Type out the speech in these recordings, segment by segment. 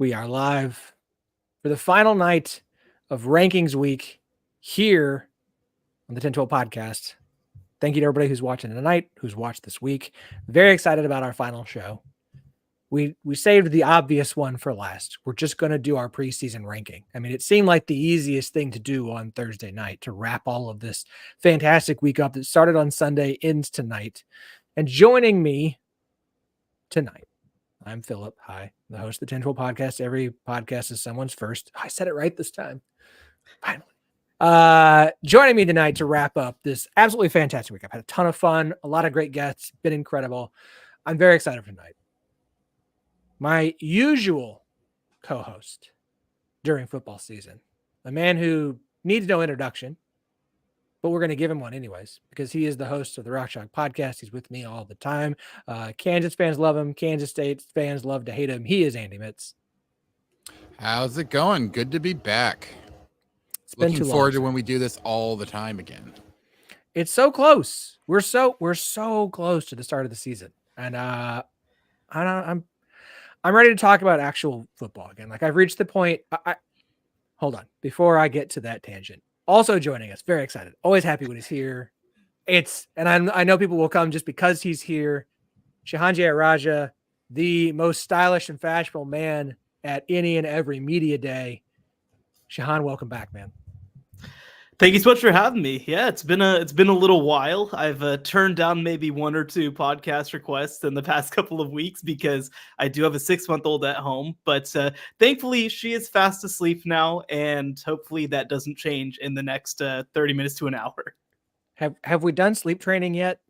We are live for the final night of Rankings Week here on the 1012 podcast. Thank you to everybody who's watching tonight, who's watched this week. Very excited about our final show. We saved the obvious one for last. We're just going to do our preseason ranking. I mean, it seemed like the easiest thing to do on Thursday night to wrap all of this fantastic week up that started on Sunday, ends tonight. And joining me tonight, I'm Phillip. Hi, the host of the 1012 podcast. Every podcast is someone's first. I said it right this time. Finally. Joining me tonight to wrap up this absolutely fantastic week. I've had a ton of fun, a lot of great guests, been incredible. I'm very excited for tonight. My usual co-host during football season, a man who needs no introduction, but we're going to give him one anyways, because he is the host of the Rock Chalk podcast. He's with me all the time. Kansas fans love him. Kansas State fans love to hate him. He is Andy Mitz. How's it going? Good to be back. It's been Looking too forward long. to when we do this all the time again. It's so close. We're so close to the start of the season, and I'm ready to talk about actual football again. Like I've reached the point. Hold on before I get to that tangent. Also joining us, very excited. Always happy when he's here. I know people will come just because he's here. Shehan Jeyarajah, the most stylish and fashionable man at any and every media day. Shehan, welcome back, man. Thank you so much for having me. Yeah, it's been a little while. I've turned down maybe one or two podcast requests in the past couple of weeks because I do have a 6-month-old at home. But thankfully, she is fast asleep now, and hopefully that doesn't change in the next 30 minutes to an hour. Have we done sleep training yet?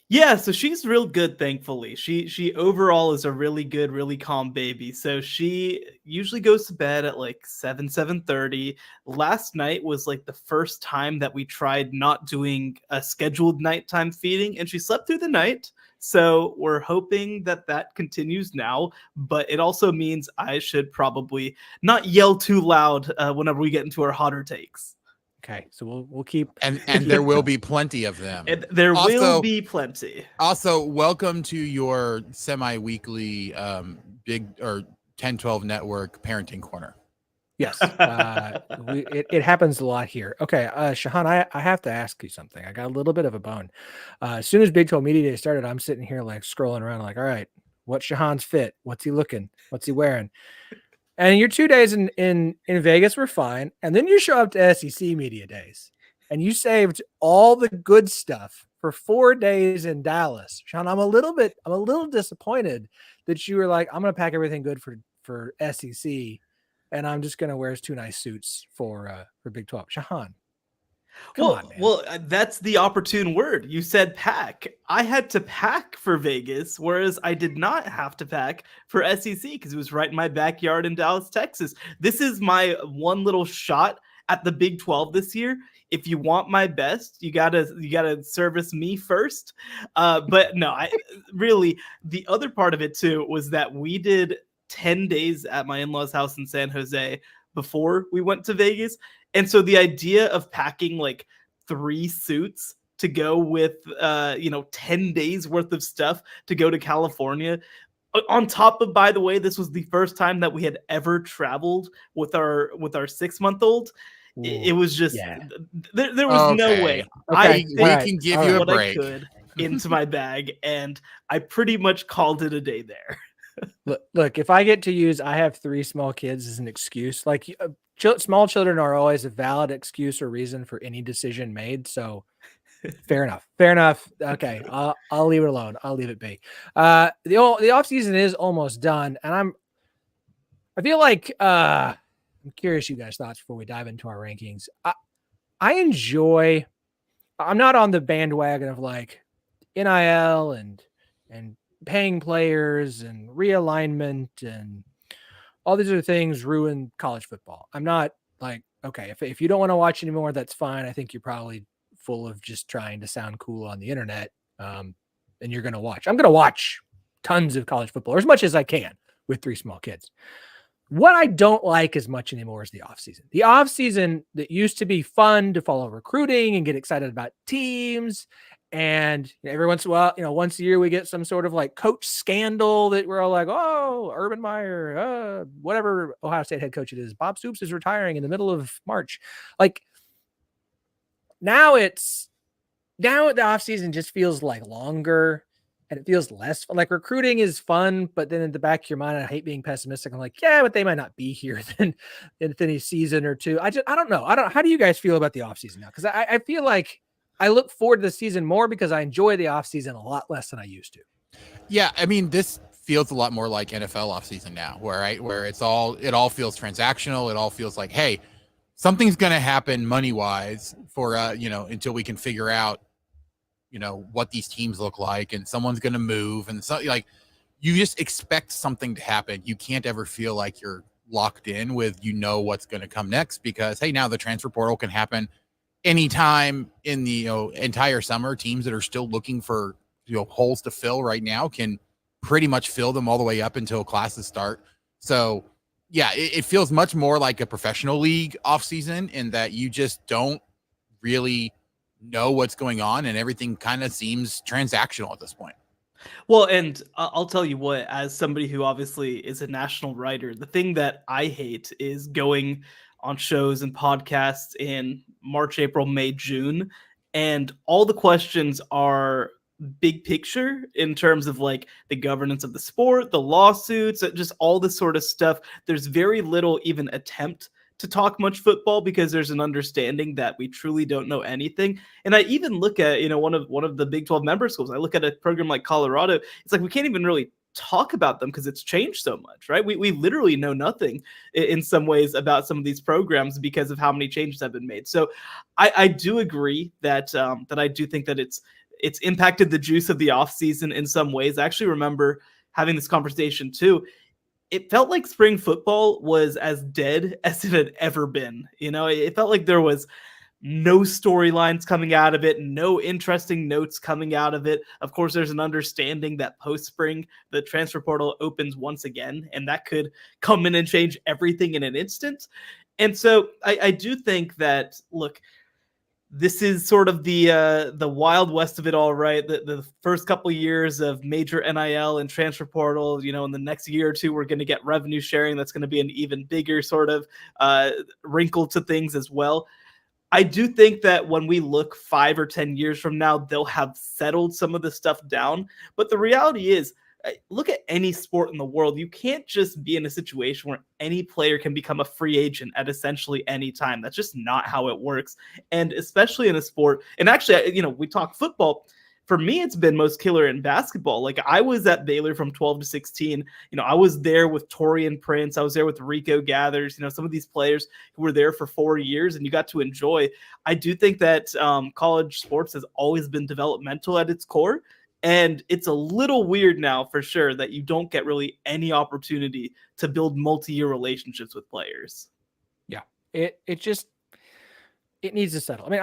Yeah, so she's real good, thankfully. She overall is a really good, really calm baby. So she usually goes to bed at like 7:30. Last night was like the first time that we tried not doing a scheduled nighttime feeding, and she slept through the night. So we're hoping that that continues now, but it also means I should probably not yell too loud whenever we get into our hotter takes. Okay, so we'll keep And there will be plenty of them. And there will be plenty. Also, welcome to your semi-weekly big or 10-12 network parenting corner. Yes, it happens a lot here. Okay, Shehan, I have to ask you something. I got a little bit of a bone. As soon as Big 12 Media Day started, I'm sitting here like scrolling around like, all right, what's Shehan's fit? What's he looking? What's he wearing? And your 2 days in Vegas were fine. And then you show up to SEC Media Days and you saved all the good stuff for 4 days in Dallas. Shehan, I'm a little disappointed that you were like, I'm going to pack everything good for SEC. And I'm just going to wear his 2 nice suits for Big 12. Shehan. Well, that's the opportune word. You said pack. I had to pack for Vegas, whereas I did not have to pack for SEC because it was right in my backyard in Dallas, Texas. This is my one little shot at the Big 12 this year. If you want my best, you gotta service me first. But no, really the other part of it too was that we did 10 days at my in-laws' house in San Jose before we went to Vegas. And so the idea of packing like 3 suits to go with, 10 days worth of stuff to go to California on top of, by the way, this was the first time that we had ever traveled with our 6-month-old. It was just, there was no way. Okay. We can give you a break. I could into my bag, and I pretty much called it a day there. Look, if I get to use, I have 3 small kids as an excuse. Like small children are always a valid excuse or reason for any decision made. So fair enough. Okay. I'll leave it alone. I'll leave it be. The off season is almost done. And I feel like, I'm curious you guys' thoughts before we dive into our rankings. I'm not on the bandwagon of like NIL and paying players and realignment and all these other things ruin college football. I'm not like, okay, if you don't want to watch anymore, that's fine. I think you're probably full of just trying to sound cool on the internet. And you're going to watch. I'm going to watch tons of college football, or as much as I can with 3 small kids. What I don't like as much anymore is the offseason. The offseason that used to be fun to follow recruiting and get excited about teams And every once in a while, once a year we get some sort of like coach scandal that we're all like, oh, Urban Meyer, whatever Ohio State head coach it is. Bob Stoops is retiring in the middle of March. Like now the offseason just feels like longer and it feels less fun. Like recruiting is fun, but then in the back of your mind, I hate being pessimistic. I'm like, yeah, but they might not be here in a season or two. I don't know. How do you guys feel about the offseason now? Because I feel like I look forward to the season more because I enjoy the offseason a lot less than I used to. Yeah, I mean, this feels a lot more like NFL offseason now, where it all feels transactional. It all feels like, hey, something's going to happen money-wise for until we can figure out what these teams look like, and someone's going to move, and so like you just expect something to happen. You can't ever feel like you're locked in with what's going to come next, because hey, now the transfer portal can happen anytime in the entire summer. Teams that are still looking for holes to fill right now can pretty much fill them all the way up until classes start. So yeah, it feels much more like a professional league off season in that you just don't really know what's going on, and everything kind of seems transactional at this point. Well, and I'll tell you what, as somebody who obviously is a national writer, the thing that I hate is going on shows and podcasts in March, April, May, June, and all the questions are big picture in terms of like the governance of the sport, the lawsuits, just all this sort of stuff. There's very little even attempt to talk much football because there's an understanding that we truly don't know anything. And I even look at, one of the Big 12 member schools. I look at a program like Colorado. It's like we can't even really talk about them because it's changed so much, right? We literally know nothing in some ways about some of these programs because of how many changes have been made. So I do agree that that I do think that it's impacted the juice of the offseason in some ways. I actually remember having this conversation too. It felt like spring football was as dead as it had ever been. It felt like there was no storylines coming out of it, no interesting notes coming out of it. Of course, there's an understanding that post-spring, the transfer portal opens once again, and that could come in and change everything in an instant. And so I do think that, look, this is sort of the wild west of it all, right? The first couple of years of major NIL and transfer portal, in the next year or two, we're going to get revenue sharing. That's going to be an even bigger sort of wrinkle to things as well. I do think that when we look 5 or 10 years from now, they'll have settled some of the stuff down. But the reality is, look at any sport in the world. You can't just be in a situation where any player can become a free agent at essentially any time. That's just not how it works. And especially in a sport, and actually, we talk football. For me, it's been most killer in basketball. Like I was at Baylor from 12 to 16. I was there with Torian Prince. I was there with Rico Gathers. Some of these players who were there for 4 years and you got to enjoy. I do think that college sports has always been developmental at its core. And it's a little weird now for sure that you don't get really any opportunity to build multi-year relationships with players. Yeah, it needs to settle. I mean,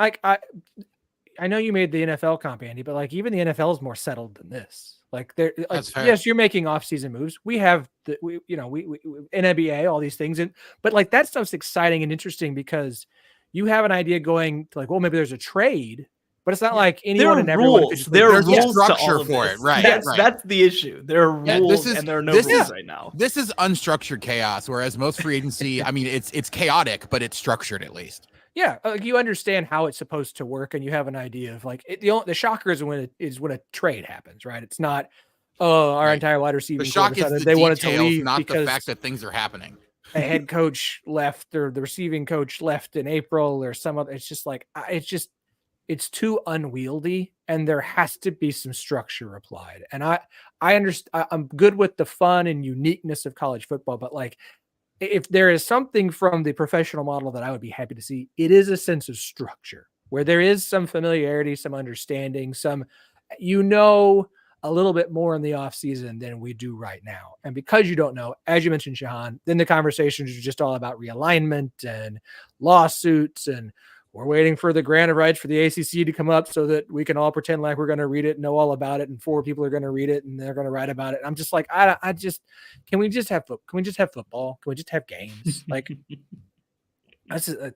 I know you made the NFL comp, Andy, but like even the NFL is more settled than this. Like yes, you're making off-season moves. We have we NBA, all these things, but like that stuff's exciting and interesting because you have an idea going to like, well, maybe there's a trade. But it's not like anyone and everyone. There are rules structure for it, right? Yes, right. That's the issue. There are rules, and there are no rules right now. This is unstructured chaos, whereas most free agency, I mean, it's chaotic, but it's structured at least. Yeah, you understand how it's supposed to work, and you have an idea of like the shocker is when a trade happens, right? It's not our entire wide receiving. The shock is they wanted to leave, not the fact that things are happening. A head coach left, or the receiving coach left in April, or some other. It's just like it's too unwieldy, and there has to be some structure applied. And I understand. I'm good with the fun and uniqueness of college football, but like, if there is something from the professional model that I would be happy to see, it is a sense of structure where there is some familiarity, some understanding, a little bit more in the off season than we do right now. And because you don't know, as you mentioned, Shehan, then the conversations are just all about realignment and lawsuits, and we're waiting for the grant of rights for the ACC to come up so that we can all pretend like we're going to read it, know all about it, and 4 people are going to read it and they're going to write about it. And I'm just like, can we just have football? Can we just have games? Like,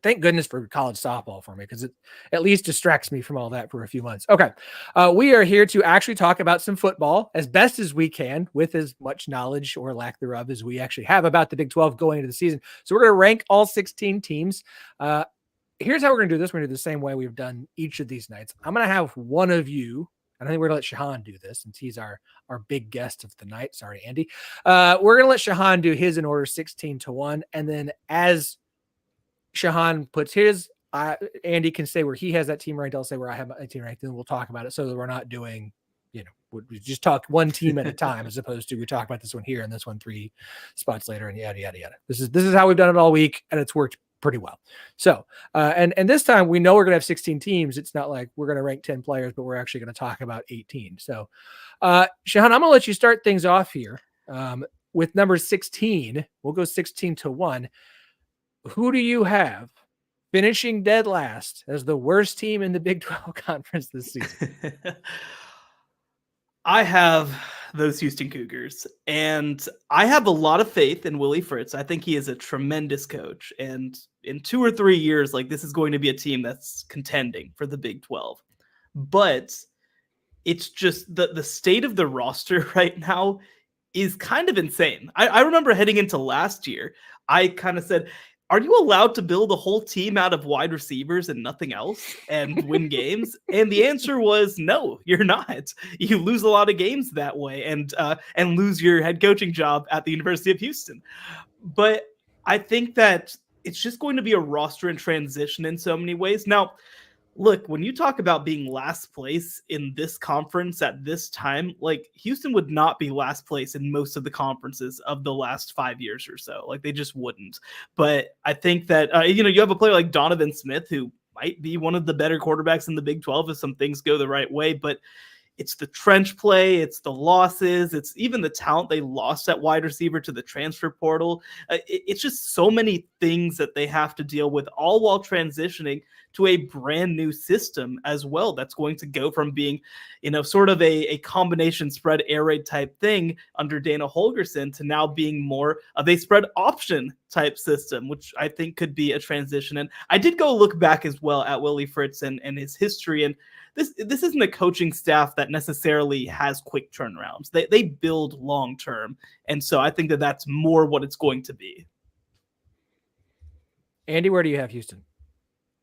Thank goodness for college softball for me, because it at least distracts me from all that for a few months. Okay. We are here to actually talk about some football as best as we can, with as much knowledge or lack thereof as we actually have about the Big 12 going into the season. So we're going to rank all 16 teams. Here's how we're going to do this. We're going to do the same way we've done each of these nights. I'm going to have one of you, and I think we're going to let Shehan do this since he's our big guest of the night. Sorry, Andy. We're going to let Shehan do his in order 16-1. And then as Shehan puts his, Andy can say where he has that team ranked. I'll say where I have my team ranked, and we'll talk about it so that we're not doing, we just talk one team at a time, as opposed to we talk about this one here and this one 3 spots later, and yada, yada, yada. This is how we've done it all week, and it's worked pretty well. So, and this time we know we're going to have 16 teams. It's not like we're going to rank 10 players, but we're actually going to talk about 18. So, Shehan, I'm going to let you start things off here with number 16. We'll go 16-1. Who do you have finishing dead last as the worst team in the Big 12 conference this season? I have those Houston Cougars, and I have a lot of faith in Willie Fritz. I think he is a tremendous coach, and in 2 or 3 years, like, this is going to be a team that's contending for the Big 12. But it's just the state of the roster right now is kind of insane. I remember heading into last year, I kind of said, are you allowed to build a whole team out of wide receivers and nothing else and win games? And the answer was no, you're not. You lose a lot of games that way, and lose your head coaching job at the University of Houston. But I think that it's just going to be a roster in transition in so many ways. Now, look, when you talk about being last place in this conference at this time, like, Houston would not be last place in most of the conferences of the last 5 years or so. Like, they just wouldn't. But I think that, you have a player like Donovan Smith, who might be one of the better quarterbacks in the Big 12 if some things go the right way. But it's the trench play, it's the losses, it's even the talent they lost at wide receiver to the transfer portal. It's just so many things that they have to deal with, all while transitioning to a brand new system as well. That's going to go from being, sort of a combination spread air raid type thing under Dana Holgorsen to now being more of a spread option type system, which I think could be a transition. And I did go look back as well at Willie Fritz and his history, and this isn't a coaching staff that necessarily has quick turnarounds. They build long term, and so I think that that's more what it's going to be. Andy, where do you have Houston?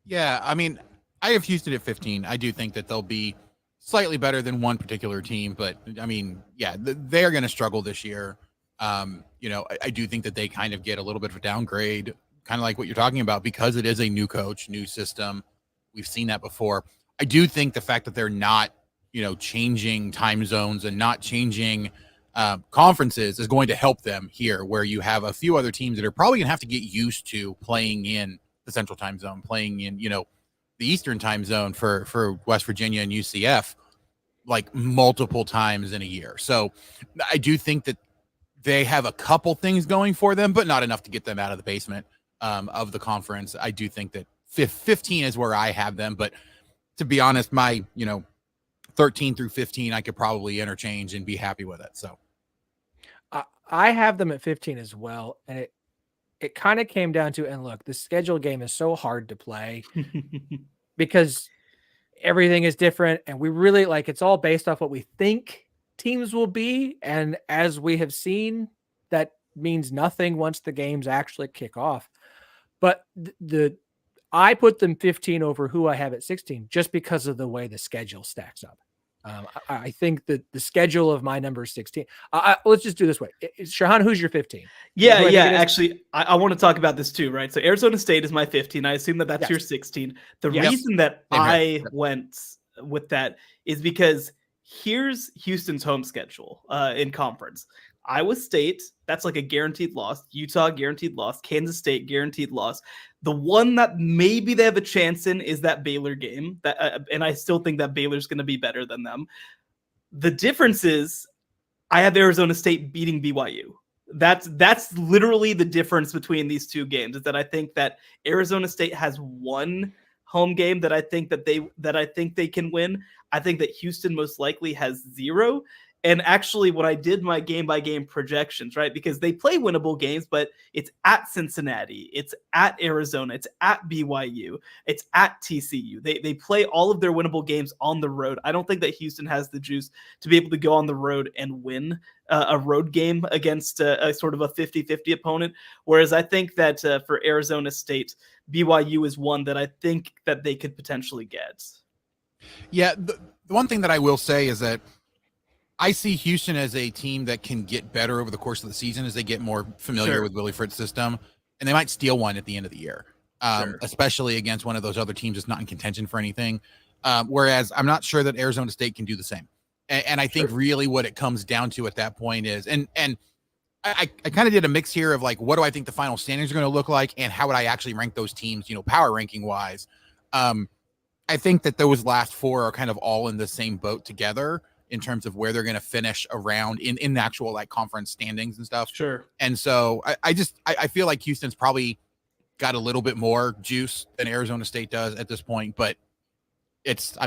Yeah, I mean, I have Houston at 15. I do think that they'll be slightly better than one particular team, but I mean, yeah, they are going to struggle this year. I do think that they kind of get a little bit of a downgrade, kind of like what you're talking about, because it is a new coach, new system. We've seen that before. I do think the fact that they're not, changing time zones and not changing conferences is going to help them here, where you have a few other teams that are probably going to have to get used to playing in the Central Time Zone, playing in, the Eastern Time Zone for West Virginia and UCF, like, multiple times in a year. So I do think that they have a couple things going for them, but not enough to get them out of the basement of the conference. I do think that 15 is where I have them, but to be honest, my, 13 through 15, I could probably interchange and be happy with it. So I have them at 15 as well. And it kind of came down to, and look, the schedule game is so hard to play because everything is different. And we really, like, it's all based off what we think teams will be. And as we have seen, that means nothing once the games actually kick off. But I put them 15 over who I have at 16 just because of the way the schedule stacks up. I think that the schedule of my number 16. Let's just do this way. Shehan, who's your 15? Yeah. Actually, I want to talk about this too, right? So Arizona State is my 15. I assume that's your 16. The reason that I went with that is because here's Houston's home schedule in conference. Iowa State, that's like a guaranteed loss. Utah, guaranteed loss. Kansas State, guaranteed loss. The one that maybe they have a chance in is that Baylor game. And I still think that Baylor's going to be better than them. The difference is I have Arizona State beating BYU. That's literally the difference between these two games, is that I think that Arizona State has one home game that I think that they can win. I think that Houston most likely has 0. And actually, when I did my game-by-game projections, right, because they play winnable games, but it's at Cincinnati, it's at Arizona, it's at BYU, it's at TCU. They play all of their winnable games on the road. I don't think that Houston has the juice to be able to go on the road and win a road game against a sort of a 50-50 opponent. Whereas I think that for Arizona State, BYU is one that I think that they could potentially get. Yeah, the one thing that I will say is that I see Houston as a team that can get better over the course of the season as they get more familiar with Willie Fritz's system, and they might steal one at the end of the year, especially against one of those other teams that's not in contention for anything. Whereas I'm not sure that Arizona State can do the same. And I think really what it comes down to at that point is, and I kind of did a mix here of like, what do I think the final standings are going to look like, and how would I actually rank those teams, power ranking wise. I think that those last four are kind of all in the same boat together in terms of where they're going to finish around in the actual like conference standings and stuff. Sure. And so I feel like Houston's probably got a little bit more juice than Arizona State does at this point, but it's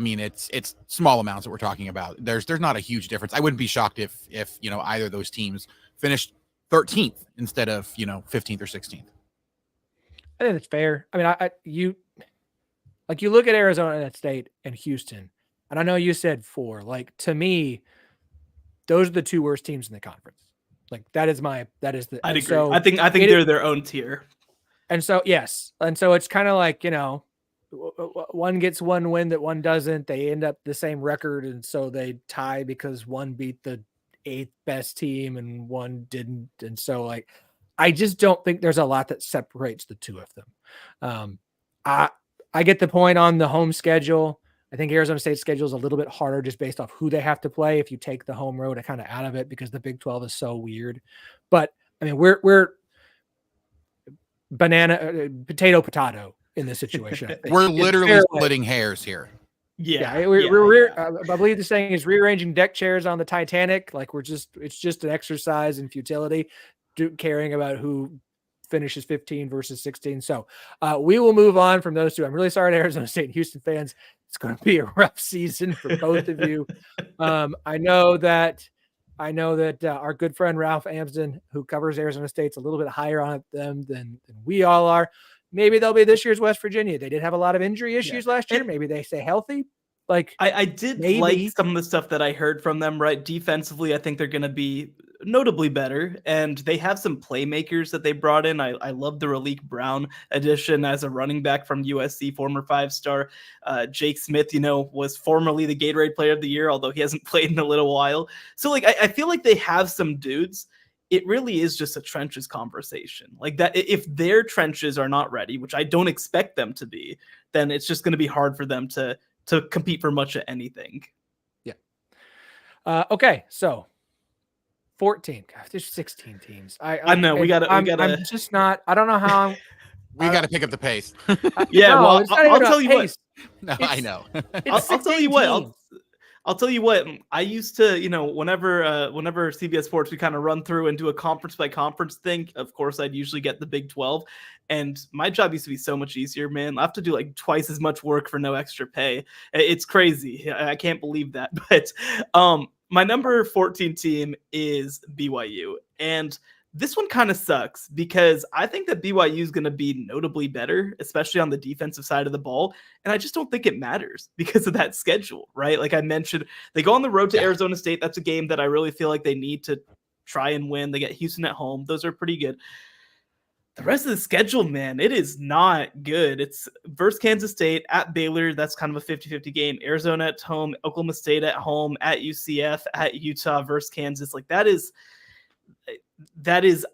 small amounts that we're talking about. There's not a huge difference. I wouldn't be shocked if either of those teams finished 13th instead of 15th or 16th. I think it's fair. I mean, you look at Arizona State and Houston, and I know you said 4. Like, to me, those are the 2 worst teams in the conference. Like, that is the. I'd agree. So I think they're their own tier. And so yes, and so it's kind of like one gets one win that one doesn't. They end up the same record, and so they tie because one beat the 8th best team and one didn't. And so like, I just don't think there's a lot that separates the 2 of them. I get the point on the home schedule. I think Arizona State's schedule is a little bit harder just based off who they have to play. If you take the home road kind of out of it, because the Big 12 is so weird. But I mean, we're potato in this situation. We're literally splitting hairs here. Yeah. I believe the saying is rearranging deck chairs on the Titanic. Like, it's just an exercise in futility, caring about who finishes 15 versus 16. So we will move on from those 2. I'm really sorry to Arizona State and Houston fans. It's going to be a rough season for both of you. I know that our good friend Ralph Amsden, who covers Arizona State's a little bit higher on them than we all are. Maybe they'll be this year's West Virginia. They did have a lot of injury issues last year. Maybe they stay healthy. Like, I did like some of the stuff that I heard from them, right? Defensively, I think they're going to be notably better, and they have some playmakers that they brought in. I love the Raleek Brown addition as a running back from USC, former 5-star. Jake Smith, was formerly the Gatorade Player of the Year, although he hasn't played in a little while. So like, I feel like they have some dudes. It really is just a trenches conversation. Like that, if their trenches are not ready, which I don't expect them to be, then it's just going to be hard for them to compete for much of anything. Yeah. Okay. So 14. God, there's 16 teams. I know we gotta. I'm just not. I don't know how. We got to pick up the pace. Yeah. Well, I'll tell you what. No, I know. I'll tell you what. I'll tell you what, I used to, whenever CBS Sports, we kind of run through and do a conference by conference thing. Of course, I'd usually get the Big 12, and my job used to be so much easier, man. I have to do like twice as much work for no extra pay. It's crazy. I can't believe that. But my number 14 team is BYU, and this one kind of sucks because I think that BYU is going to be notably better, especially on the defensive side of the ball. And I just don't think it matters because of that schedule, right? Like I mentioned, they go on the road to Arizona State. That's a game that I really feel like they need to try and win. They get Houston at home. Those are pretty good. The rest of the schedule, man, it is not good. It's versus Kansas State, at Baylor. That's kind of a 50-50 game. Arizona at home, Oklahoma State at home, at UCF, at Utah versus Kansas. Like that is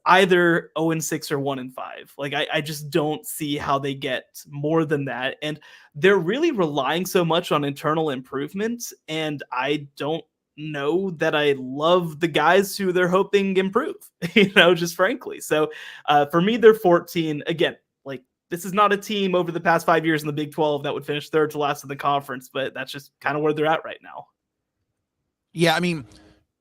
either 0-6 or 1-5. Like I just don't see how they get more than that. And they're really relying so much on internal improvement. And I don't know that I love the guys who they're hoping improve, just frankly. So for me, they're 14. Again, like this is not a team over the past 5 years in the Big 12 that would finish third to last in the conference, but that's just kind of where they're at right now. Yeah. I mean,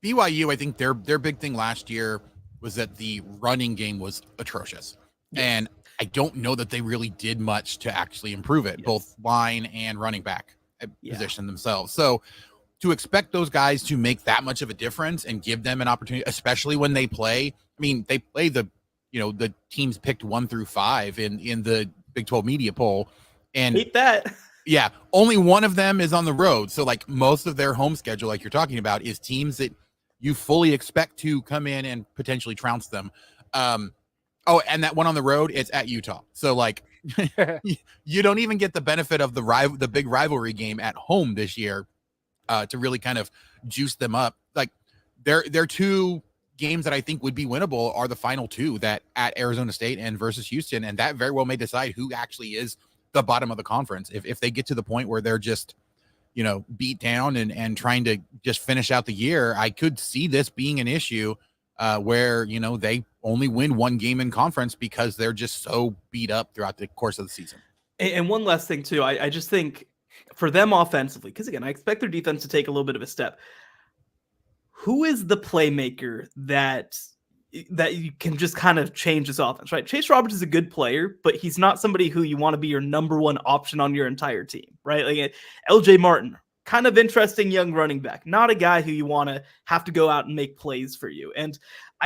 BYU, I think their big thing last year was that the running game was atrocious. Yes. And I don't know that they really did much to actually improve it, both line and running back position themselves. So to expect those guys to make that much of a difference and give them an opportunity, especially when they play. I mean, they play the teams picked 1 through 5 in the Big 12 media poll, and hate that. Yeah, only one of them is on the road. So like most of their home schedule, like you're talking about, is teams that you fully expect to come in and potentially trounce them. And that one on the road, it's at Utah. So like you don't even get the benefit of the big rivalry game at home this year to really kind of juice them up. Like their 2 games that I think would be winnable are the final 2, that at Arizona State and versus Houston, and that very well may decide who actually is the bottom of the conference. If they get to the point where they're just, beat down and trying to just finish out the year, I could see this being an issue where, they only win 1 game in conference because they're just so beat up throughout the course of the season. And one last thing too, I just think for them offensively, because again, I expect their defense to take a little bit of a step. Who is the playmaker that you can just kind of change this offense, right? Chase Roberts is a good player, but he's not somebody who you want to be your number 1 option on your entire team, right? Like LJ Martin, kind of interesting young running back, not a guy who you want to have to go out and make plays for you. And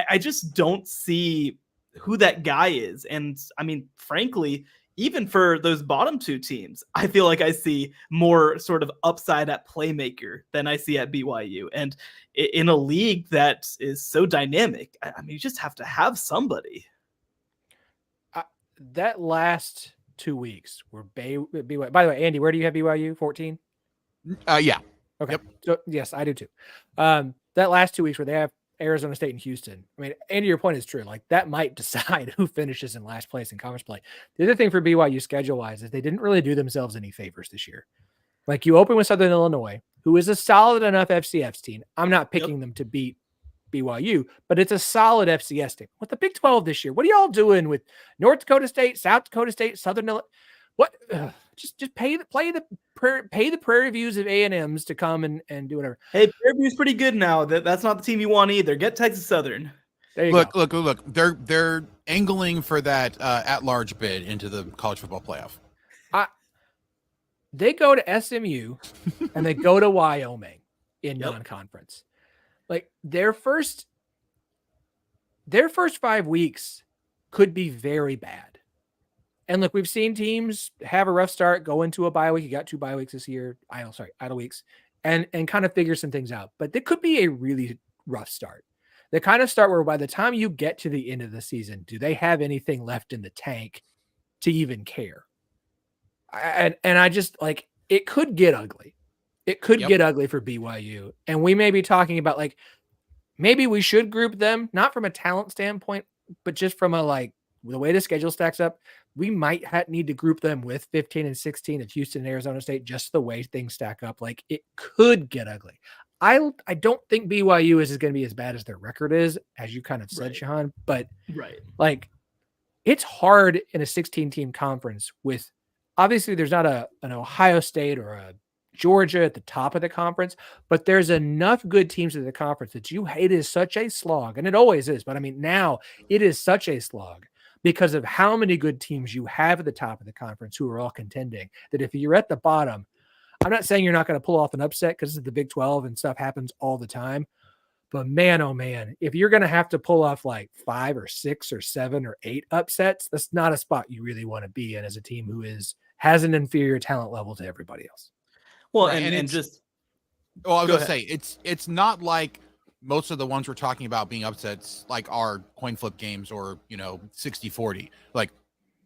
I just don't see who that guy is. And I mean, frankly, even for those bottom 2 teams, I feel like I see more sort of upside at playmaker than I see at BYU. And in a league that is so dynamic, I mean, you just have to have somebody. That last 2 weeks were BYU. By the way, Andy, where do you have BYU? 14? Yeah. Okay. Yep. So yes, I do too. That last 2 weeks where they have Arizona State and Houston. I mean, Andy, your point is true. Like that might decide who finishes in last place in conference play. The other thing for BYU schedule wise is they didn't really do themselves any favors this year. Like you open with Southern Illinois, who is a solid enough FCS team. I'm not picking them to beat BYU, but it's a solid FCS team. With the Big 12 this year, what are y'all doing with North Dakota State, South Dakota State, Southern Illinois? What? Just pay the Prairie Views of A&Ms to come and do whatever. Hey, Prairie View's pretty good now. That's not the team you want either. Get Texas Southern. There you go. Look. They're angling for that at-large bid into the college football playoff. They go to SMU and they go to Wyoming in non-conference. Like their first 5 weeks could be very bad. And look, we've seen teams have a rough start, go into a bye week. You got 2 bye weeks this year, idle weeks, and kind of figure some things out. But it could be a really rough start. The kind of start where by the time you get to the end of the season, do they have anything left in the tank to even care? And I just like, it could get ugly. It could get ugly for BYU. And we may be talking about like, maybe we should group them, not from a talent standpoint, but just from a like the way the schedule stacks up. We might need to group them with 15 and 16 at Houston and Arizona State, just the way things stack up. Like it could get ugly. I don't think BYU is going to be as bad as their record is, as you kind of said, Shehan, but like it's hard in a 16-team conference with, obviously there's not an Ohio State or a Georgia at the top of the conference, but there's enough good teams in the conference that it is such a slog, and it always is, but I mean, now it is such a slog because of how many good teams you have at the top of the conference who are all contending, that if you're at the bottom, I'm not saying you're not going to pull off an upset because this is the Big 12 and stuff happens all the time, but man, oh man, if you're going to have to pull off like 5 or 6 or 7 or 8 upsets, that's not a spot you really want to be in as a team who has an inferior talent level to everybody else. Well, right, and just I was going to say it's not like most of the ones we're talking about being upsets like are coin flip games or 60-40. Like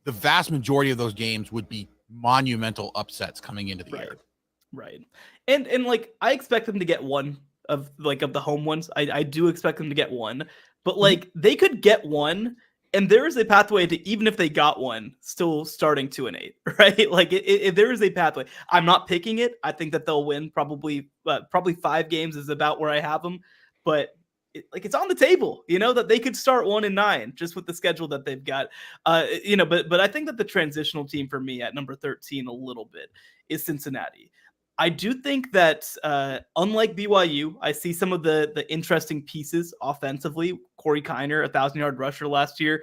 the vast majority of those games would be monumental upsets coming into the year. Right. And like I expect them to get one of the home ones. I do expect them to get one, but like they could get one. And there is a pathway to, even if they got one, still starting 2-8, right? Like if there is a pathway, I'm not picking it. I think that they'll win probably 5 games is about where I have them, but it's on the table, that they could start 1-9 just with the schedule that they've got, but I think that the transitional team for me at number 13 a little bit is Cincinnati. I do think that unlike BYU, I see some of the interesting pieces offensively. Corey Kiner, 1,000-yard rusher last year.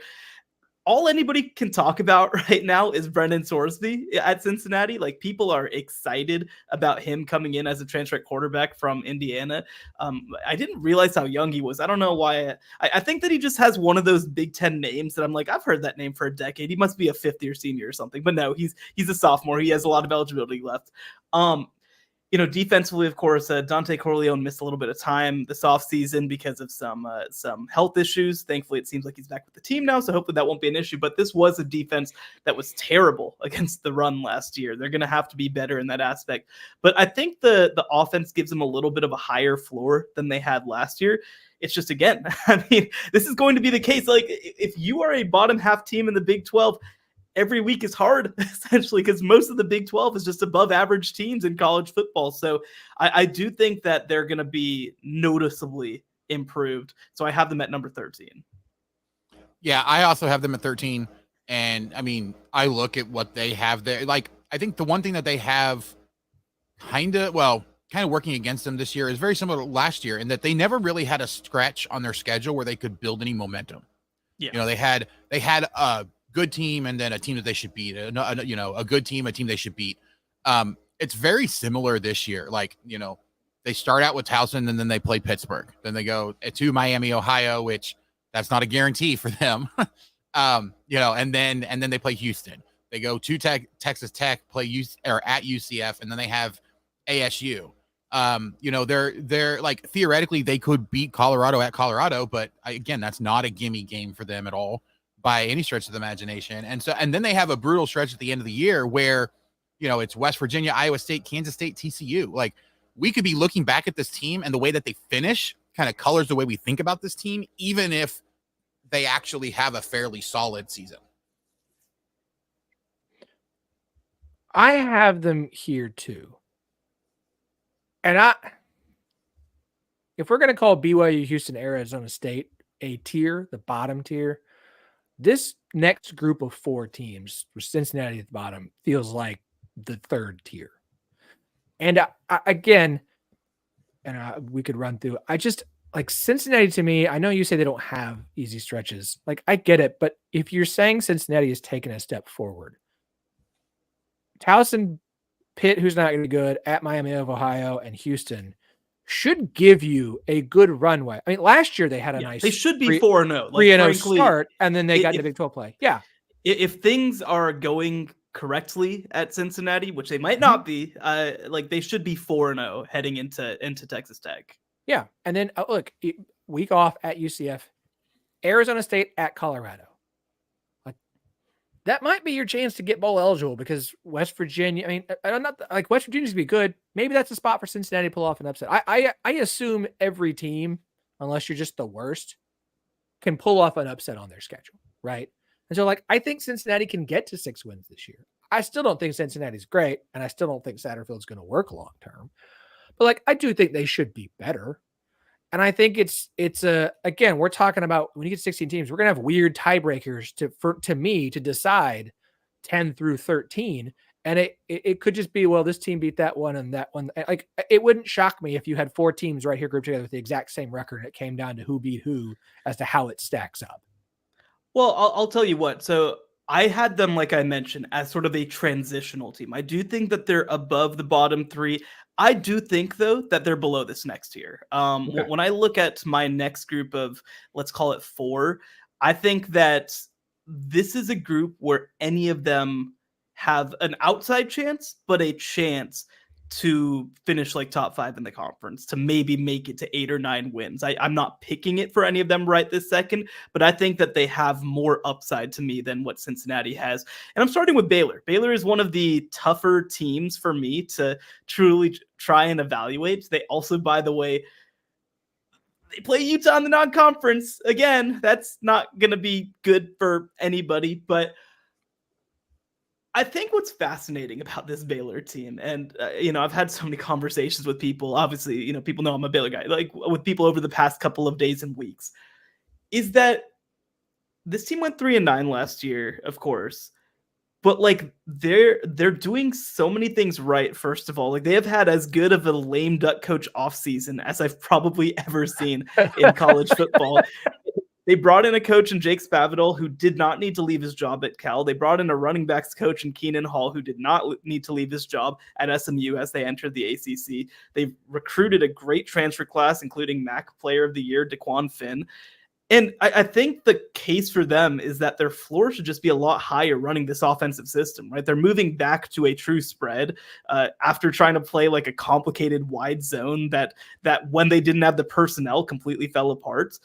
all anybody can talk about right now is Brendan Sorsby at Cincinnati. Like, people are excited about him coming in as a transfer quarterback from Indiana. I didn't realize how young he was. I don't know why. I think that he just has one of those Big Ten names that I'm like, I've heard that name for a decade. He must be a fifth year senior or something. But no, he's a sophomore. He has a lot of eligibility left. Defensively, of course, Dante Corleone missed a little bit of time this offseason because of some health issues. Thankfully, it seems like he's back with the team now, so hopefully that won't be an issue. But this was a defense that was terrible against the run last year. They're going to have to be better in that aspect. But I think the offense gives them a little bit of a higher floor than they had last year. It's just, again, I mean, this is going to be the case. Like, if you are a bottom half team in the Big 12, every week is hard, essentially, because most of the Big 12 is just above average teams in college football. So I do think that they're going to be noticeably improved. So I have them at number 13. Yeah, I also have them at 13. And I mean, I look at what they have there. Like, I think the one thing that they have kind of working against them this year is very similar to last year in that they never really had a stretch on their schedule where they could build any momentum. Yeah. They had a good team and then a team that they should beat, a good team, a team they should beat. It's very similar this year. Like, they start out with Towson and then they play Pittsburgh. Then they go to Miami, Ohio, which that's not a guarantee for them. And then they play Houston. They go to Texas Tech, play at UCF, and then they have ASU. They're like, theoretically they could beat Colorado at Colorado, but again, that's not a gimme game for them at all by any stretch of the imagination. And then they have a brutal stretch at the end of the year where, it's West Virginia, Iowa State, Kansas State, TCU. Like, we could be looking back at this team and the way that they finish kind of colors the way we think about this team, even if they actually have a fairly solid season. I have them here too. And if we're going to call BYU, Houston, Arizona State a tier, the bottom tier, this next group of 4 teams, with Cincinnati at the bottom, feels like the third tier. And we could run through. I just like Cincinnati to me. I know you say they don't have easy stretches. Like, I get it. But if you're saying Cincinnati has taken a step forward, Towson, Pitt, who's not going to be good, at Miami of Ohio, and Houston should give you a good runway. I mean, last year they had a nice. They should be 4-0, 3-0 start, and then they got into Big 12 play. Yeah, if things are going correctly at Cincinnati, which they might not be, they should be 4-0 heading into Texas Tech. Yeah, and then look, week off at UCF, Arizona State at Colorado. That might be your chance to get bowl eligible because West Virginia. I mean, I'm not like West Virginia's to be good. Maybe that's a spot for Cincinnati to pull off an upset. I assume every team, unless you're just the worst, can pull off an upset on their schedule, right? And so, I think Cincinnati can get to 6 wins this year. I still don't think Cincinnati's great, and I still don't think Satterfield's going to work long term. But I do think they should be better. And I think it's again, we're talking about when you get 16 teams, we're going to have weird tiebreakers to me to decide 10 through 13. And it could just be, well, this team beat that one and that one. Like, it wouldn't shock me if you had 4 teams right here grouped together with the exact same record. And it came down to who beat who as to how it stacks up. Well, I'll tell you what. So I had them, like I mentioned, as sort of a transitional team. I do think that they're above the bottom 3. I do think, though, that they're below this next tier. Okay. When I look at my next group of, let's call it 4, I think that this is a group where any of them have an outside chance, but a chance to finish top 5 in the conference, to maybe make it to 8 or 9 wins. I'm not picking it for any of them right this second, but I think that they have more upside to me than what Cincinnati has. And I'm starting with Baylor. Baylor is one of the tougher teams for me to truly try and evaluate. They also, by the way, they play Utah in the non-conference. Again, that's not going to be good for anybody, but I think what's fascinating about this Baylor team, and I've had so many conversations with people, obviously, people know I'm a Baylor guy, with people over the past couple of days and weeks, is that this team went 3-9 last year, of course, but they're doing so many things right. First of all, they have had as good of a lame duck coach offseason as I've probably ever seen in college football. They brought in a coach in Jake Spavital who did not need to leave his job at Cal. They brought in a running backs coach in Keenan Hall who did not need to leave his job at SMU as they entered the ACC. They've recruited a great transfer class, including MAC Player of the Year, Daquan Finn. And I think the case for them is that their floor should just be a lot higher running this offensive system, right? They're moving back to a true spread after trying to play like a complicated wide zone that when they didn't have the personnel completely fell apart.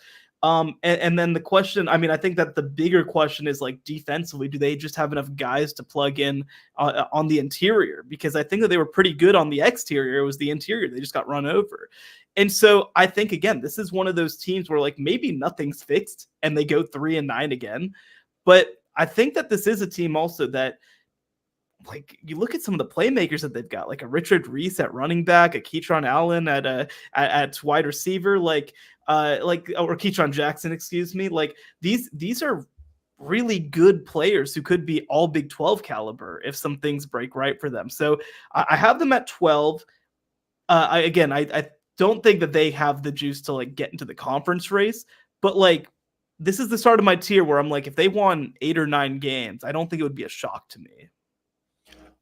And then the question, I mean, I think that the bigger question is like defensively, do they just have enough guys to plug in on the interior? Because I think that they were pretty good on the exterior. It was the interior. They just got run over. And so I think, again, this is one of those teams where like maybe nothing's fixed and they go 3-9 again. But I think that this is a team also that, like, you look at some of the playmakers that they've got, like a Richard Reese at running back, a Keatron Allen at wide receiver, or Keatron Jackson, excuse me. Like these are really good players who could be all Big 12 caliber if some things break right for them. So I have them at 12. I don't think that they have the juice to like get into the conference race, but like this is the start of my tier where I'm like, if they won 8 or 9 games, I don't think it would be a shock to me.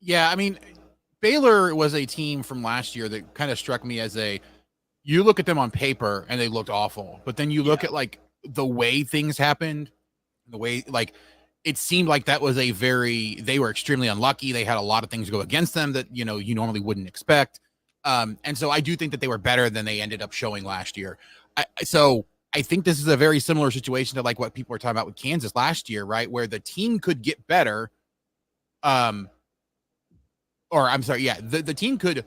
Yeah, I mean, Baylor was a team from last year that kind of struck me as you look at them on paper and they looked awful, but then you look at like the way things happened, the way like it seemed like that was they were extremely unlucky. They had a lot of things go against them that, you normally wouldn't expect. And so I do think that they were better than they ended up showing last year. So I think this is a very similar situation to like what people were talking about with Kansas last year, right? Where the team could get better. The team could,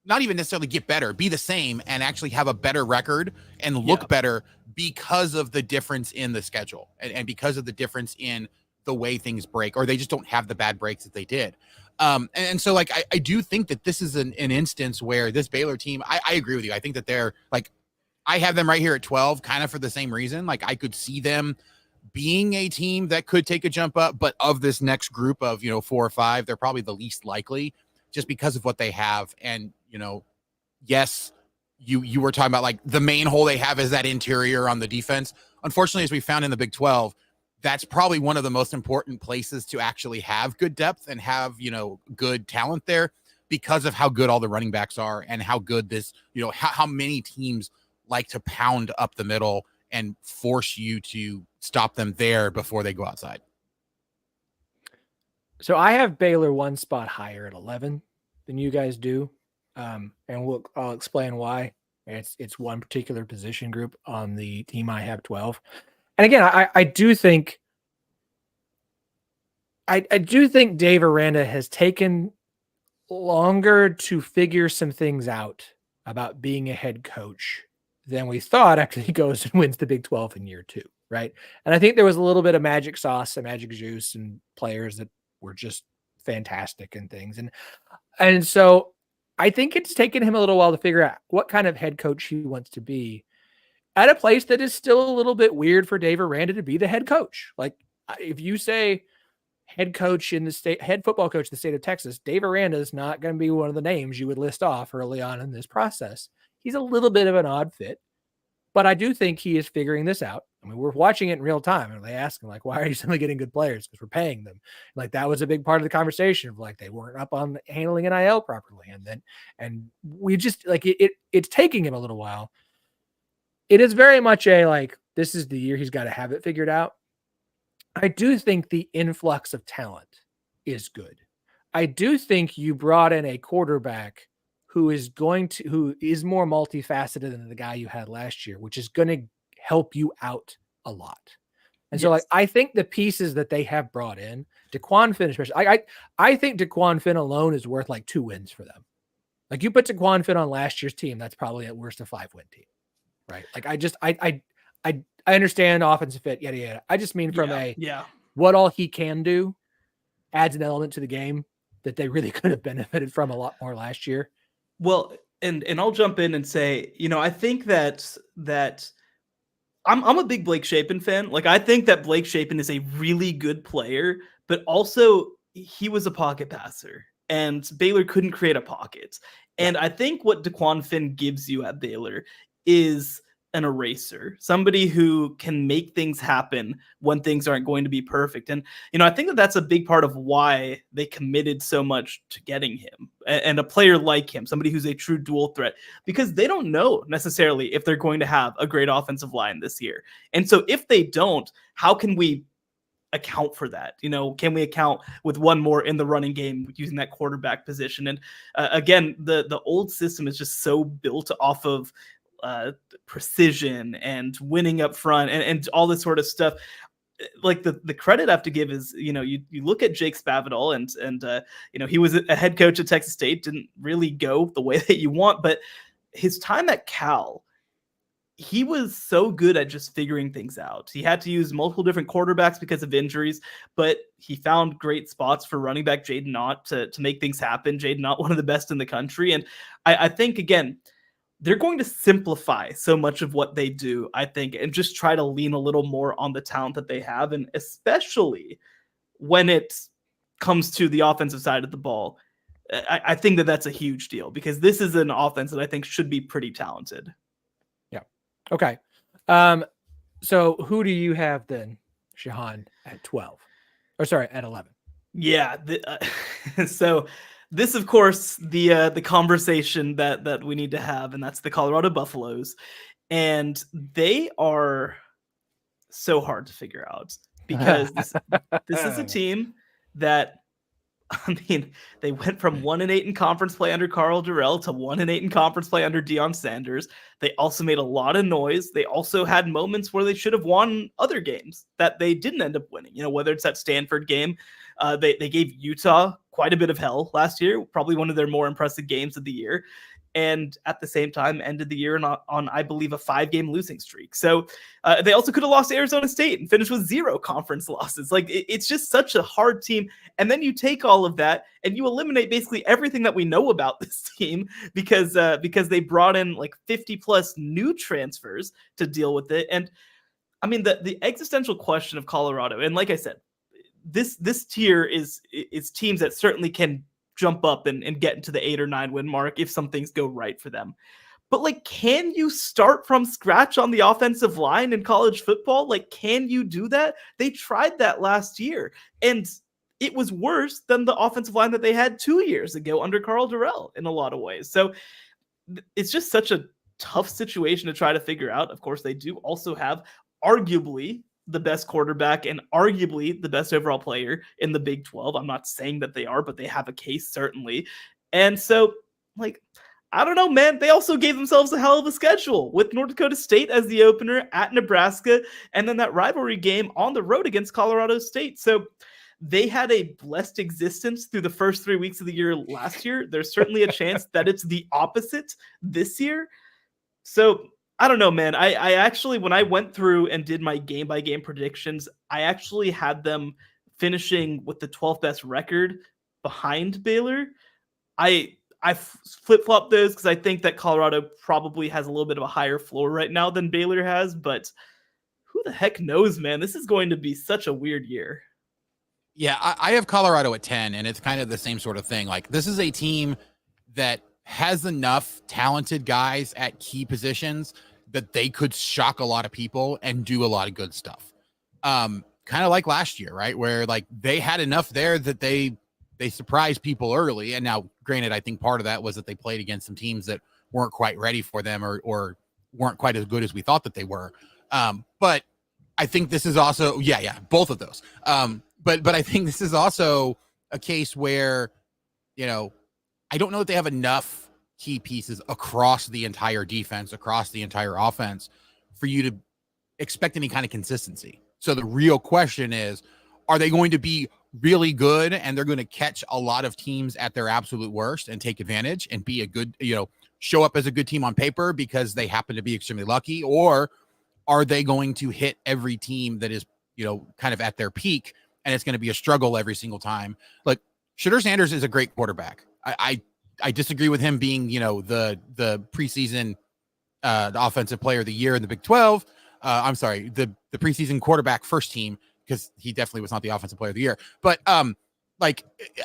not even necessarily get better, be the same and actually have a better record and look better because of the difference in the schedule and because of the difference in the way things break, or they just don't have the bad breaks that they did. And so like, I do think that this is an instance where this Baylor team, I agree with you. I think that they're like, I have them right here at 12, kind of for the same reason. Like I could see them being a team that could take a jump up, but of this next group of, 4 or 5, they're probably the least likely just because of what they have. And, yes, you were talking about like the main hole they have is that interior on the defense. Unfortunately, as we found in the Big 12, that's probably one of the most important places to actually have good depth and have, good talent there because of how good all the running backs are and how good this, how many teams like to pound up the middle and force you to stop them there before they go outside. So I have Baylor 1 spot higher at 11 than you guys do. And I'll explain why. It's one particular position group on the team I have 12. And again, I do think Dave Aranda has taken longer to figure some things out about being a head coach than we thought after he goes and wins the Big 12 in year 2, right? And I think there was a little bit of magic sauce and magic juice and players that were just fantastic and things. And so I think it's taken him a little while to figure out what kind of head coach he wants to be at a place that is still a little bit weird for Dave Aranda to be the head coach. Like if you say head football coach in the state of Texas, Dave Aranda is not going to be one of the names you would list off early on in this process. He's a little bit of an odd fit, but I do think he is figuring this out. I mean, we're watching it in real time and they ask him like, why are you suddenly getting good players? Because we're paying them. Like that was a big part of the conversation of like, they weren't up on handling NIL properly. And we just like, it's taking him a little while. It is very much this is the year he's got to have it figured out. I do think the influx of talent is good. I do think you brought in a quarterback who is more multifaceted than the guy you had last year, which is going to help you out a lot. And so I think the pieces that they have brought in, Daquan Finn, especially, I think Daquan Finn alone is worth like 2 wins for them. Like you put Daquan Finn on last year's team, that's probably at worst a 5-win team, right? Like I understand offensive fit, yada, yada. I just mean from what all he can do adds an element to the game that they really could have benefited from a lot more last year. Well, and I'll jump in and say, I think that I'm a big Blake Shapen fan. Like I think that Blake Shapen is a really good player, but also he was a pocket passer and Baylor couldn't create a pocket. And I think what Daquan Finn gives you at Baylor is an eraser, somebody who can make things happen when things aren't going to be perfect. And, I think that that's a big part of why they committed so much to getting him and a player like him, somebody who's a true dual threat, because they don't know necessarily if they're going to have a great offensive line this year. And so if they don't, how can we account for that? Can we account with one more in the running game using that quarterback position? And again, the old system is just so built off of precision and winning up front and all this sort of stuff. Like the credit I have to give is, you look at Jake Spavital and he was a head coach at Texas State, didn't really go the way that you want, but his time at Cal, he was so good at just figuring things out. He had to use multiple different quarterbacks because of injuries, but he found great spots for running back Jaden Ott to make things happen. Jaden Ott, one of the best in the country. And I think, again, they're going to simplify so much of what they do, I think, and just try to lean a little more on the talent that they have. And especially when it comes to the offensive side of the ball, I think that that's a huge deal, because this is an offense that I think should be pretty talented. Yeah. Okay. So who do you have then, Shehan, at 12? Or sorry, at 11? Yeah. So this, of course, the conversation that we need to have, and that's the Colorado Buffaloes. And they are so hard to figure out, because this is a team that, I mean, they went from 1-8 in conference play under Carl Durrell to 1-8 in conference play under Deion Sanders. They also made a lot of noise. They also had moments where they should have won other games that they didn't end up winning. Whether it's that Stanford game, they gave Utah quite a bit of hell last year, probably one of their more impressive games of the year. And at the same time, ended the year on I believe, a 5-game losing streak. So they also could have lost to Arizona State and finished with 0 conference losses. Like, it's just such a hard team. And then you take all of that and you eliminate basically everything that we know about this team, because they brought in like 50 plus new transfers to deal with it. And I mean, the existential question of Colorado, and like I said, this tier is teams that certainly can jump up and get into the 8 or 9 win mark if some things go right for them. But like, can you start from scratch on the offensive line in college football? Like, can you do that? They tried that last year, and it was worse than the offensive line that they had 2 years ago under Carl Durrell in a lot of ways. So it's just such a tough situation to try to figure out. Of course, they do also have arguably the best quarterback and arguably the best overall player in the Big 12. I'm not saying that they are, but they have a case, certainly. And so, like, I don't know, man. They also gave themselves a hell of a schedule with North Dakota State as the opener, at Nebraska, and then that rivalry game on the road against Colorado State. So they had a blessed existence through the first 3 weeks of the year last year. There's certainly a chance that it's the opposite this year. So I don't know, man. I actually, when I went through and did my game-by-game predictions, I actually had them finishing with the 12th best record behind Baylor. I flip-flop those because I think that Colorado probably has a little bit of a higher floor right now than Baylor has, but who the heck knows, man? This is going to be such a weird year. Yeah, I have Colorado at 10, and it's kind of the same sort of thing. Like, this is a team that has enough talented guys at key positions that they could shock a lot of people and do a lot of good stuff. Kind of like last year, right? Where like they had enough there that they surprised people early. And now, granted, I think part of that was that they played against some teams that weren't quite ready for them or weren't quite as good as we thought that they were. But I think this is also, both of those. But I think this is also a case where, I don't know that they have enough key pieces across the entire defense, across the entire offense for you to expect any kind of consistency. So the real question is, are they going to be really good and they're going to catch a lot of teams at their absolute worst and take advantage and be a good, show up as a good team on paper because they happen to be extremely lucky? Or are they going to hit every team that is, kind of at their peak and it's going to be a struggle every single time? Like, Shedeur Sanders is a great quarterback. I disagree with him being, the preseason offensive player of the year in the Big 12. I'm sorry, the preseason quarterback first team, because he definitely was not the offensive player of the year. But like,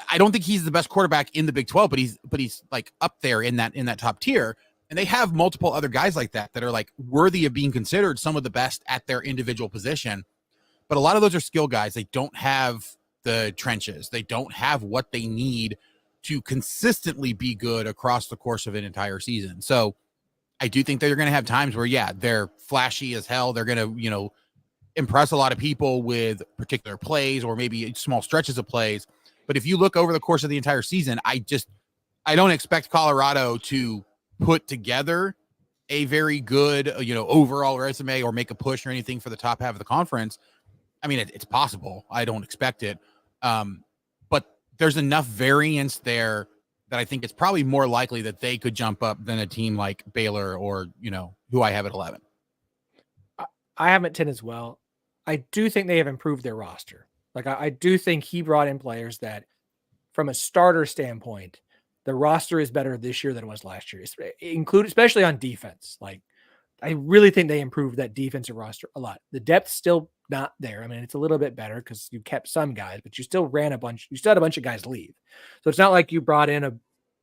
I don't think he's the best quarterback in the Big 12, but he's like up there in that top tier. And they have multiple other guys like that are like worthy of being considered some of the best at their individual position. But a lot of those are skill guys. They don't have the trenches. They don't have what they need to consistently be good across the course of an entire season. So I do think that you're going to have times where, yeah, they're flashy as hell. They're going to, impress a lot of people with particular plays or maybe small stretches of plays. But if you look over the course of the entire season, I don't expect Colorado to put together a very good, overall resume or make a push or anything for the top half of the conference. I mean, it's possible. I don't expect it. But there's enough variance there that I think it's probably more likely that they could jump up than a team like Baylor or, who I have at 11. I have them at 10 as well. I do think they have improved their roster. Like I do think he brought in players that from a starter standpoint, the roster is better this year than it was last year, especially on defense. Like I really think they improved that defensive roster a lot. The depth's still not there. I mean, it's a little bit better because you kept some guys, but you still had a bunch of guys leave. So it's not like you brought in a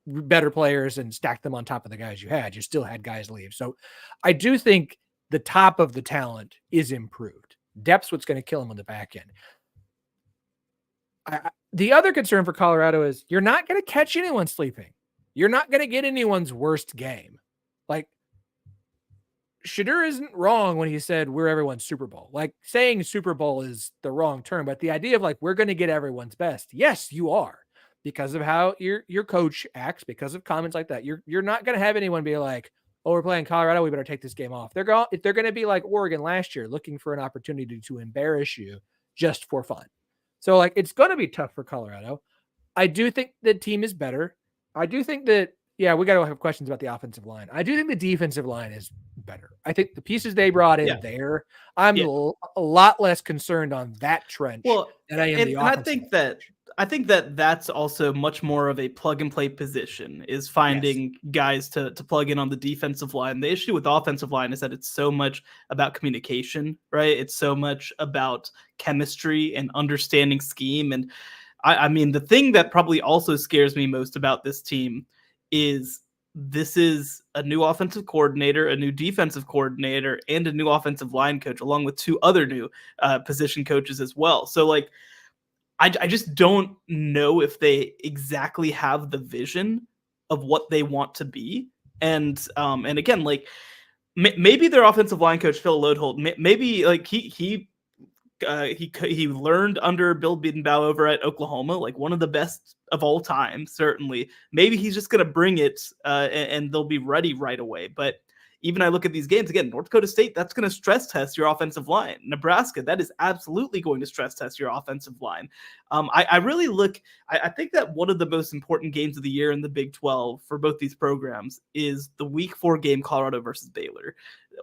better players and stacked them on top of the guys you had. You still had guys leave. So I do think the top of the talent is improved. Depth's what's going to kill them on the back end. The other concern for Colorado is you're not going to catch anyone sleeping. You're not going to get anyone's worst game. Like Shadur isn't wrong when he said we're everyone's Super Bowl. Like saying Super Bowl is the wrong term, but the idea of like we're going to get everyone's best. Yes, you are, because of how your coach acts, because of comments like that. You're not going to have anyone be like, oh, we're playing Colorado, we better take this game off. They're going to be like Oregon last year, looking for an opportunity to embarrass you just for fun. So like it's going to be tough for Colorado. I do think the team is better. I do think that, yeah, we got to have questions about the offensive line. I do think the defensive line is better. I think the pieces they brought in there, I'm a lot less concerned on that trench than I am the offensive. And I think that that's also much more of a plug and play position, is finding guys to plug in on the defensive line. The issue with offensive line is that it's so much about communication, right? It's so much about chemistry and understanding scheme. And I mean, the thing that probably also scares me most about this team is this is a new offensive coordinator, a new defensive coordinator, and a new offensive line coach, along with two other new position coaches as well. So like, I just don't know if they exactly have the vision of what they want to be. And again, like maybe their offensive line coach, Phil Lodeholt, maybe like he learned under Bill Biedenbaugh over at Oklahoma, like one of the best of all time, certainly. Maybe he's just going to bring it and they'll be ready right away. But even I look at these games again, North Dakota State, that's going to stress test your offensive line. Nebraska, that is absolutely going to stress test your offensive line. I think that one of the most important games of the year in the Big 12 for both these programs is the Week 4 game, Colorado versus Baylor.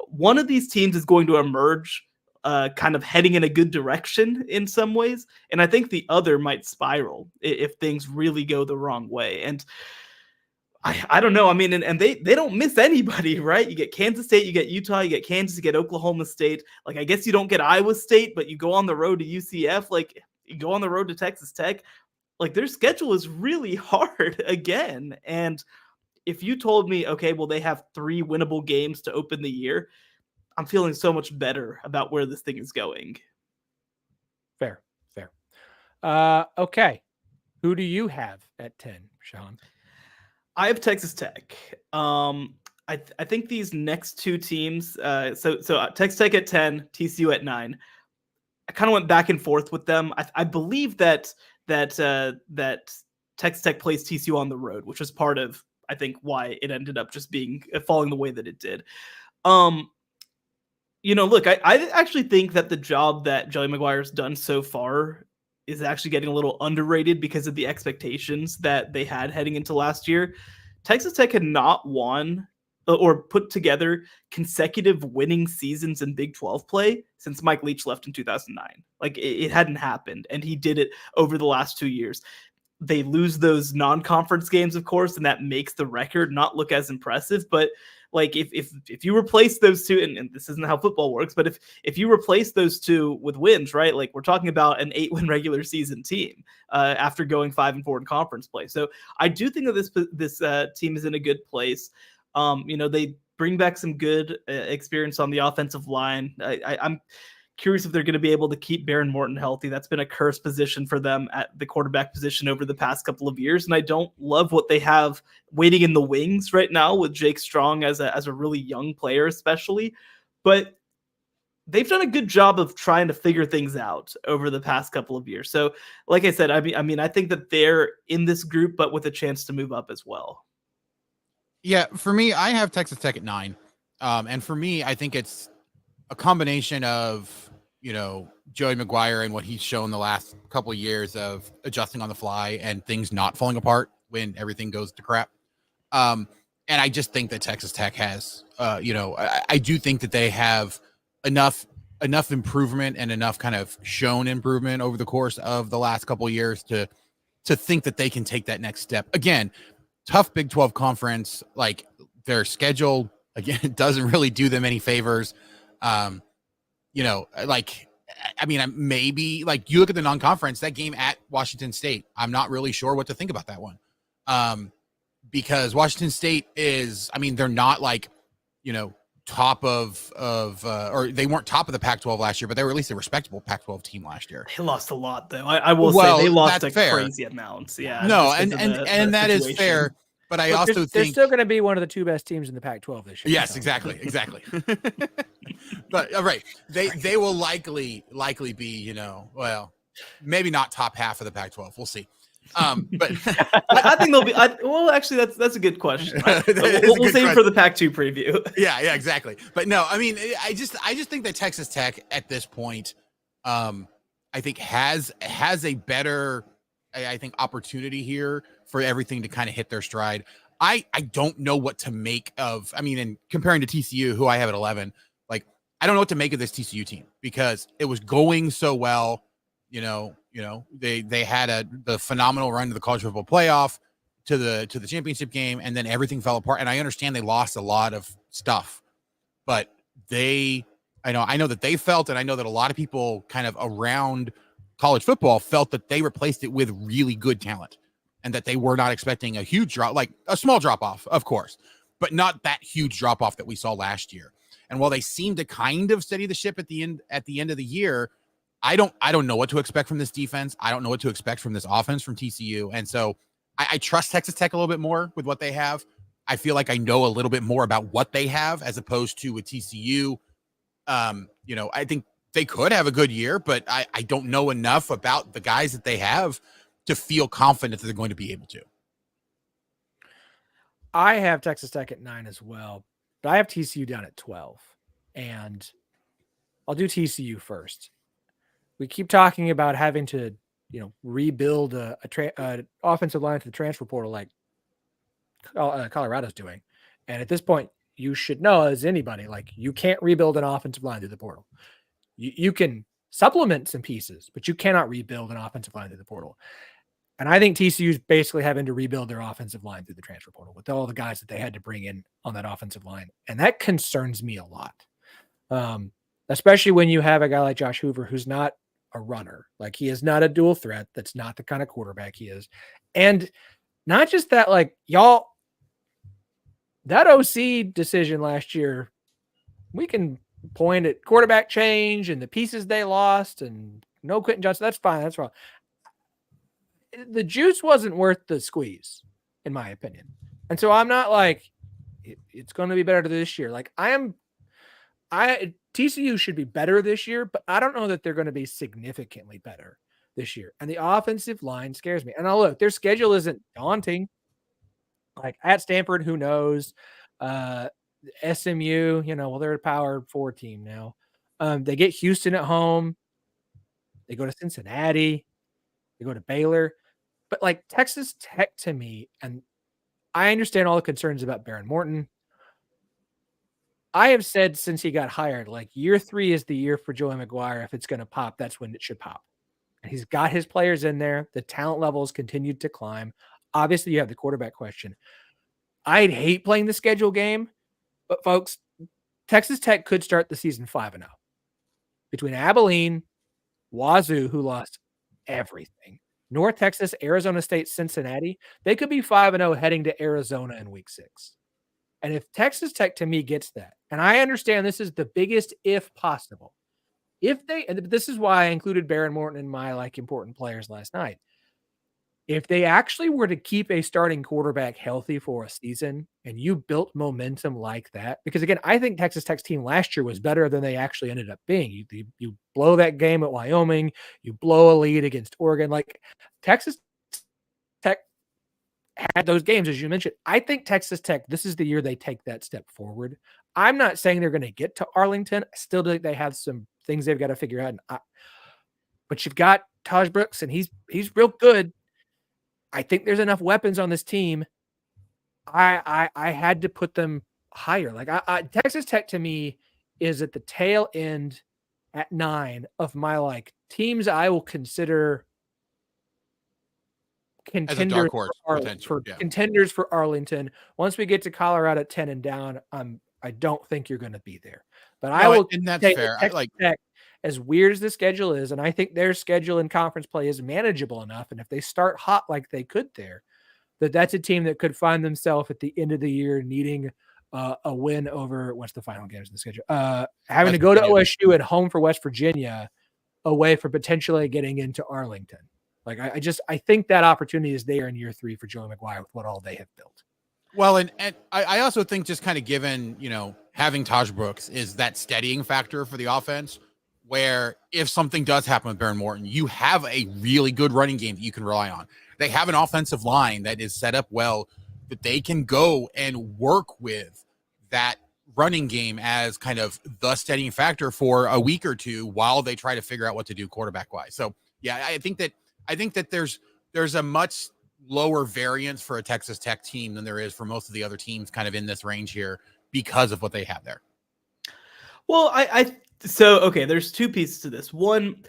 One of these teams is going to emerge kind of heading in a good direction in some ways, and I think the other might spiral if things really go the wrong way. And I don't know. I mean, and they don't miss anybody, right? You get Kansas State, you get Utah, you get Kansas, you get Oklahoma State. Like, I guess you don't get Iowa State, but you go on the road to UCF, like you go on the road to Texas Tech. Like, their schedule is really hard again. And if you told me, okay, well, they have 3 winnable games to open the year, I'm feeling so much better about where this thing is going. Fair. Okay. Who do you have at 10, Shehan? I have Texas Tech. I think these next two teams, so Texas Tech at 10, TCU at 9. I kind of went back and forth with them. I believe that Texas Tech plays TCU on the road, which was part of, I think, why it ended up just falling the way that it did. Look, I actually think that the job that Joey McGuire's done so far is actually getting a little underrated because of the expectations that they had heading into last year. Texas Tech had not won or put together consecutive winning seasons in Big 12 play since Mike Leach left in 2009. Like, it hadn't happened, and he did it over the last 2 years. They lose those non-conference games, of course, and that makes the record not look as impressive. But like, if you replace those two, and this isn't how football works, but if you replace those two with wins, right? Like, we're talking about an 8-win regular season team after going 5-4 in conference play. So I do think that this team is in a good place. They bring back some good experience on the offensive line. I'm curious if they're going to be able to keep Baron Morton healthy. That's been a cursed position for them at the quarterback position over the past couple of years. And I don't love what they have waiting in the wings right now with Jake Strong as a really young player, especially. But they've done a good job of trying to figure things out over the past couple of years. So like I said, I think that they're in this group, but with a chance to move up as well. Yeah, for me, I have Texas Tech at 9. And for me, I think it's a combination of, Joey McGuire and what he's shown the last couple of years of adjusting on the fly and things not falling apart when everything goes to crap. And I just think that Texas Tech has, I do think that they have enough improvement and enough kind of shown improvement over the course of the last couple of years to think that they can take that next step. Again, tough Big 12 conference, like their schedule, again, doesn't really do them any favors. Maybe like you look at the non-conference, that game at Washington State, I'm not really sure what to think about that one. Because Washington State is, they're not like, top of or they weren't top of the Pac-12 last year, but they were at least a respectable Pac-12 team last year. They lost a lot though. I will say they lost crazy amounts. Yeah. No, and that is fair. But I also think they're still going to be one of the 2 best teams in the Pac-12 this year. Yes, exactly. But right, they will likely be, maybe not top half of the Pac-12. We'll see. But I think they'll be. Actually, that's a good question. We'll save it for the Pac-2 preview. Yeah, exactly. But no, I just think that Texas Tech at this point, I think has a better, opportunity here for everything to kind of hit their stride. I don't know what to make of. And comparing to TCU, who I have at 11, like I don't know what to make of this TCU team because it was going so well. They had the phenomenal run to the college football playoff, to the championship game, and then everything fell apart. And I understand they lost a lot of stuff, but I know that they felt, and I know that a lot of people kind of around college football felt that they replaced it with really good talent and that they were not expecting a huge drop, like a small drop off, of course, but not that huge drop off that we saw last year. And while they seemed to kind of steady the ship at the end of the year, I don't know what to expect from this defense. I don't know what to expect from this offense from TCU. And so I trust Texas Tech a little bit more with what they have. I feel like I know a little bit more about what they have as opposed to with TCU. I think they could have a good year, but I don't know enough about the guys that they have to feel confident that they're going to be able to. I have Texas Tech at 9 as well, but I have TCU down at 12. And I'll do TCU first. We keep talking about having to, rebuild an offensive line to the transfer portal like Colorado's doing. And at this point, you should know as anybody, like you can't rebuild an offensive line through the portal. You can supplement some pieces, but you cannot rebuild an offensive line through the portal. And I think TCU is basically having to rebuild their offensive line through the transfer portal with all the guys that they had to bring in on that offensive line. And that concerns me a lot. Especially when you have a guy like Josh Hoover, who's not a runner. Like he is not a dual threat. That's not the kind of quarterback he is. And not just that, like y'all, that OC decision last year, we can point at quarterback change and the pieces they lost and no Quentin Johnson. That's fine. That's wrong. The juice wasn't worth the squeeze, in my opinion. And so I'm not like, it's going to be better this year. Like TCU should be better this year, but I don't know that they're going to be significantly better this year. And the offensive line scares me. And I'll look, their schedule isn't daunting. Like at Stanford, who knows? SMU, they're a Power 4 team now. They get Houston at home. They go to Cincinnati. They go to Baylor. But like Texas Tech to me, and I understand all the concerns about Baron Morton. I have said since he got hired, like year 3 is the year for Joey McGuire. If it's going to pop, that's when it should pop. And he's got his players in there. The talent levels continued to climb. Obviously, you have the quarterback question. I'd hate playing the schedule game, but folks, Texas Tech could start the season 5-0 between Abilene, Wazoo, who lost everything, North Texas, Arizona State, Cincinnati. They could be 5-0 heading to Arizona in week 6. And if Texas Tech to me gets that, and I understand this is the biggest if possible, if they, and this is why I included Baron Morton in my like important players last night. If they actually were to keep a starting quarterback healthy for a season and you built momentum like that, because again, I think Texas Tech's team last year was better than they actually ended up being. You blow that game at Wyoming, you blow a lead against Oregon. Like Texas Tech had those games, as you mentioned. I think Texas Tech, this is the year they take that step forward. I'm not saying they're going to get to Arlington. I still think they have some things they've got to figure out. But you've got Taj Brooks, and he's real good. I think there's enough weapons on this team. I had to put them higher. Like Texas Tech to me is at the tail end at 9 of my like teams I will consider contenders contenders for Arlington. Once we get to Colorado at 10 and down, I don't think you're going to be there. But I will, and that's fair. Texas Tech, as weird as the schedule is, and I think their schedule in conference play is manageable enough. And if they start hot like they could there, that's a team that could find themselves at the end of the year needing a win over, what's the final games in the schedule? Having to go to OSU and home for West Virginia, away for potentially getting into Arlington. Like I think that opportunity is there in year 3 for Joey McGuire with what all they have built. Well, and I also think just kind of given, having Taj Brooks is that steadying factor for the offense, where if something does happen with Baron Morton, you have a really good running game that you can rely on. They have an offensive line that is set up well, that they can go and work with that running game as kind of the steadying factor for a week or two while they try to figure out what to do quarterback wise. So yeah, I think that there's a much lower variance for a Texas Tech team than there is for most of the other teams kind of in this range here because of what they have there. Well, okay, there's 2 pieces to this. One,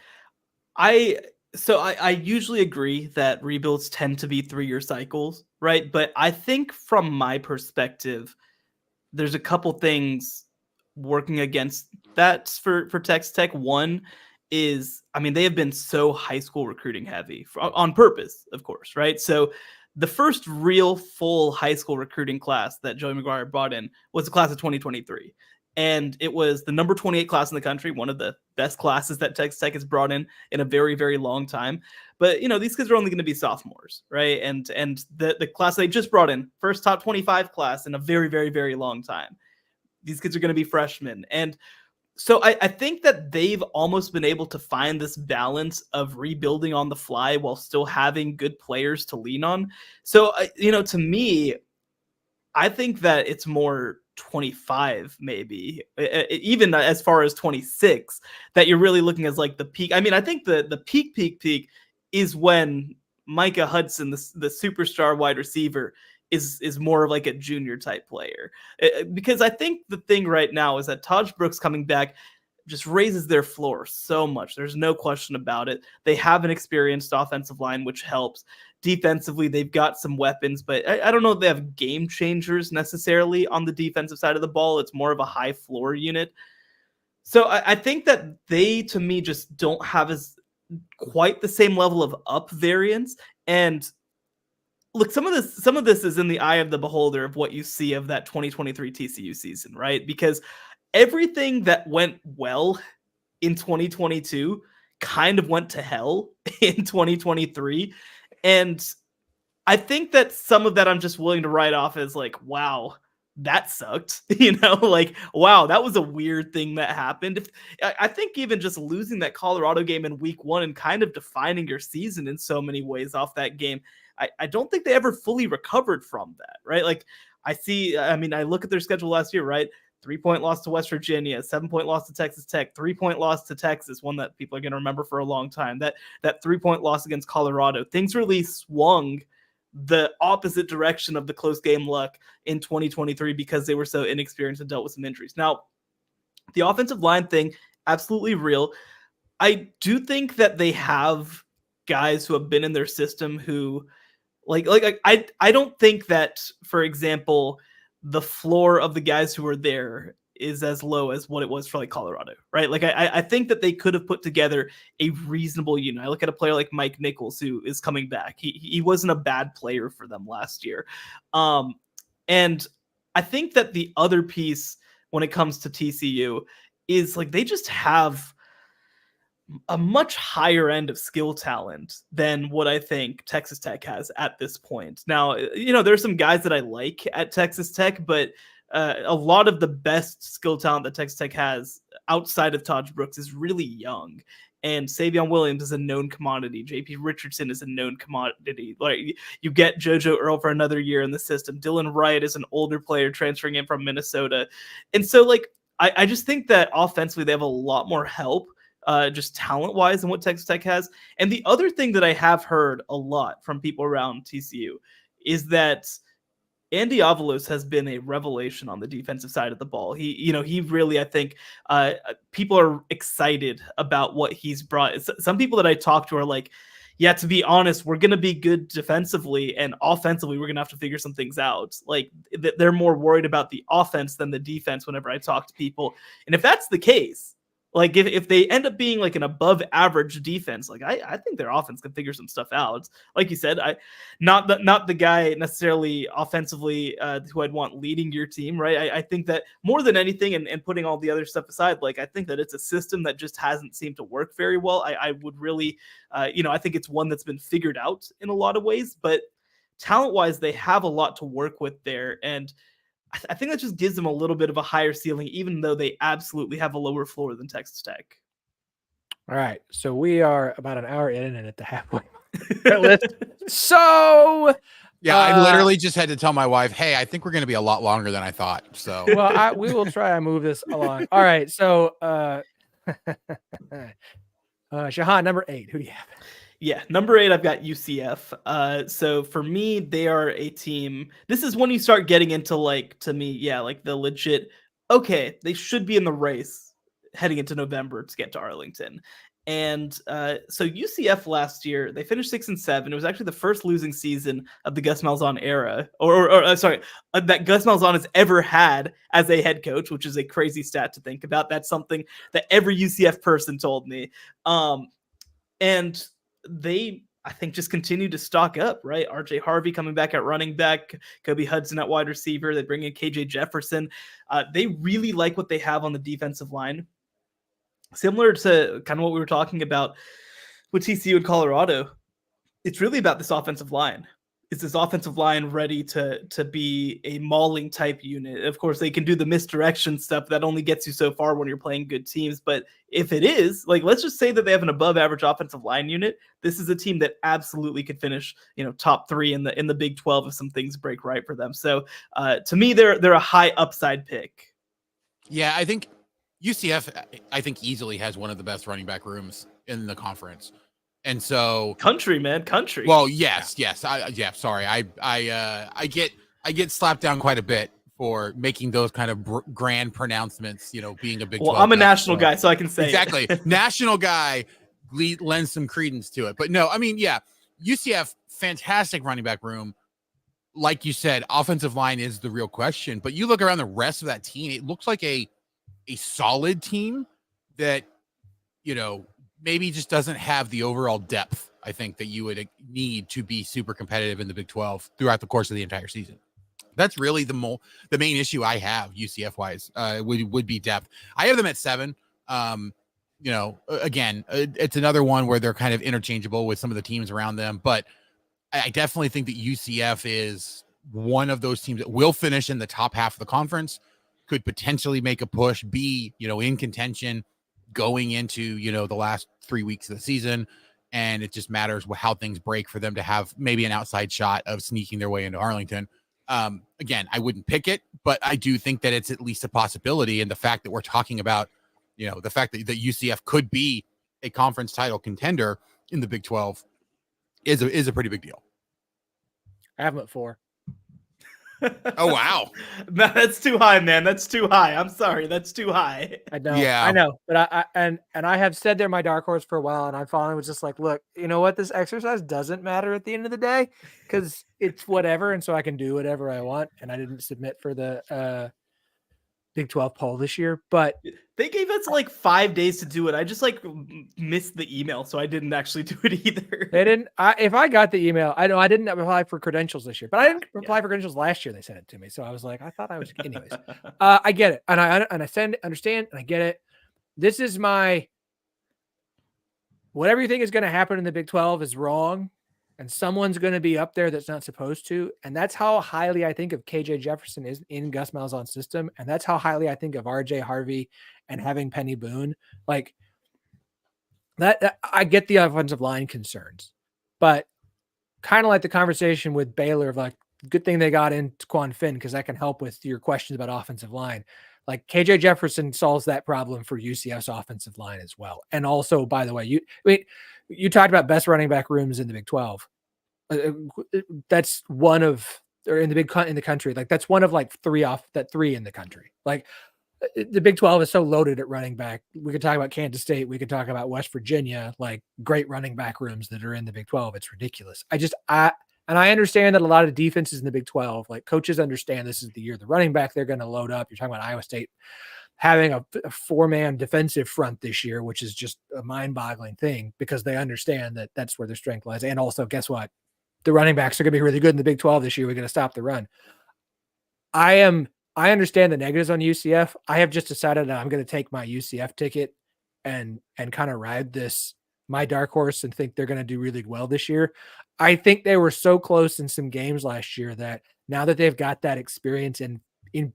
I usually agree that rebuilds tend to be 3-year cycles, right? But I think from my perspective, there's a couple things working against that for Texas Tech. One is, they have been so high school recruiting heavy on purpose, of course, right? So the first real full high school recruiting class that Joey McGuire brought in was the class of 2023. And it was the number 28 class in the country, one of the best classes that Texas Tech has brought in a very, very long time. But, these kids are only going to be sophomores, right? And the class they just brought in, first top 25 class in a very, very, very long time. These kids are going to be freshmen. And so I think that they've almost been able to find this balance of rebuilding on the fly while still having good players to lean on. So, to me, I think that it's more 25, maybe even as far as 26, that you're really looking as like the peak. I think the peak is when Micah Hudson, the superstar wide receiver, is more of like a junior type player, because I think the thing right now is that Taj Brooks coming back just raises their floor so much. There's no question about it. They have an experienced offensive line, which helps. Defensively, they've got some weapons, but I don't know if they have game changers necessarily on the defensive side of the ball. It's more of a high floor unit. So I think that they, to me, just don't have as quite the same level of up variance. And look, some of this is in the eye of the beholder of what you see of that 2023 TCU season, right? Because everything that went well in 2022 kind of went to hell in 2023. And I think that some of that I'm just willing to write off as like, wow, that sucked. Like, wow, that was a weird thing that happened. I think even just losing that Colorado game in week 1 and kind of defining your season in so many ways off that game, I don't think they ever fully recovered from that, right? Like I look at their schedule last year, right? 3-point loss to West Virginia, 7-point loss to Texas Tech, 3-point loss to Texas, one that people are going to remember for a long time. That 3-point loss against Colorado. Things really swung the opposite direction of the close game luck in 2023 because they were so inexperienced and dealt with some injuries. Now, the offensive line thing, absolutely real. I do think that they have guys who have been in their system who, I don't think that, for example, the floor of the guys who are there is as low as what it was for like Colorado, right? Like I think that they could have put together a reasonable unit. I look at a player like Mike Nichols, who is coming back. He wasn't a bad player for them last year. And I think that the other piece when it comes to TCU is like they just have a much higher end of skill talent than what I think Texas Tech has at this point. Now, there's some guys that I like at Texas Tech, but a lot of the best skill talent that Texas Tech has outside of Taj Brooks is really young. And Savion Williams is a known commodity. JP Richardson is a known commodity. Like you get JoJo Earl for another year in the system. Dylan Wright is an older player transferring in from Minnesota. And so like I just think that offensively they have a lot more help just talent-wise than what Texas Tech has. And the other thing that I have heard a lot from people around TCU is that Andy Avalos has been a revelation on the defensive side of the ball. He really, I think, people are excited about what he's brought. Some people that I talk to are like, yeah, to be honest, we're going to be good defensively, and offensively, we're going to have to figure some things out. Like, they're more worried about the offense than the defense whenever I talk to people. And if that's the case, like if they end up being like an above average defense, like I think their offense can figure some stuff out. Like you said, not the guy necessarily offensively who I'd want leading your team, right? I think that more than anything, and putting all the other stuff aside, like I think that it's a system that just hasn't seemed to work very well. I would really, I think it's one that's been figured out in a lot of ways, but talent wise, they have a lot to work with there. And I think that just gives them a little bit of a higher ceiling, even though they absolutely have a lower floor than Texas Tech. All right. So we are about an hour in and at the halfway list. So yeah, I literally just had to tell my wife, hey, I think we're going to be a lot longer than I thought. So well, we will try and move this along. All right. So Shehan, number 8. Who do you have? Yeah, number 8, I've got UCF. So for me, they are a team. This is when you start getting into like, to me, yeah, like the legit, okay, they should be in the race heading into November to get to Arlington. And so UCF last year, they finished 6-7. It was actually the first losing season of the Gus Malzahn era, that Gus Malzahn has ever had as a head coach, which is a crazy stat to think about. That's something that every UCF person told me. And they, I think, just continue to stock up, right? RJ Harvey coming back at running back, Kobe Hudson at wide receiver. They bring in KJ Jefferson. They really like what they have on the defensive line. Similar to kind of what we were talking about with TCU in Colorado, it's really about this offensive line. Is this offensive line ready to be a mauling type unit? Of course, they can do the misdirection stuff that only gets you so far when you're playing good teams. But if it is, like, let's just say that they have an above average offensive line unit. This is a team that absolutely could finish, top 3 in the Big 12 if some things break right for them. So to me, they're a high upside pick. Yeah, I think UCF, easily has one of the best running back rooms in the conference. And so country. Well, yes. Sorry. I get slapped down quite a bit for making those kind of grand pronouncements, being a Big 12. Well, I'm a national guy, so I can say exactly. National guy lends some credence to it. But no, I mean, yeah, UCF, fantastic running back room. Like you said, offensive line is the real question. But you look around the rest of that team, it looks like a solid team that, maybe just doesn't have the overall depth, I think, that you would need to be super competitive in the Big 12 throughout the course of the entire season. That's really the main issue I have UCF wise, would be depth. I have them at 7. Again, it's another one where they're kind of interchangeable with some of the teams around them, but I definitely think that UCF is one of those teams that will finish in the top half of the conference, could potentially make a push, be, in contention going into, the last 3 weeks of the season. And it just matters how things break for them to have maybe an outside shot of sneaking their way into Arlington. Again, I wouldn't pick it, but I do think that it's at least a possibility. And the fact that we're talking about, the fact that UCF could be a conference title contender in the Big 12 is a pretty big deal. I have them at 4. Oh, wow. No, that's too high, man. That's too high. I'm sorry. That's too high. I know. Yeah. I know. But I have said they're my dark horse for a while, and I finally was just like, look, you know what? This exercise doesn't matter at the end of the day because it's whatever, and so I can do whatever I want. And I didn't submit for the Big 12 poll this year, but they gave us like 5 days to do it. I just like missed the email, so I didn't actually do it either. They didn't. If I got the email, I know I didn't apply for credentials this year, but I didn't apply for credentials last year. They sent it to me, so I was like, I thought I was. Anyways, I get it, and I understand, and I get it. This is my. Whatever you think is going to happen in the Big 12 is wrong, and someone's going to be up there that's not supposed to, and that's how highly I think of KJ Jefferson is in Gus Malzahn's system, and that's how highly I think of RJ Harvey and having Penny Boone. Like that I get the offensive line concerns, but kind of like the conversation with Baylor of like, good thing they got in Quan Finn because that can help with your questions about offensive line. Like KJ Jefferson solves that problem for UCF's offensive line as well. And also, by the way, you talked about best running back rooms in the Big 12. That's one of, or in the country. Like that's one of like three in the country. Like the Big 12 is so loaded at running back. We could talk about Kansas State. We could talk about West Virginia, like great running back rooms that are in the Big 12. It's ridiculous. And I understand that a lot of defenses in the Big 12, like coaches understand this is the year the running back they're going to load up. You're talking about Iowa State having a 4-man defensive front this year, which is just a mind-boggling thing because they understand that that's where their strength lies. And also, guess what? The running backs are going to be really good in the Big 12 this year. We're going to stop the run. I understand the negatives on UCF. I have just decided that I'm going to take my UCF ticket and kind of ride this, my dark horse, and think they're going to do really well this year. I think they were so close in some games last year that now that they've got that experience in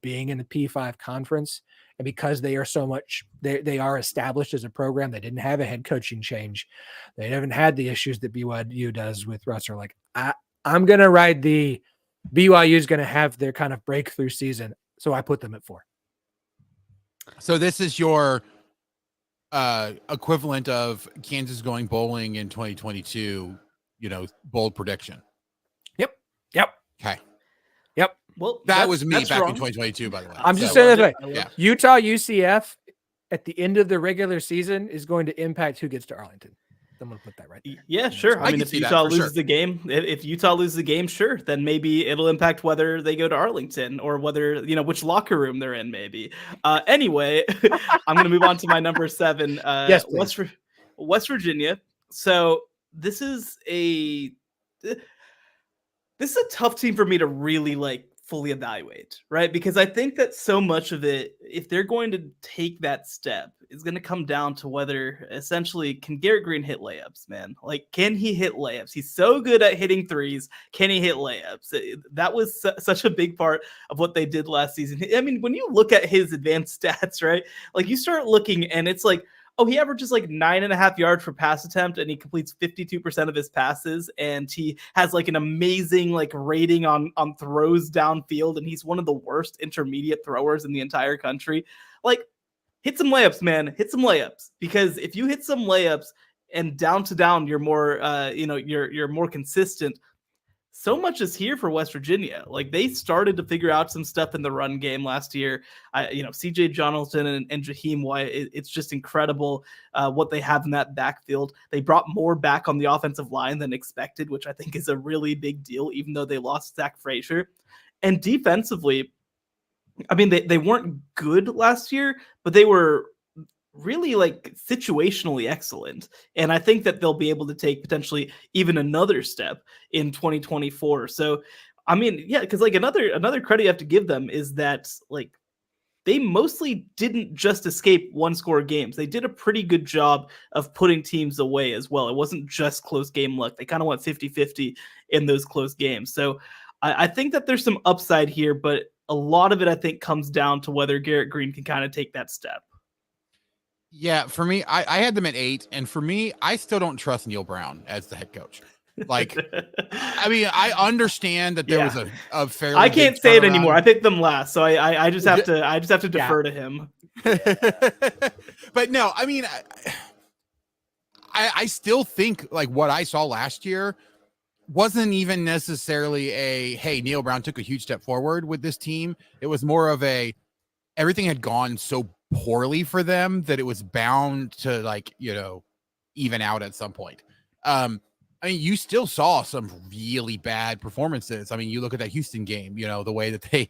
being in the P5 conference, and because they are so much, they are established as a program. They didn't have a head coaching change. They haven't had the issues that BYU does with Russell. Like I'm going to ride the BYU is going to have their kind of breakthrough season. So I put them at 4. So this is your equivalent of Kansas going bowling in 2022, bold prediction. Yep. Okay. Yep. Well, that was me back in 2022, by the way. I'm just saying that way. Yeah. Utah UCF at the end of the regular season is going to impact who gets to Arlington. I'm going to put that right there. Yeah, sure. I mean, if Utah loses the game, sure, then maybe it'll impact whether they go to Arlington or whether, which locker room they're in, maybe. Anyway, I'm going to move on to my number 7, yes, West Virginia. So this is a tough team for me to really fully evaluate, right? Because I think that so much of it, if they're going to take that step, is going to come down to whether essentially can Garrett Green hit layups, man? Like, can he hit layups? He's so good at hitting threes. Can he hit layups? That was such a big part of what they did last season. I mean, when you look at his advanced stats, right? Like you start looking and it's like, oh, he averages like 9.5 yards per pass attempt, and he completes 52% of his passes, and he has like an amazing rating on throws downfield, and he's one of the worst intermediate throwers in the entire country. Hit some layups, man. Hit some layups, because if you hit some layups and down to down, you're more, you're more consistent. So much is here for West Virginia. They started to figure out some stuff in the run game last year. CJ Jonathan and Jaheim White, it's just incredible what they have in that backfield. They brought more back on the offensive line than expected, which I think is a really big deal, even though they lost Zach Frazier. And defensively, I mean, they weren't good last year, but they were really situationally excellent. And I think that they'll be able to take potentially even another step in 2024. So, I mean, yeah, because another credit you have to give them is that they mostly didn't just escape 1-score games. They did a pretty good job of putting teams away as well. It wasn't just close game luck. They kind of went 50-50 in those close games. So I think that there's some upside here, but a lot of it, I think, comes down to whether Garrett Green can kind of take that step. Yeah, for me, I had them at 8, and for me, I still don't trust Neil Brown as the head coach. I mean, I understand that there was a fairly. I can't say it anymore. I picked them last, so I just have to defer to him. But no, I mean, I still think what I saw last year wasn't even necessarily hey, Neil Brown took a huge step forward with this team. It was more of everything had gone so poorly for them that it was bound to even out at some point. I mean, you still saw some really bad performances. I mean, you look at that Houston game, the way that they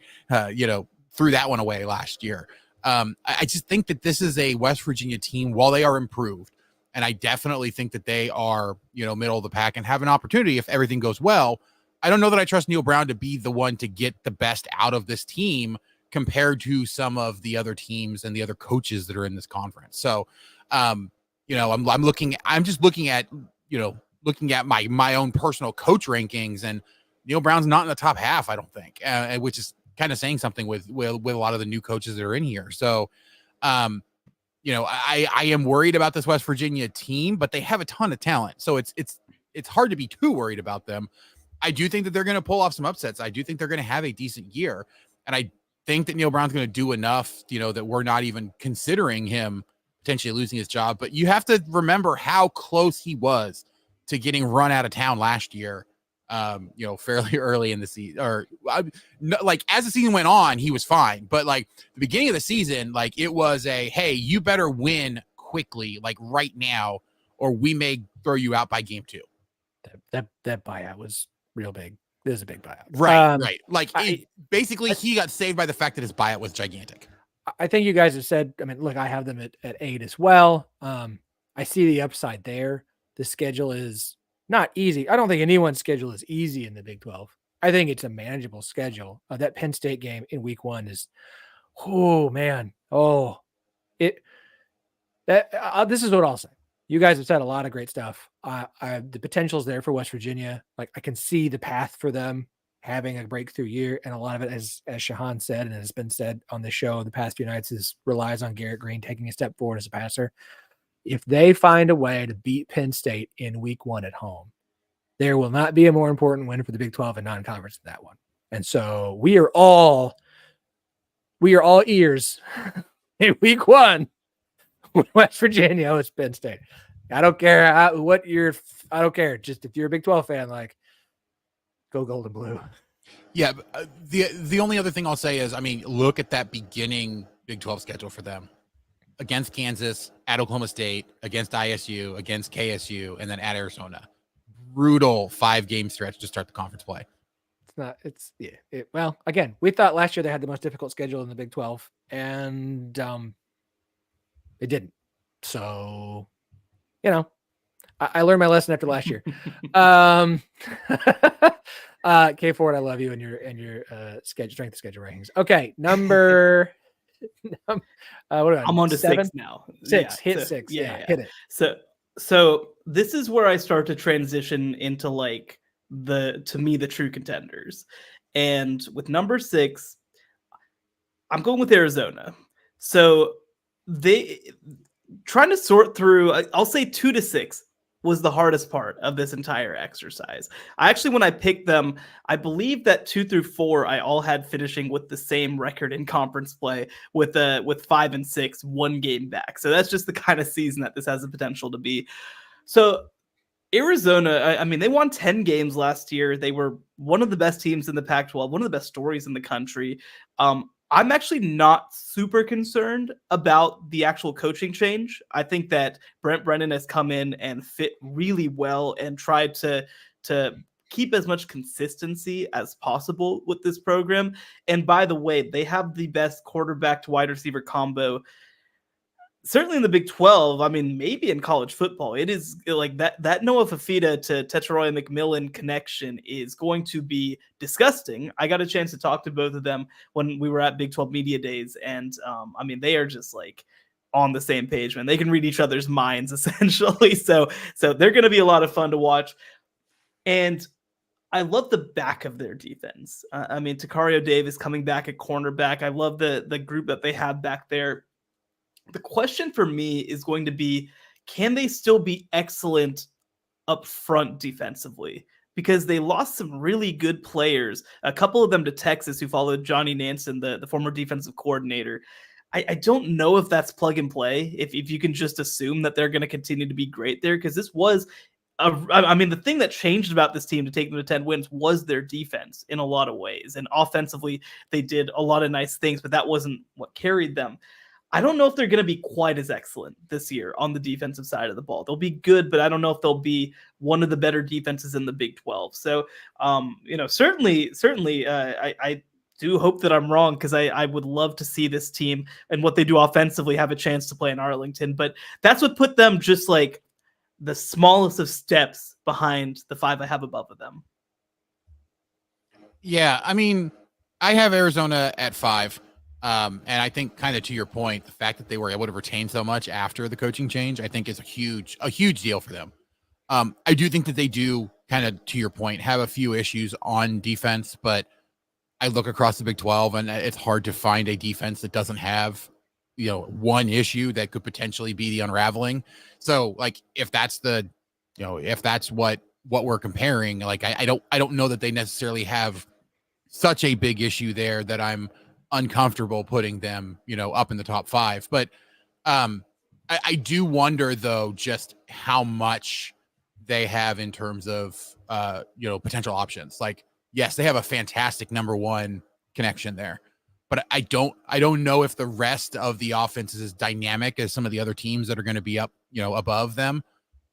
threw that one away last year. I just think that this is a West Virginia team, while they are improved, and I definitely think that they are, middle of the pack and have an opportunity if everything goes well. I don't know that I trust Neil Brown to be the one to get the best out of this team compared to some of the other teams and the other coaches that are in this conference. So, I'm just looking at my own personal coach rankings, and Neil Brown's not in the top half, I don't think, which is kind of saying something with a lot of the new coaches that are in here. So, I am worried about this West Virginia team, but they have a ton of talent. So it's hard to be too worried about them. I do think that they're going to pull off some upsets. I do think they're going to have a decent year. And I think that Neil Brown's going to do enough, that we're not even considering him potentially losing his job. But you have to remember how close he was to getting run out of town last year. Fairly early in the season, or like as the season went on, he was fine. But like the beginning of the season, like it was hey, you better win quickly, like right now, or we may throw you out by game 2. That buyout was real big. It was a big buyout. Right. Like he got saved by the fact that his buyout was gigantic. I think you guys have said, look, I have them at 8 as well. I see the upside there. The schedule is not easy. I don't think anyone's schedule is easy in the Big 12. I think it's a manageable schedule. That Penn State game in week 1 is, oh man. This is what I'll say. You guys have said a lot of great stuff. The potential's there for West Virginia. Like I can see the path for them having a breakthrough year. And a lot of it, as Shehan said, and has been said on the show the past few nights, relies on Garrett Green taking a step forward as a passer. If they find a way to beat Penn State in week 1 at home, there will not be a more important win for the Big 12 and non-conference than that one. And so we are all ears in week 1 with West Virginia. It's Penn State. I don't care I don't care. Just if you're a Big 12 fan, like go gold and blue. Yeah. The only other thing I'll say is, look at that beginning Big 12 schedule for them. Against Kansas, at Oklahoma State, against ISU, against KSU, and then at Arizona. Brutal 5-game stretch to start the conference play. Well, again, we thought last year they had the most difficult schedule in the Big 12, and they didn't. So, I learned my lesson after last year. K Ford, I love you and your strength of schedule rankings. Okay, number. I'm on to 6 now. 6. Yeah, hit 6. Yeah, hit it. So this is where I start to transition into like the true contenders. And with number 6, I'm going with Arizona. So they trying to sort through, I'll say 2 to 6 was the hardest part of this entire exercise. When I picked them, I believe that 2 through 4, I all had finishing with the same record in conference play with 5 and 6, 1 game back. So that's just the kind of season that this has the potential to be. So Arizona, they won 10 games last year. They were one of the best teams in the Pac-12, one of the best stories in the country. I'm actually not super concerned about the actual coaching change. I think that Brent Brennan has come in and fit really well and tried to keep as much consistency as possible with this program. And by the way, they have the best quarterback to wide receiver combo, certainly in the Big 12. Maybe in college football. It is like that Noah Fafita to Teteroy McMillan connection is going to be disgusting. I got a chance to talk to both of them when we were at Big 12 Media Days. And they are just like on the same page, man. They can read each other's minds essentially. So they're going to be a lot of fun to watch. And I love the back of their defense. Takario Davis coming back at cornerback. I love the group that they have back there. The question for me is going to be, can they still be excellent up front defensively? Because they lost some really good players, a couple of them to Texas, who followed Johnny Nansen, the former defensive coordinator. I don't know if that's plug and play, if you can just assume that they're going to continue to be great there, because this was the thing that changed about this team to take them to 10 wins was their defense in a lot of ways. And offensively, they did a lot of nice things, but that wasn't what carried them. I don't know if they're going to be quite as excellent this year on the defensive side of the ball. They'll be good, but I don't know if they'll be one of the better defenses in the Big 12. So, certainly, I do hope that I'm wrong, because I would love to see this team and what they do offensively have a chance to play in Arlington. But that's what put them just like the smallest of steps behind the 5 I have above of them. Yeah, I mean, I have Arizona at 5. And I think, kind of to your point, the fact that they were able to retain so much after the coaching change, I think is a huge deal for them. I do think that they do, kind of to your point, have a few issues on defense, but I look across the Big 12 and it's hard to find a defense that doesn't have, one issue that could potentially be the unraveling. So like, if that's what we're comparing, like, I don't know that they necessarily have such a big issue there that I'm uncomfortable putting them, up in the top 5. But I do wonder, though, just how much they have in terms of, potential options. Like, yes, they have a fantastic number 1 connection there, but I don't know if the rest of the offense is as dynamic as some of the other teams that are going to be up, above them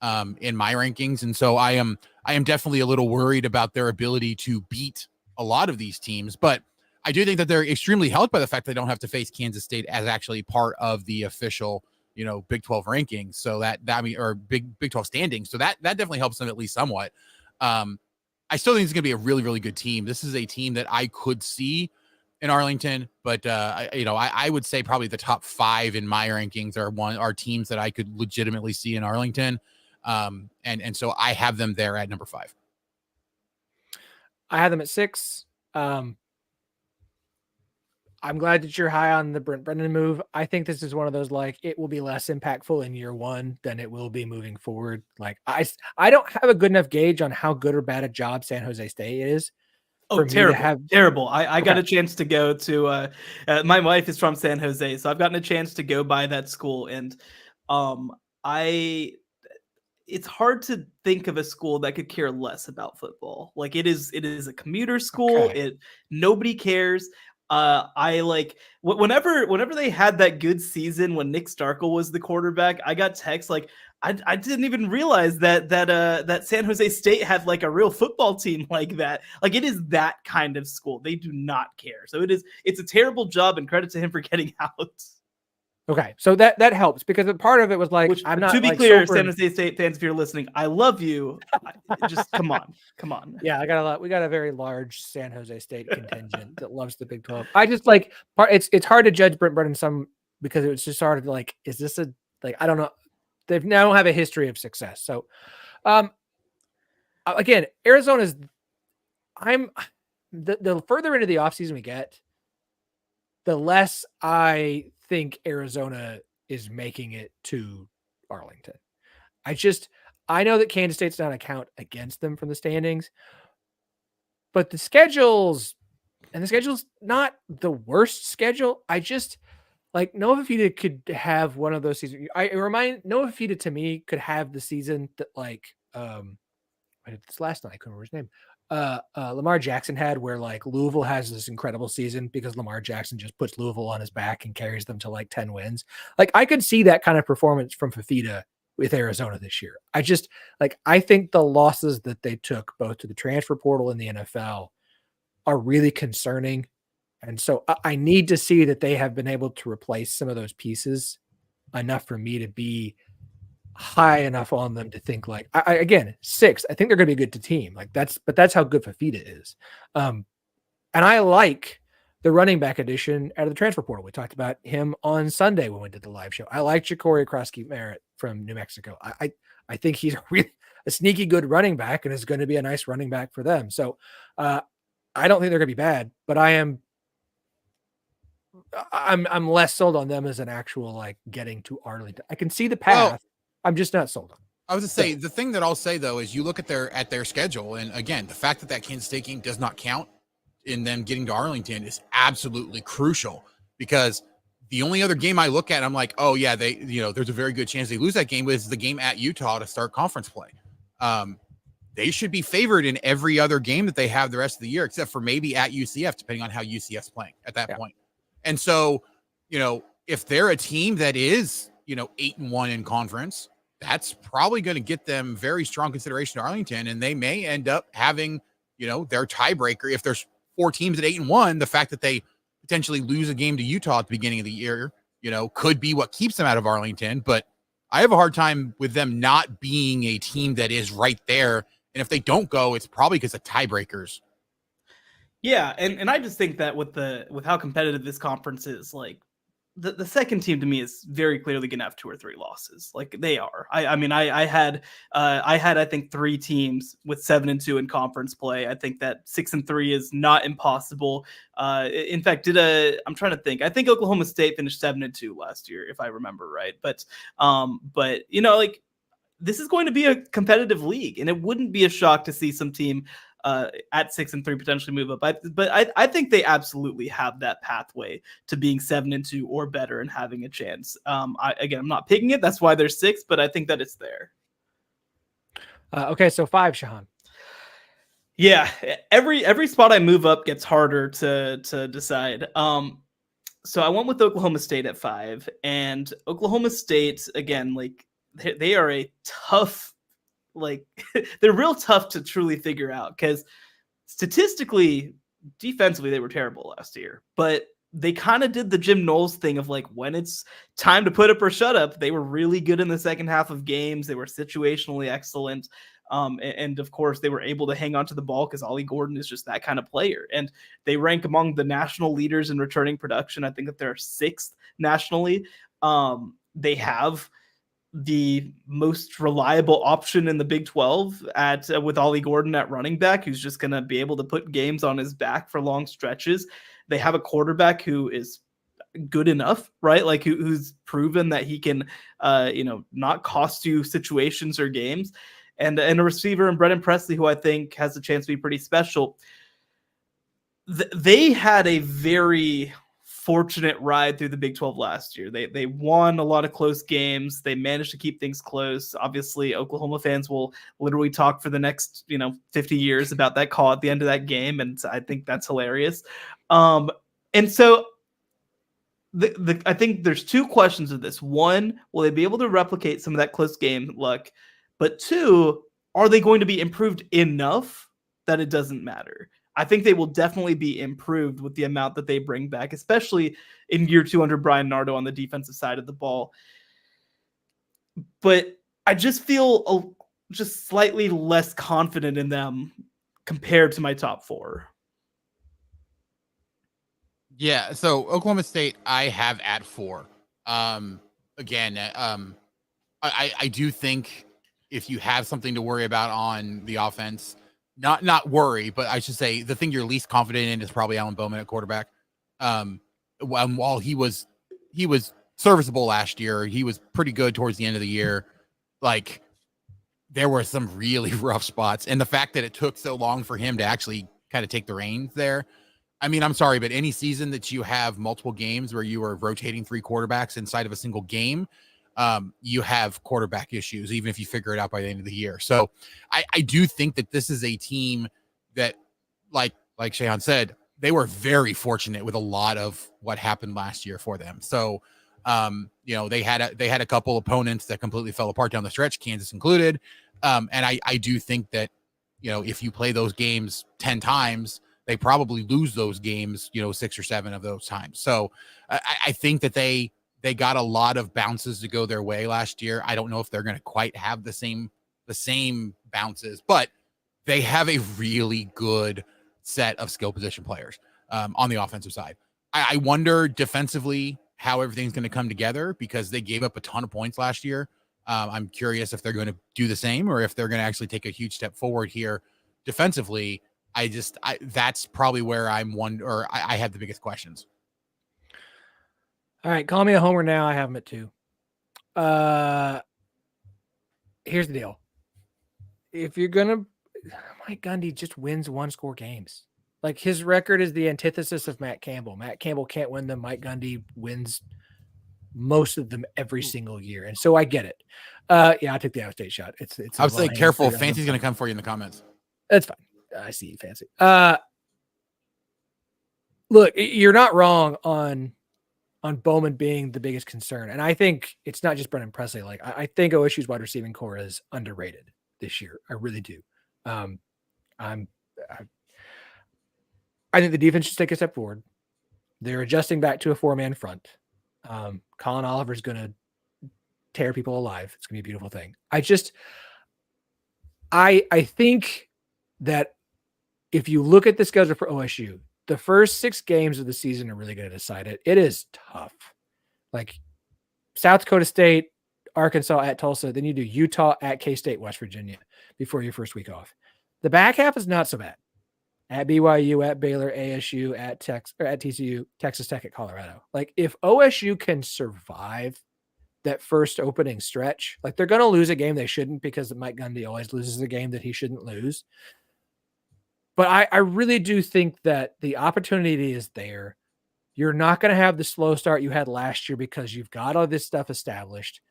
in my rankings. And so I am definitely a little worried about their ability to beat a lot of these teams, but I do think that they're extremely helped by the fact they don't have to face Kansas State as actually part of the official, Big 12 rankings. So that or Big 12 standings. So that definitely helps them at least somewhat. I still think it's going to be a really, really good team. This is a team that I could see in Arlington, but I would say probably the top 5 in my rankings are teams that I could legitimately see in Arlington. And so I have them there at number 5. I have them at 6. I'm glad that you're high on the Brent Brennan move. I think this is one of those, like, it will be less impactful in year 1 than it will be moving forward. Like, I don't have a good enough gauge on how good or bad a job San Jose State is. Oh, terrible. I got a chance to go to, my wife is from San Jose, so I've gotten a chance to go by that school. And it's hard to think of a school that could care less about football. Like, it is a commuter school. Okay. Nobody cares. I like whenever they had that good season when Nick Starkel was the quarterback, I got texts like, I didn't even realize that San Jose State had like a real football team like that. Like, it is that kind of school. They do not care. So it's a terrible job, and credit to him for getting out. Okay, so that helps, because a part of it was like, I'm not, to be like, clear, San Jose State fans, if you're listening, I love you. Just come on. Yeah, we got a very large San Jose State contingent that loves the Big 12. I just like it's hard to judge Brent Brennan because it was just sort of like, is this I don't know. They've now have a history of success. So, again, Arizona's. The further into the offseason we get, the less I think Arizona is making it to Arlington. I know that Kansas State's not a count against them from the standings, but the schedule's not the worst schedule. I just like Nova Fida could have one of those seasons. Nova Fida to me could have the season that I did this last night. I couldn't remember his name. Lamar Jackson had, where like Louisville has this incredible season because Lamar Jackson just puts Louisville on his back and carries them to like 10 wins. Like, I could see that kind of performance from Fafita with Arizona this year. I think the losses that they took both to the transfer portal and the NFL are really concerning. And so I need to see that they have been able to replace some of those pieces enough for me to be high enough on them to think like, again, 6, I think they're going to be a good team. But that's how good Fafita is. And I like the running back edition out of the transfer portal. We talked about him on Sunday when we did the live show. I like Ja'Cory Krosky-Merritt from New Mexico. I think he's really a sneaky good running back and is going to be a nice running back for them. So I don't think they're going to be bad, but I'm less sold on them as an actual like getting to Arlington. I can see the path. Well, I'm just not sold on them. I was to say, the thing that I'll say though is you look at their schedule, and again, the fact that Kansas State game does not count in them getting to Arlington is absolutely crucial, because the only other game I look at, I'm like, oh yeah, there's a very good chance they lose that game, is the game at Utah to start conference play. They should be favored in every other game that they have the rest of the year, except for maybe at UCF, depending on how UCF's playing at that point. And so, if they're a team that is, 8-1 in conference, that's probably going to get them very strong consideration to Arlington, and they may end up having, their tiebreaker. If there's 4 teams at 8-1, the fact that they potentially lose a game to Utah at the beginning of the year, could be what keeps them out of Arlington. But I have a hard time with them not being a team that is right there. And if they don't go, it's probably because of tiebreakers. Yeah, and I just think that with how competitive this conference is, like the second team to me is very clearly going to have 2 or 3 losses. Like they are. I had I think 3 teams with 7-2 in conference play. I think that 6-3 is not impossible. In fact, I'm trying to think. I think Oklahoma State finished 7-2 last year, if I remember right. But like this is going to be a competitive league, and it wouldn't be a shock to see some team at 6-3 potentially move up. But I think they absolutely have that pathway to being 7-2 or better and having a chance. I'm not picking it. That's why they're 6, but I think that it's there. Okay, so 5, Shehan. Yeah, every spot I move up gets harder to decide. So I went with Oklahoma State at 5, and Oklahoma State again, like they are a tough. Like they're real tough to truly figure out because statistically, defensively, they were terrible last year, but they kind of did the Jim Knowles thing of like, when it's time to put up or shut up, they were really good in the second half of games. They were situationally excellent. And of course they were able to hang on to the ball because Ollie Gordon is just that kind of player. And they rank among the national leaders in returning production. I think that they're 6th nationally. They have the most reliable option in the Big 12 with Ollie Gordon at running back, who's just going to be able to put games on his back for long stretches. They have a quarterback who is good enough, right? Like who's proven that he can, not cost you situations or games, and a receiver in Brennan Presley, who I think has a chance to be pretty special. They had a very fortunate ride through the Big 12 last year. They won a lot of close games. They managed to keep things close. Obviously, Oklahoma fans will literally talk for the next 50 years about that call at the end of that game, and I think that's hilarious. And so I think there's 2 questions of this. 1, will they be able to replicate some of that close game luck? But 2, are they going to be improved enough that it doesn't matter? I think they will definitely be improved with the amount that they bring back, especially in year 2 under Brian Nardo on the defensive side of the ball. But I just feel just slightly less confident in them compared to my top 4. Yeah, so Oklahoma State I have at 4. I do think if you have something to worry about on the offense, not worry, but I should say the thing you're least confident in is probably Alan Bowman at quarterback. While he was serviceable last year, he was pretty good towards the end of the year. Like there were some really rough spots, and the fact that it took so long for him to actually kind of take the reins there. I mean, I'm sorry, but any season that you have multiple games where you are rotating 3 quarterbacks inside of a single game, you have quarterback issues, even if you figure it out by the end of the year. So I do think that this is a team that, like Shehan said, they were very fortunate with a lot of what happened last year for them. So, they had a couple opponents that completely fell apart down the stretch, Kansas included. And I do think that, if you play those games 10 times, they probably lose those games, 6 or 7 of those times. So I think that they got a lot of bounces to go their way last year. I don't know if they're going to quite have the same bounces, but they have a really good set of skill position players on the offensive side. I wonder defensively how everything's going to come together because they gave up a ton of points last year. I'm curious if they're going to do the same or if they're going to actually take a huge step forward here defensively. That's probably where I have the biggest questions. All right, call me a homer now. I have him at 2. Here's the deal. If you're gonna, Mike Gundy just wins 1-score games. Like his record is the antithesis of Matt Campbell. Matt Campbell can't win them. Mike Gundy wins most of them every single year, and so I get it. Yeah, I took the Iowa State shot. It's. I would say careful. Fancy's going to come for you in the comments. That's fine. I see you, Fancy. Look, you're not wrong on Bowman being the biggest concern. And I think it's not just Brennan Presley. Like I think OSU's wide receiving core is underrated this year. I really do. I think the defense should take a step forward. They're adjusting back to a 4-man front. Colin Oliver's going to tear people alive. It's going to be a beautiful thing. I think that if you look at the schedule for OSU, the first 6 games of the season are really going to decide it. It is tough. Like South Dakota State, Arkansas at Tulsa, then you do Utah at K-State, West Virginia before your first week off. The back half is not so bad. At BYU, at Baylor, ASU, at TCU, Texas Tech, at Colorado. Like if OSU can survive that first opening stretch, like they're going to lose a game they shouldn't, because Mike Gundy always loses a game that he shouldn't lose. But I really do think that the opportunity is there. You're not going to have the slow start you had last year because you've got all this stuff established.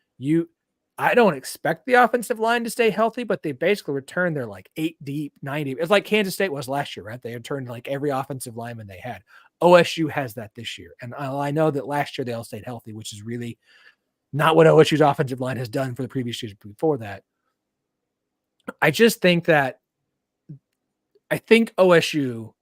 I don't expect the offensive line to stay healthy, but they basically returned their like 8 deep, 9 deep. It's like Kansas State was last year, right? They returned like every offensive lineman they had. OSU has that this year. And I know that last year they all stayed healthy, which is really not what OSU's offensive line has done for the previous years before that. I just think that OSU,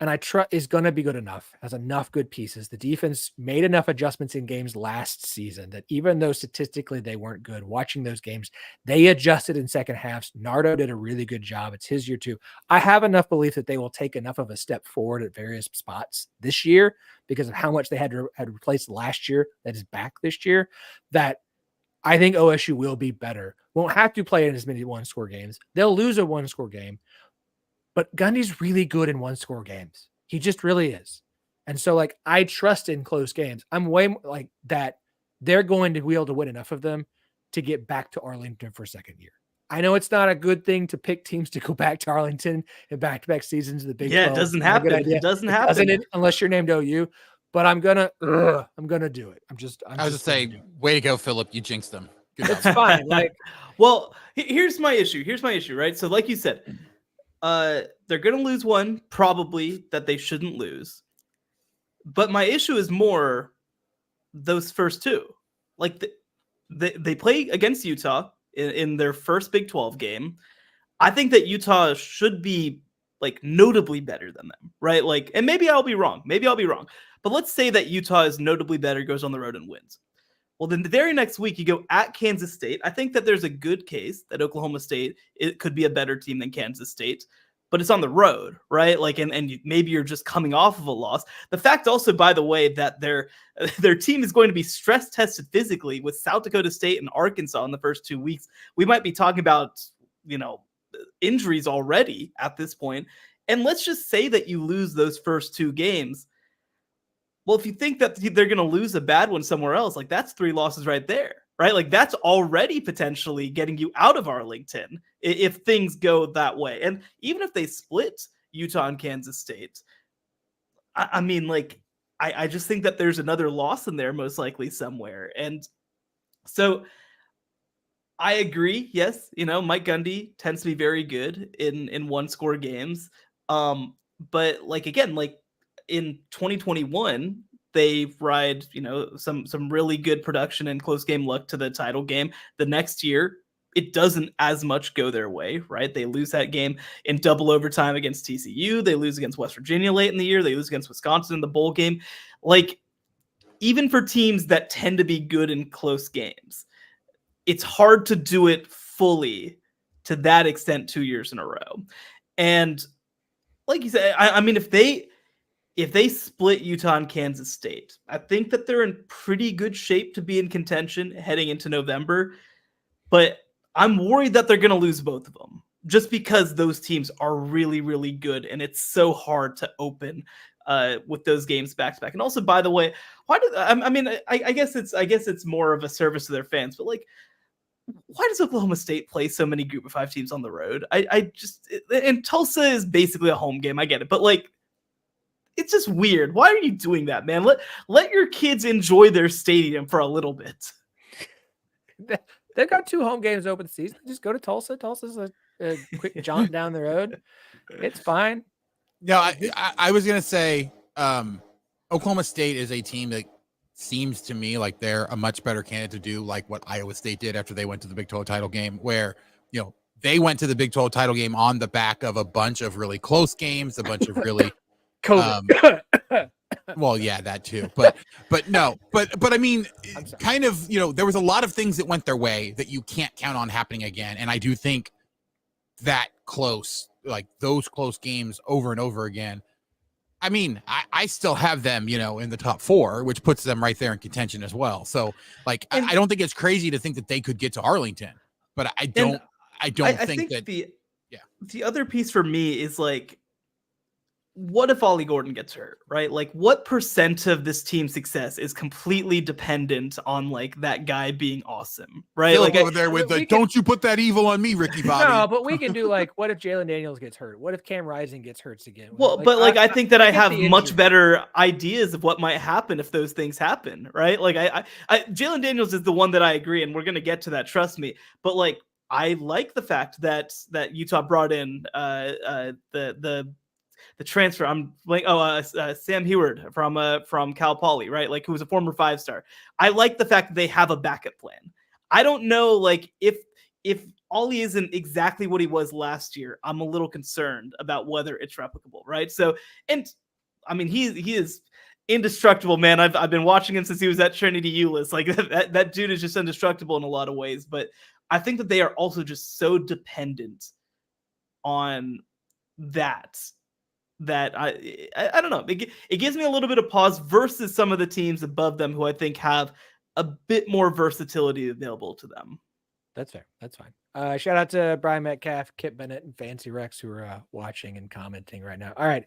and I trust, is going to be good enough, has enough good pieces. The defense made enough adjustments in games last season that even though statistically they weren't good, watching those games, they adjusted in second halves. Nardo did a really good job. It's his year too. I have enough belief that they will take enough of a step forward at various spots this year because of how much they had replaced last year that is back this year, that I think OSU will be better. Won't have to play in as many one-score games. They'll lose a one-score game. But Gundy's really good in one-score games. He just really is. And so, like, I trust in close games. I'm way more like that. They're going to be able to win enough of them to get back to Arlington for a second year. I know it's not a good thing to pick teams to go back to Arlington in back-to-back seasons of the Big 12. It doesn't happen. It doesn't happen. Doesn't it, unless you're named OU. But I'm gonna do it. I was just saying, way to go, Phillip. You jinxed them. It's fine. Like, well, here's my issue. Right? So, like you said, they're going to lose one probably that they shouldn't lose. But my issue is more those first 2. Like they play against Utah in their first Big 12 game. I think that Utah should be like notably better than them, right? Like, and maybe I'll be wrong. But let's say that Utah is notably better, goes on the road and wins. Well, then the very next week you go at Kansas State. I think that there's a good case that Oklahoma State, it could be a better team than Kansas State, but it's on the road, right? Like, and maybe you're just coming off of a loss. The fact also, by the way, that their team is going to be stress tested physically with South Dakota State and Arkansas in the first 2 weeks. We might be talking about, injuries already at this point. And let's just say that you lose those first 2 games. Well, if you think that they're going to lose a bad one somewhere else, like that's 3 losses right there, right? Like that's already potentially getting you out of Arlington if things go that way. And even if they split Utah and Kansas State, I mean, like, I just think that there's another loss in there most likely somewhere. And so I agree. Yes, Mike Gundy tends to be very good in one-score games. But like, again, like, in 2021, they ride, some really good production and close game luck to the title game. The next year, it doesn't as much go their way, right? They lose that game in double overtime against TCU. They lose against West Virginia late in the year. They lose against Wisconsin in the bowl game. Like, even for teams that tend to be good in close games, it's hard to do it fully to that extent 2 years in a row. And like you said, I mean, if they split Utah and Kansas State, I think that they're in pretty good shape to be in contention heading into November. But I'm worried that they're going to lose both of them just because those teams are really, really good. And it's so hard to open with those games back to back. And also, by the way, I guess it's more of a service to their fans, but like, why does Oklahoma State play so many Group of 5 teams on the road? And Tulsa is basically a home game. I get it. But like, it's just weird. Why are you doing that, man? Let your kids enjoy their stadium for a little bit. They've got 2 home games open season. Just go to Tulsa. Tulsa's a quick jaunt down the road. It's fine. No, I was going to say Oklahoma State is a team that seems to me like they're a much better candidate to do like what Iowa State did after they went to the Big 12 title game, where, they went to the Big 12 title game on the back of a bunch of really close games, a bunch of really COVID. Well, yeah, that too. But I mean, kind of, there was a lot of things that went their way that you can't count on happening again. And I do think that those close games over and over again. I mean, I still have them, in the top 4, which puts them right there in contention as well. So, I don't think it's crazy to think that they could get to Arlington, but I don't think that. The other piece for me is what if Ollie Gordon gets hurt, right? What % of this team's success is completely dependent on that guy being awesome, right? Phillip over there with don't you put that evil on me, Ricky Bobby. No, but we can do what if Jalen Daniels gets hurt? What if Cam Rising gets hurt again? Well, I think that I have much better ideas of what might happen if those things happen, right? Jalen Daniels is the one that I agree, and we're gonna get to that, trust me. But I like the fact that Utah brought in the transfer. I'm Sam Heward from Cal Poly, right? Who was a former 5-star. I like the fact that they have a backup plan. I don't know, if Ollie isn't exactly what he was last year, I'm a little concerned about whether it's replicable, right? So, and I mean, he is indestructible, man. I've been watching him since he was at Trinity ULIS. That dude is just indestructible in a lot of ways. But I think that they are also just so dependent on that I don't know. It gives me a little bit of pause versus some of the teams above them who I think have a bit more versatility available to them. That's fair. That's fine. Shout out to Brian Metcalf, Kip Bennett, and Fancy Rex who are watching and commenting right now. All right.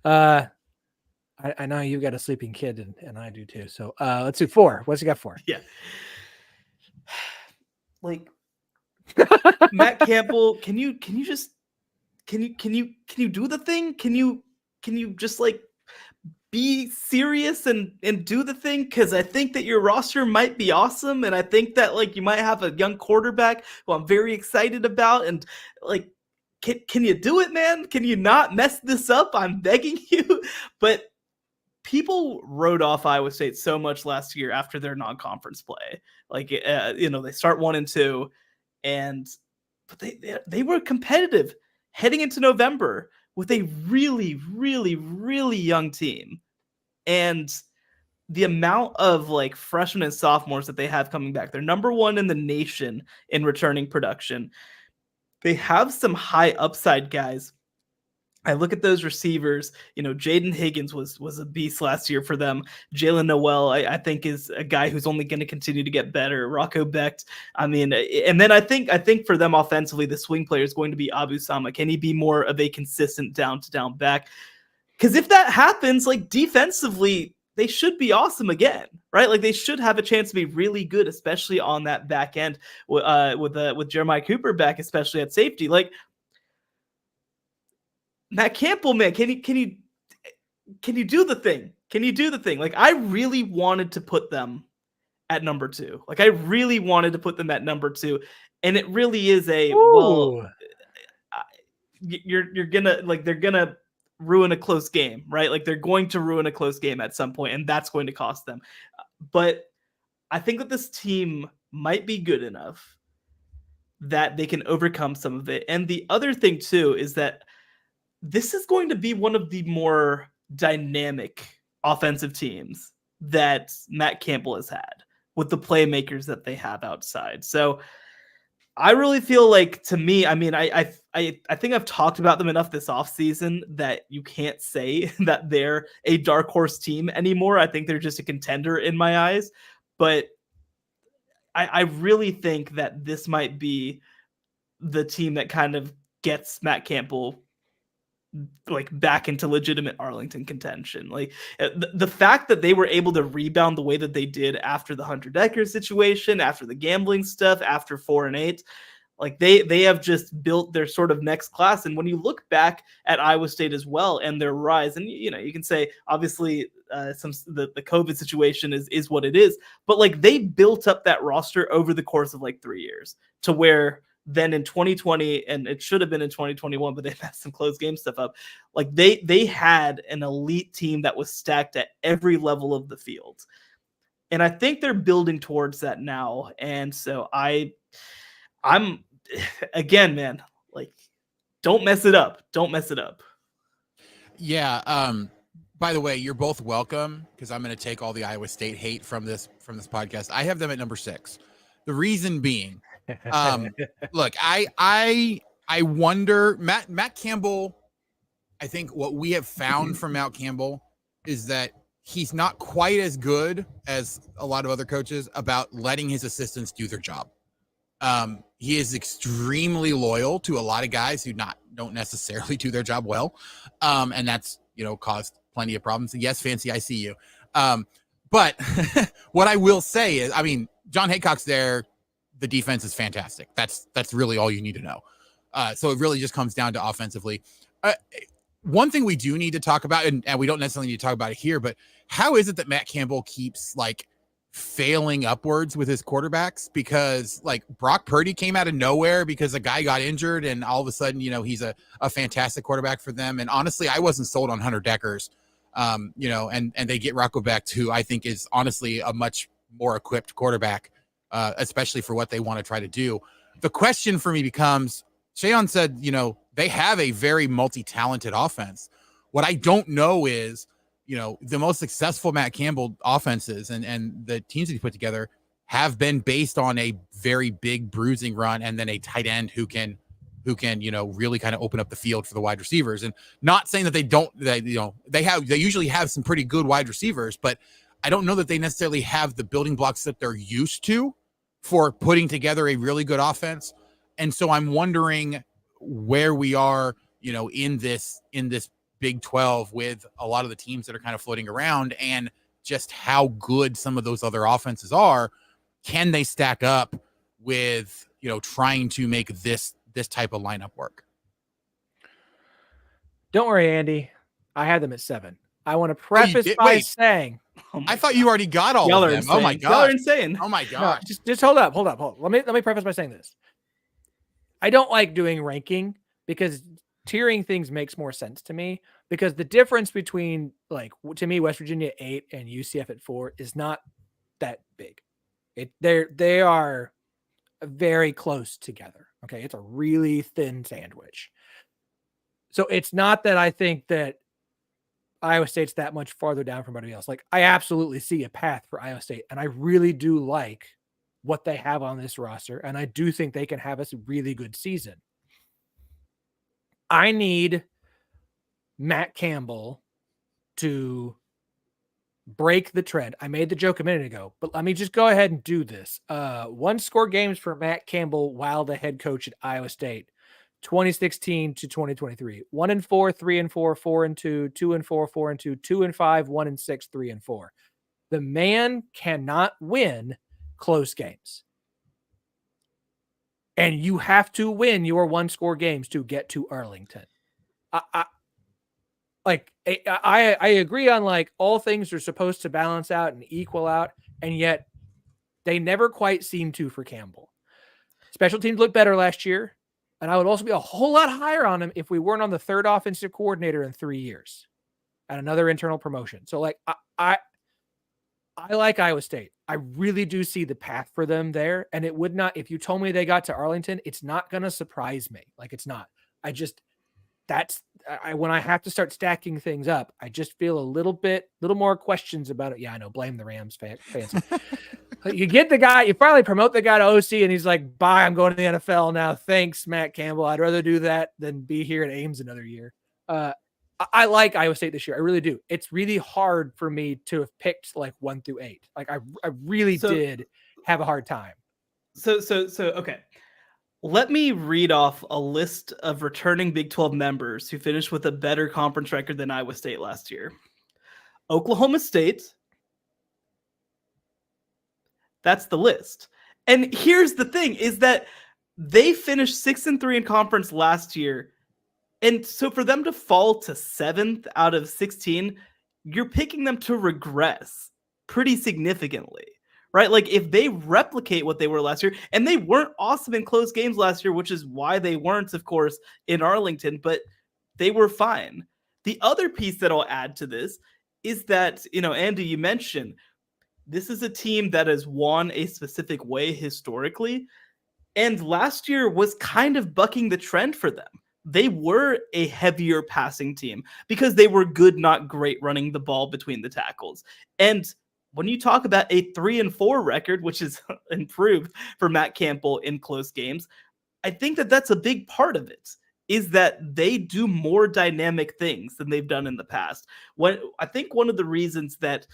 I know you got a sleeping kid and I do too. So let's do 4. What's he got 4? Yeah. Matt Campbell, can you just can you do the thing? Can you just be serious and do the thing? Because I think that your roster might be awesome, and I think that you might have a young quarterback who I'm very excited about. And can you do it, man? Can you not mess this up? I'm begging you. But people wrote off Iowa State so much last year after their non-conference play. They start 1-2, but they were competitive heading into November with a really, really, really young team. And the amount of freshmen and sophomores that they have coming back, they're number 1 in the nation in returning production. They have some high upside guys. I look at those receivers, Jaden Higgins was a beast last year for them. Jalen Noel, I think, is a guy who's only going to continue to get better. Rocco Becht, I mean, and then I think for them offensively, the swing player is going to be Abu Sama. Can he be more of a consistent down-to-down back? Because if that happens, defensively, they should be awesome again, right? They should have a chance to be really good, especially on that back end with Jeremiah Cooper back, especially at safety. Matt Campbell, man, can you do the thing? Can you do the thing? I really wanted to put them at number 2. I really wanted to put them at number 2, and it really is you're gonna they're gonna ruin a close game, right? They're going to ruin a close game at some point, and that's going to cost them. But I think that this team might be good enough that they can overcome some of it. And the other thing too is that this is going to be one of the more dynamic offensive teams that Matt Campbell has had with the playmakers that they have outside. So I really feel to me, I mean, I think I've talked about them enough this offseason that you can't say that they're a dark horse team anymore. I think they're just a contender in my eyes. But I really think that this might be the team that kind of gets Matt Campbell back into legitimate Arlington contention. The fact that they were able to rebound the way that they did after the Hunter Decker situation, after the gambling stuff, after 4-8, they have just built their sort of next class. And when you look back at Iowa State as well and their rise, and you can say obviously the COVID situation is what it is, but they built up that roster over the course of 3 years to where then in 2020, and it should have been in 2021, but they messed some close game stuff up. They had an elite team that was stacked at every level of the field. And I think they're building towards that now. And so I'm again, man, don't mess it up. Don't mess it up. Yeah. by the way, you're both welcome because I'm going to take all the Iowa State hate from this podcast. I have them at number 6. The reason being, look, I wonder, Matt Campbell. I think what we have found from Matt Campbell is that he's not quite as good as a lot of other coaches about letting his assistants do their job. He is extremely loyal to a lot of guys who don't necessarily do their job well. And that's, caused plenty of problems. Yes, Fancy, I see you. But what I will say is, John Haycock's there. The defense is fantastic. That's really all you need to know. So it really just comes down to offensively. One thing we do need to talk about, and we don't necessarily need to talk about it here, but how is it that Matt Campbell keeps failing upwards with his quarterbacks? Because Brock Purdy came out of nowhere because a guy got injured, and all of a sudden, he's a fantastic quarterback for them. And honestly, I wasn't sold on Hunter Deckers, and they get Rocco Becht, who I think is honestly a much more equipped quarterback, especially for what they want to try to do. The question for me becomes, Shehan said, they have a very multi-talented offense. What I don't know is, the most successful Matt Campbell offenses and the teams that he put together have been based on a very big bruising run and then a tight end who can, really kind of open up the field for the wide receivers. And not saying that they usually have some pretty good wide receivers, but I don't know that they necessarily have the building blocks that they're used to for putting together a really good offense. And so I'm wondering where we are, in this Big 12 with a lot of the teams that are kind of floating around, and just how good some of those other offenses are. Can they stack up with, trying to make this type of lineup work? Don't worry, Andy. I had them at 7. I want to preface by saying, I thought you already got all of them. Insane. Oh my god, y'all are insane. Oh my god. No, just hold up. Let me preface by saying this. I don't like doing ranking because tiering things makes more sense to me, because the difference between, to me, West Virginia 8 and UCF at 4 is not that big. They are very close together. Okay. It's a really thin sandwich. So it's not that I think that Iowa State's that much farther down from everybody else. I absolutely see a path for Iowa State, and I really do like what they have on this roster, and I do think they can have a really good season. I need Matt Campbell to break the trend. I made the joke a minute ago, but let me just go ahead and do this. 1-score games for Matt Campbell while the head coach at Iowa State, 2016 to 2023. 1-4, 3-4, 4-2, 2-4, 4-2, 2-5, 1-6, 3-4. The man cannot win close games. And you have to win your 1-score games to get to Arlington. I agree on all things are supposed to balance out and equal out, and yet they never quite seem to for Campbell. Special teams looked better last year, and I would also be a whole lot higher on him if we weren't on the 3rd offensive coordinator in 3 years and another internal promotion. So I like Iowa State. I really do see the path for them there. And it would not, if you told me they got to Arlington, it's not going to surprise me. It's not. When I have to start stacking things up, I just feel a little more questions about it. Yeah, I know. Blame the Rams fans. You get the guy, you finally promote the guy to OC, and he's like, bye, I'm going to the NFL now. Thanks, Matt Campbell. I'd rather do that than be here at Ames another year. I like Iowa State this year. I really do. It's really hard for me to have picked 1 through 8. I really did have a hard time. So okay. Let me read off a list of returning Big 12 members who finished with a better conference record than Iowa State last year. Oklahoma State. That's the list. And here's the thing is that they finished 6-3 in conference last year. And so for them to fall to 7th out of 16, you're picking them to regress pretty significantly, right? If they replicate what they were last year, and they weren't awesome in close games last year, which is why they weren't, of course, in Arlington, but they were fine. The other piece that I'll add to this is that, Andy, you mentioned this is a team that has won a specific way historically. And last year was kind of bucking the trend for them. they were a heavier passing team because they were good, not great, running the ball between the tackles. And when you talk about a 3-4 record, which is improved for Matt Campbell in close games, I think that that's a big part of it, is that they do more dynamic things than they've done in the past. I think one of the reasons that,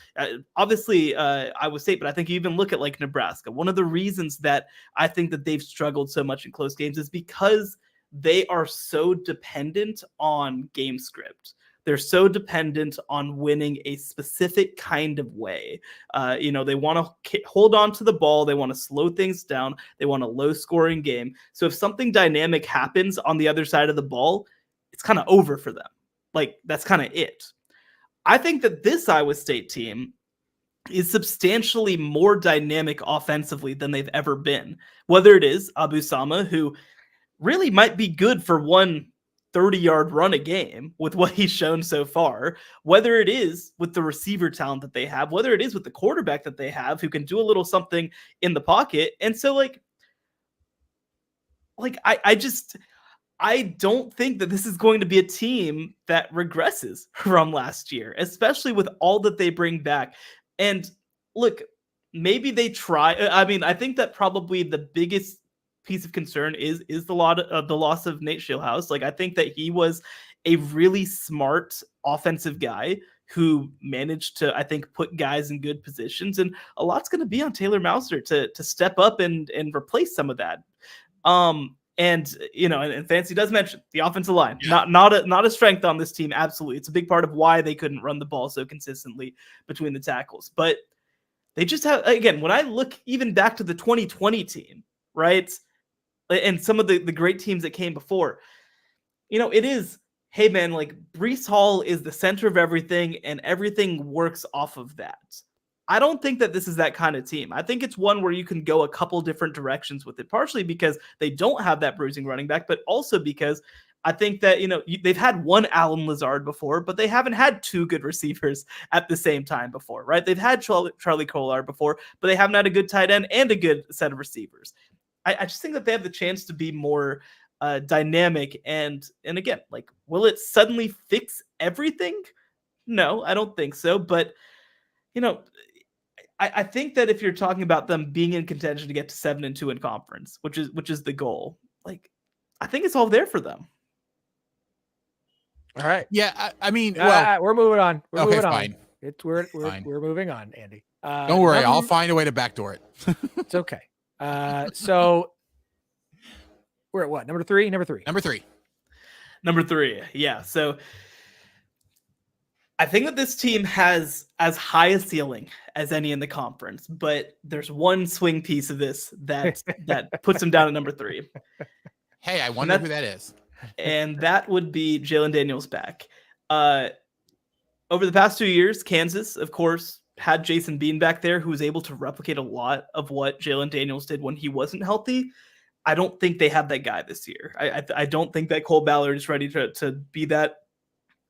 obviously, Iowa State, but I think you even look at like Nebraska, one of the reasons that I think that they've struggled so much in close games is because they are so dependent on game script. They're so dependent on winning a specific kind of way. They want to hold on to the ball. They want to slow things down. They want a low scoring game. So if something dynamic happens on the other side of the ball, it's kind of over for them. Like, that's kind of it. I think that this Iowa State team is substantially more dynamic offensively than they've ever been. Whether it is Abu Sama, who really might be good for one 30-yard run a game with what he's shown so far, whether it is with the receiver talent that they have, whether it is with the quarterback that they have who can do a little something in the pocket. And so I don't think that this is going to be a team that regresses from last year, especially with all that they bring back. And look, maybe they try. I mean, I think that probably the biggest piece of concern is the loss of Nate Scheelhaase. Like, I think that he was a really smart offensive guy who managed to, I think, put guys in good positions, and a lot's going to be on Taylor Mouser to step up and replace some of that. And Fancy does mention the offensive line, not a strength on this team. Absolutely, it's a big part of why they couldn't run the ball so consistently between the tackles. But they just have, again, when I look even back to the 2020 team, right, and some of the great teams that came before, it is, hey man, like, Breece Hall is the center of everything and everything works off of that. I don't think that this is that kind of team. I think it's one where you can go a couple different directions with it, partially because they don't have that bruising running back, but also because I think that, they've had one Alan Lazard before, but they haven't had two good receivers at the same time before, right? They've had Charlie Collard before, but they haven't had a good tight end and a good set of receivers. I just think that they have the chance to be more dynamic. And again, like, will it suddenly fix everything? No, I don't think so. But, I think that if you're talking about them being in contention to get to 7-2 in conference, which is the goal, like, I think it's all there for them. All right. Yeah, I mean, we're moving on. We're moving fine. on. We're moving on, Andy. Don't worry, I'll find a way to backdoor it. It's okay. So we're at what? Number three. Yeah. So I think that this team has as high a ceiling as any in the conference, but there's one swing piece of this that puts them down at number 3. Hey, I wonder who that is. And that would be Jalen Daniels back. Over the past 2 years, Kansas, of course, had Jason Bean back there, who was able to replicate a lot of what Jalen Daniels did when he wasn't healthy. I don't think they have that guy this year. I don't think that Cole Ballard is ready to be that.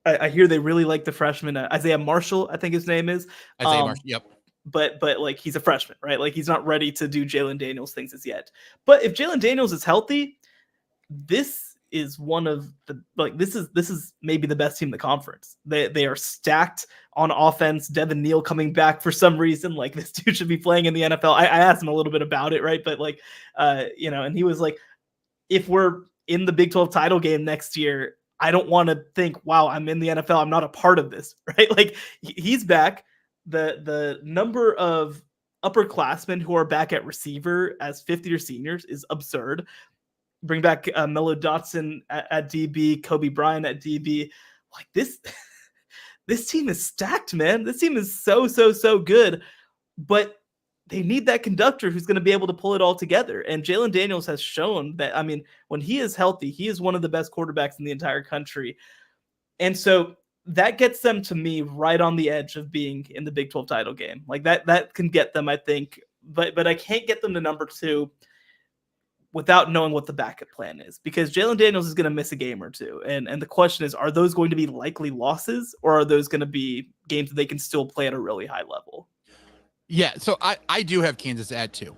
I hear they really like the freshman, Isaiah Marshall, I think his name is. Isaiah Marshall, yep. But like, he's a freshman, right? Like, he's not ready to do Jalen Daniels things as yet. But if Jalen Daniels is healthy, this is one of the, like, this is maybe the best team in the conference. They are stacked on offense. Devin Neal coming back for some reason, like, this dude should be playing in the NFL. I asked him a little bit about it, right? But like, and he was like, if we're in the Big 12 title game next year, I don't want to think, wow, I'm in the NFL, I'm not a part of this, right? Like, he's back. The number of upperclassmen who are back at receiver as fifth-year seniors is absurd. Bring back Melo Dotson at DB, Kobe Bryant at DB. Like, this team is stacked, man. This team is so good, but they need that conductor who's going to be able to pull it all together. And Jalen Daniels has shown that, I mean, when he is healthy, he is one of the best quarterbacks in the entire country. And so that gets them, to me, right on the edge of being in the Big 12 title game. Like, that can get them, I think, but I can't get them to number 2 without knowing what the backup plan is, because Jalen Daniels is going to miss a game or two. And the question is, are those going to be likely losses, or are those going to be games that they can still play at a really high level? Yeah. So I do have Kansas at 2.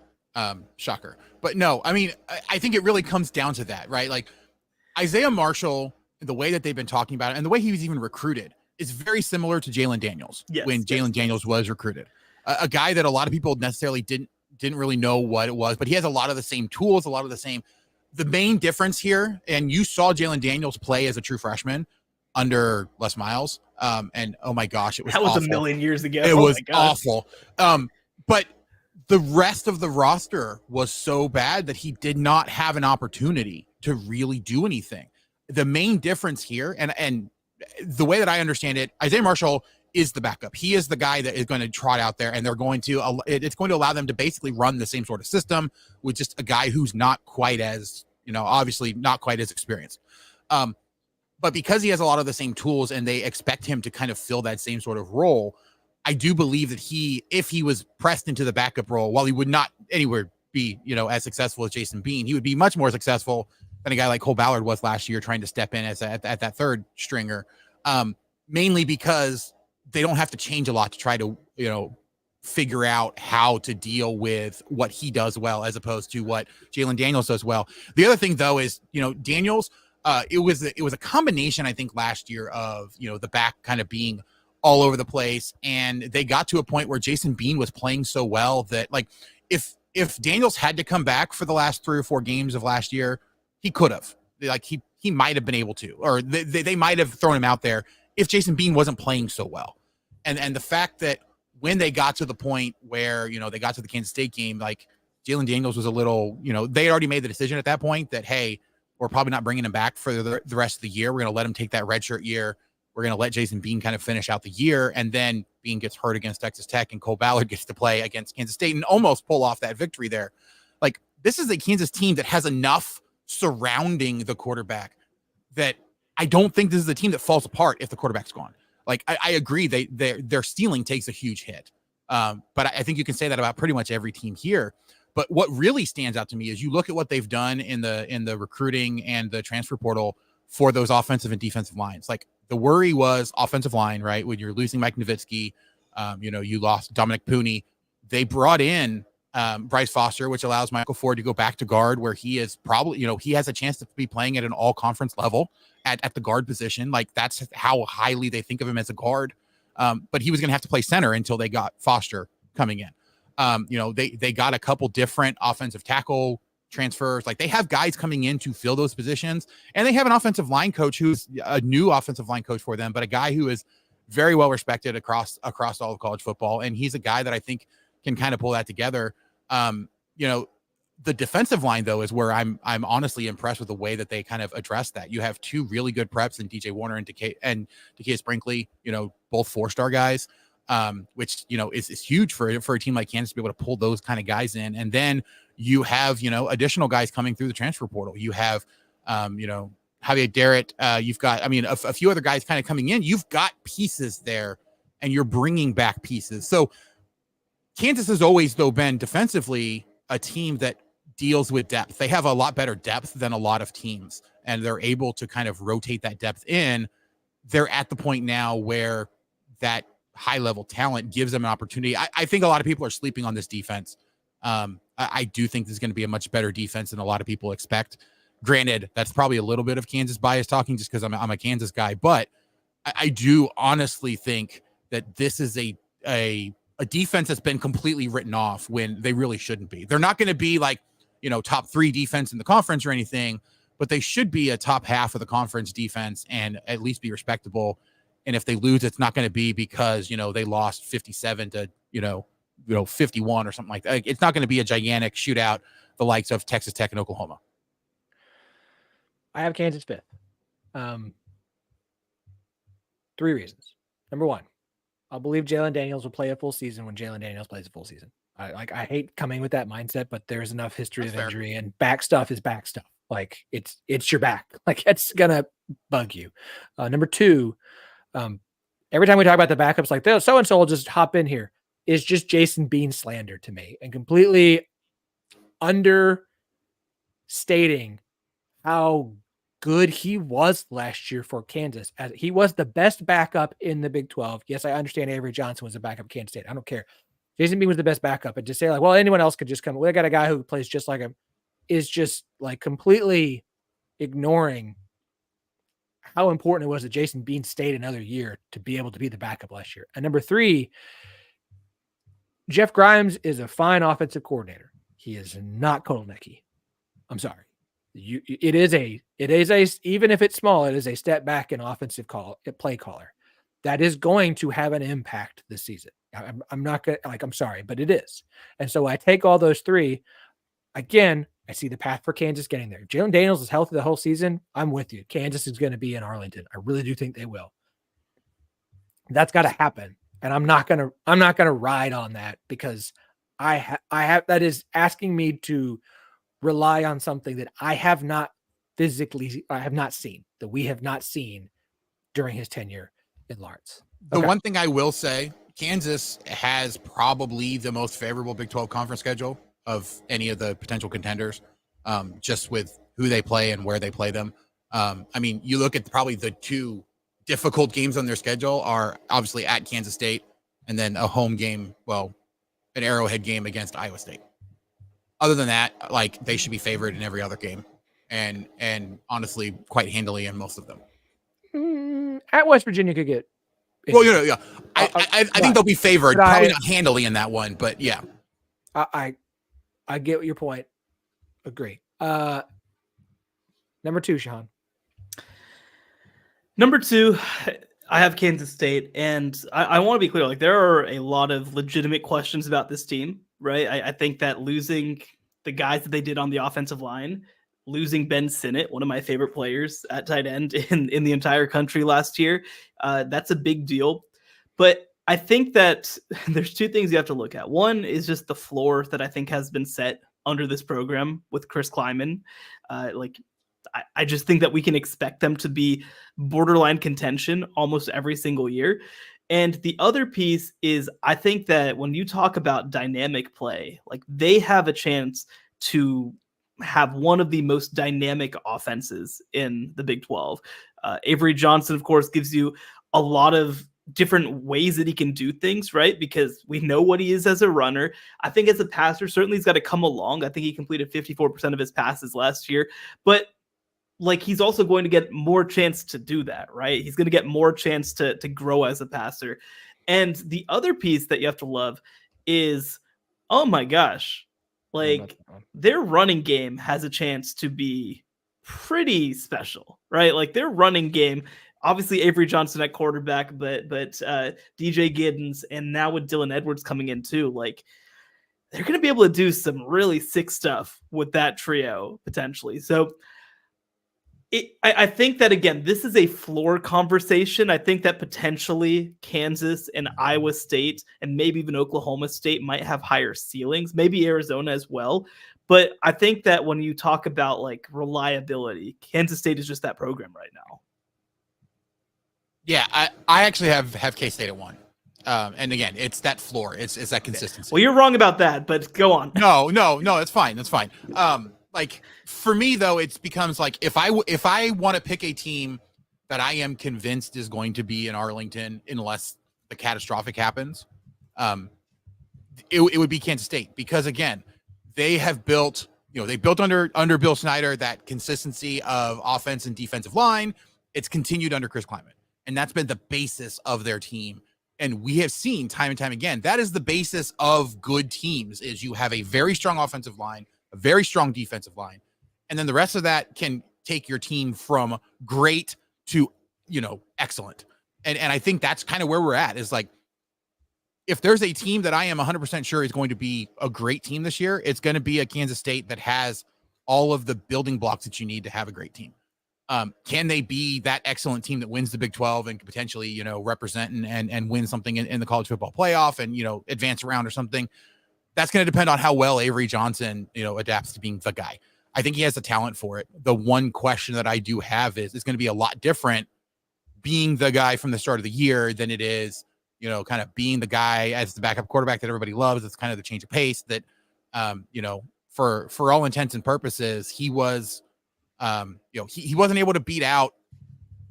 Shocker. But no, I mean, I think it really comes down to that, right? Like, Isaiah Marshall, the way that they've been talking about it and the way he was even recruited is very similar to Jalen Daniels when Jalen Daniels was recruited. A guy that a lot of people necessarily didn't really know what it was, but he has a lot of the same tools, a lot of the same. The main difference here, and you saw Jalen Daniels play as a true freshman under Les Miles, and oh my gosh, it was awful. A million years ago. It was awful. But the rest of the roster was so bad that he did not have an opportunity to really do anything. The main difference here, and the way that I understand it, Isaiah Marshall is the backup. He is the guy that is going to trot out there, and it's going to allow them to basically run the same sort of system with just a guy who's not quite as, obviously not quite as experienced. But because he has a lot of the same tools and they expect him to kind of fill that same sort of role, I do believe that if he was pressed into the backup role, while he would not anywhere be, as successful as Jason Bean, he would be much more successful than a guy like Cole Ballard was last year trying to step in at that third stringer, mainly because they don't have to change a lot to try to, figure out how to deal with what he does well, as opposed to what Jalen Daniels does well. The other thing, though, is, Daniels, it was a combination, I think, last year of, the back kind of being all over the place. And they got to a point where Jason Bean was playing so well that, like, if Daniels had to come back for the last 3 or 4 games of last year, he could have. Like, he might have been able to, or they might have thrown him out there if Jason Bean wasn't playing so well. And the fact that when they got to the point where, they got to the Kansas State game, like, Jalen Daniels was a little, they had already made the decision at that point that, hey, we're probably not bringing him back for the rest of the year. We're going to let him take that redshirt year. We're going to let Jason Bean kind of finish out the year. And then Bean gets hurt against Texas Tech and Cole Ballard gets to play against Kansas State and almost pull off that victory there. Like, this is a Kansas team that has enough surrounding the quarterback that I don't think this is a team that falls apart if the quarterback's gone. Like, I agree, their ceiling takes a huge hit. But I think you can say that about pretty much every team here. But what really stands out to me is you look at what they've done in the recruiting and the transfer portal for those offensive and defensive lines. Like, the worry was offensive line, right? When you're losing Mike Nowitzki, you lost Dominic Pooney. They brought in Bryce Foster, which allows Michael Ford to go back to guard, where he is probably, he has a chance to be playing at an all-conference level at the guard position. Like, that's how highly they think of him as a guard. But he was going to have to play center until they got Foster coming in. They got a couple different offensive tackle transfers. Like, they have guys coming in to fill those positions, and they have an offensive line coach who's a new offensive line coach for them, but a guy who is very well respected across all of college football. And he's a guy that I think can kind of pull that together. The defensive line, though, is where I'm honestly impressed with the way that they kind of address that. You have 2 really good preps in DJ Warner and De'Keis Brinkley, both 4-star guys, which, is huge for a team like Kansas to be able to pull those kind of guys in. And then you have, additional guys coming through the transfer portal. You have, Javier Darrett. You've got, a few other guys kind of coming in. You've got pieces there, and you're bringing back pieces. So Kansas has always, though, been defensively a team that deals with depth. They have a lot better depth than a lot of teams, and they're able to kind of rotate that depth in. They're at the point now where that high-level talent gives them an opportunity. I think a lot of people are sleeping on this defense. I do think this is going to be a much better defense than a lot of people expect. Granted, that's probably a little bit of Kansas bias talking just because I'm a Kansas guy, but I do honestly think that this is a defense that's been completely written off when they really shouldn't be. They're not going to be like, top 3 defense in the conference or anything, but they should be a top half of the conference defense and at least be respectable. And if they lose, it's not going to be because, they lost 57 to, 51 or something like that. It's not going to be a gigantic shootout, the likes of Texas Tech and Oklahoma. I have Kansas 5th. 3 reasons. Number 1, I believe Jalen Daniels will play a full season when Jalen Daniels plays a full season. I hate coming with that mindset, but there's enough history of injury, and back stuff is back stuff. Like, it's your back. Like, it's gonna bug you. Number 2, every time we talk about the backups, like, so-and-so will just hop in here, is just Jason Bean slander to me, and completely understating how good he was last year for Kansas. As he was the best backup in the Big 12. Yes, I understand Avery Johnson was a backup at Kansas State. I don't care. Jason Bean was the best backup. And to say, like, well, anyone else could just come. We got a guy who plays just like him, is just, like, completely ignoring how important it was that Jason Bean stayed another year to be able to be the backup last year. And number 3, Jeff Grimes is a fine offensive coordinator. He is not Kotelnicki. I'm sorry. It is a, even if it's small, it is a step back in offensive play caller. That is going to have an impact this season. I'm not going to, I'm sorry, but it is. And so I take all those 3. Again, I see the path for Kansas getting there. Jalen Daniels is healthy the whole season. I'm with you. Kansas is going to be in Arlington. I really do think they will. That's got to happen. And I'm not going to ride on that because I have, that is asking me to rely on something that I have not seen, that we have not seen during his tenure in Lawrence. The one thing I will say, Kansas has probably the most favorable Big 12 conference schedule of any of the potential contenders, just with who they play and where they play them. I mean, you look at probably the 2 difficult games on their schedule are obviously at Kansas State and then a home game, an Arrowhead game against Iowa State. Other than that, they should be favored in every other game and honestly quite handily in most of them. At West Virginia could get. Well, yeah. I think they'll be favored, probably not handily in that one, but yeah. I get your point. Agree. Number 2, Shehan. Number 2, I have Kansas State, and I want to be clear. There are a lot of legitimate questions about this team, right? I think that losing the guys that they did on the offensive line, losing Ben Sinnott, one of my favorite players at tight end in the entire country last year, that's a big deal. But I think that there's 2 things you have to look at. One is just the floor that I think has been set under this program with Chris Kleiman. I just think that we can expect them to be borderline contention almost every single year. And the other piece is I think that when you talk about dynamic play, they have a chance to have one of the most dynamic offenses in the Big 12. Avery Johnson, of course, gives you a lot of different ways that he can do things, right? Because we know what he is as a runner. I think as a passer, certainly he's got to come along. I think he completed 54% of his passes last year, but he's also going to get more chance to do that, right? He's going to get more chance to grow as a passer. And the other piece that you have to love is, oh my gosh, their running game has a chance to be pretty special, right? Their running game, obviously Avery Johnson at quarterback, but DJ Giddens, and now with Dylan Edwards coming in too, they're going to be able to do some really sick stuff with that trio potentially. So I think that, again, this is a floor conversation. I think that potentially Kansas and Iowa State and maybe even Oklahoma State might have higher ceilings, maybe Arizona as well. But I think that when you talk about reliability, Kansas State is just that program right now. Yeah, I actually have K-State at 1. And again, it's that floor. It's that consistency. Well, you're wrong about that, but go on. No, it's fine. That's fine. For me though, it becomes if I want to pick a team that I am convinced is going to be in Arlington unless the catastrophic happens, it would be Kansas State, because again, they have built, they built under Bill Snyder that consistency of offense and defensive line. It's continued under Chris Kleiman, and that's been the basis of their team. And we have seen time and time again, that is the basis of good teams, is you have a very strong offensive line, a very strong defensive line, and then the rest of that can take your team from great to, excellent. And I think that's kind of where we're at, is if there's a team that I am 100% sure is going to be a great team this year, it's going to be a Kansas State that has all of the building blocks that you need to have a great team. Can they be that excellent team that wins the Big 12 and potentially, represent and win something in the college football playoff and, advance around or something? That's going to depend on how well Avery Johnson, adapts to being the guy. I think he has the talent for it. The one question that I do have is, it's going to be a lot different being the guy from the start of the year than it is, kind of being the guy as the backup quarterback that everybody loves. It's kind of the change of pace that, for all intents and purposes, he was, he wasn't able to beat out,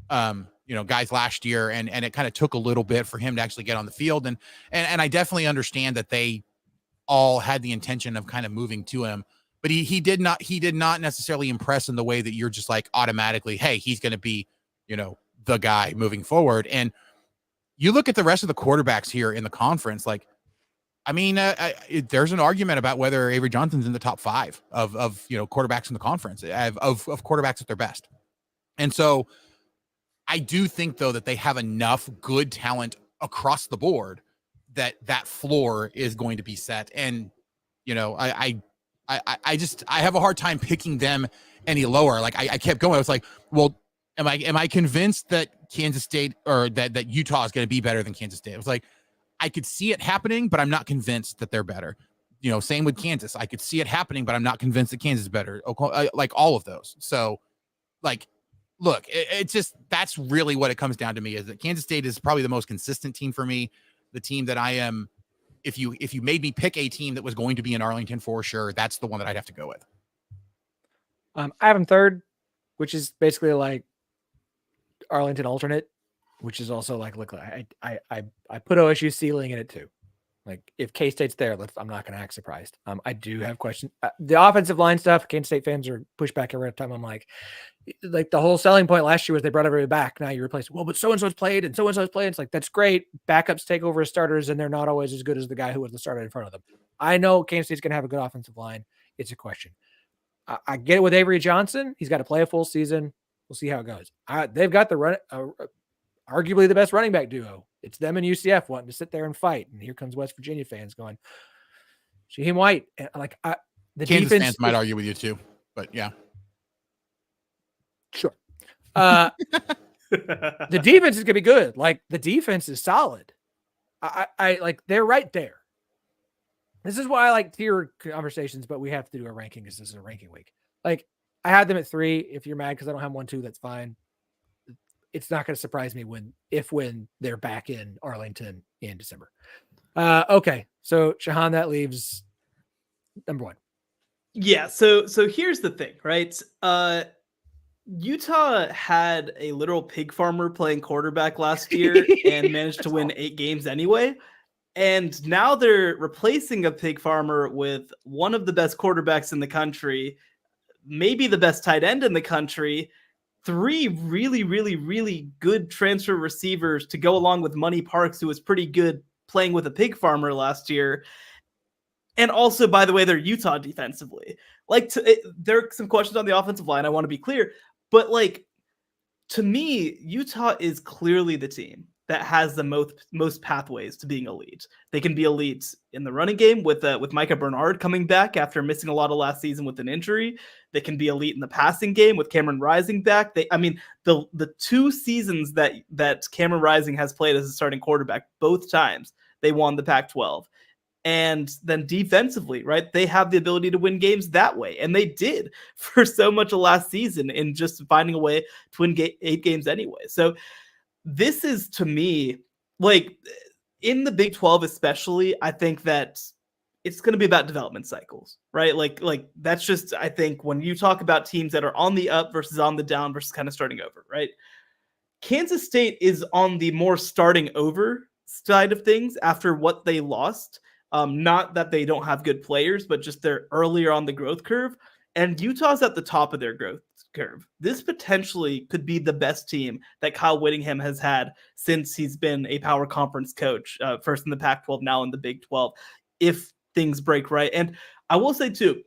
guys last year. And it kind of took a little bit for him to actually get on the field. And I definitely understand that they all had the intention of kind of moving to him, but he did not necessarily impress in the way that you're just automatically, hey, he's going to be the guy moving forward. And you look at the rest of the quarterbacks here in the conference, like, I mean, there's an argument about whether Avery Johnson's in the top 5 of quarterbacks in the conference, of quarterbacks at their best. And so I do think, though, that they have enough good talent across the board that floor is going to be set. And, I have a hard time picking them any lower. Like I kept going. I was like, well, am I convinced that Kansas State or that Utah is going to be better than Kansas State? I was like, I could see it happening, but I'm not convinced that they're better. Same with Kansas. I could see it happening, but I'm not convinced that Kansas is better. Like all of those. So, like, look, it's just, that's really what it comes down to me, is that Kansas State is probably the most consistent team for me. The team that I am, if you made me pick a team that was going to be in Arlington for sure, that's the one that I'd have to go with. I have them third, which is basically like Arlington alternate, which is also like, look, I put OSU ceiling in it too. Like if K-State's there, I'm not going to act surprised. I do have questions. The offensive line stuff, Kansas State fans are pushed back every time. I'm like the whole selling point last year was they brought everybody back. Now you replace, well, but so-and-so's played and so-and-so's played. It's like, that's great. Backups take over as starters and they're not always as good as the guy who was the starter in front of them. I know Kansas State's going to have a good offensive line. It's a question. I get it with Avery Johnson. He's got to play a full season. We'll see how it goes. They've got the run, arguably the best running back duo. It's them and UCF wanting to sit there and fight. And here comes West Virginia fans going, Shehan White. And like the Kansas defense fans might argue with you too, but yeah. Sure. The defense is going to be good. Like the defense is solid. I like, they're right there. This is why I like tier conversations, but we have to do a ranking because this is a ranking week. Like I had them at 3. If you're mad because I don't have 1, 2, that's fine. It's not going to surprise me when they're back in Arlington in December. Okay. So Shehan, that leaves number 1. Yeah. So here's the thing, right? Utah had a literal pig farmer playing quarterback last year and managed to win 8 games anyway. And now they're replacing a pig farmer with one of the best quarterbacks in the country, maybe the best tight end in the country, 3 really, really, really good transfer receivers to go along with Money Parks, who was pretty good playing with a pig farmer last year. And also, by the way, they're Utah defensively. There are some questions on the offensive line, I want to be clear. But, like, to me, Utah is clearly the team that has the most pathways to being elite. They can be elite in the running game with Micah Bernard coming back after missing a lot of last season with an injury. They can be elite in the passing game with Cameron Rising back. The 2 seasons that Cameron Rising has played as a starting quarterback, both times they won the Pac-12. And then defensively, right, they have the ability to win games that way. And they did for so much of last season in just finding a way to win 8 games anyway. So this is, to me, like in the Big 12 especially, I think that it's going to be about development cycles, right? Like that's just, I think when you talk about teams that are on the up versus on the down versus kind of starting over, right? Kansas State is on the more starting over side of things after what they lost. Not that they don't have good players, but just they're earlier on the growth curve. And Utah's at the top of their growth curve. This potentially could be the best team that Kyle Whittingham has had since he's been a power conference coach, first in the Pac-12, now in the Big 12, if things break right. And I will say too,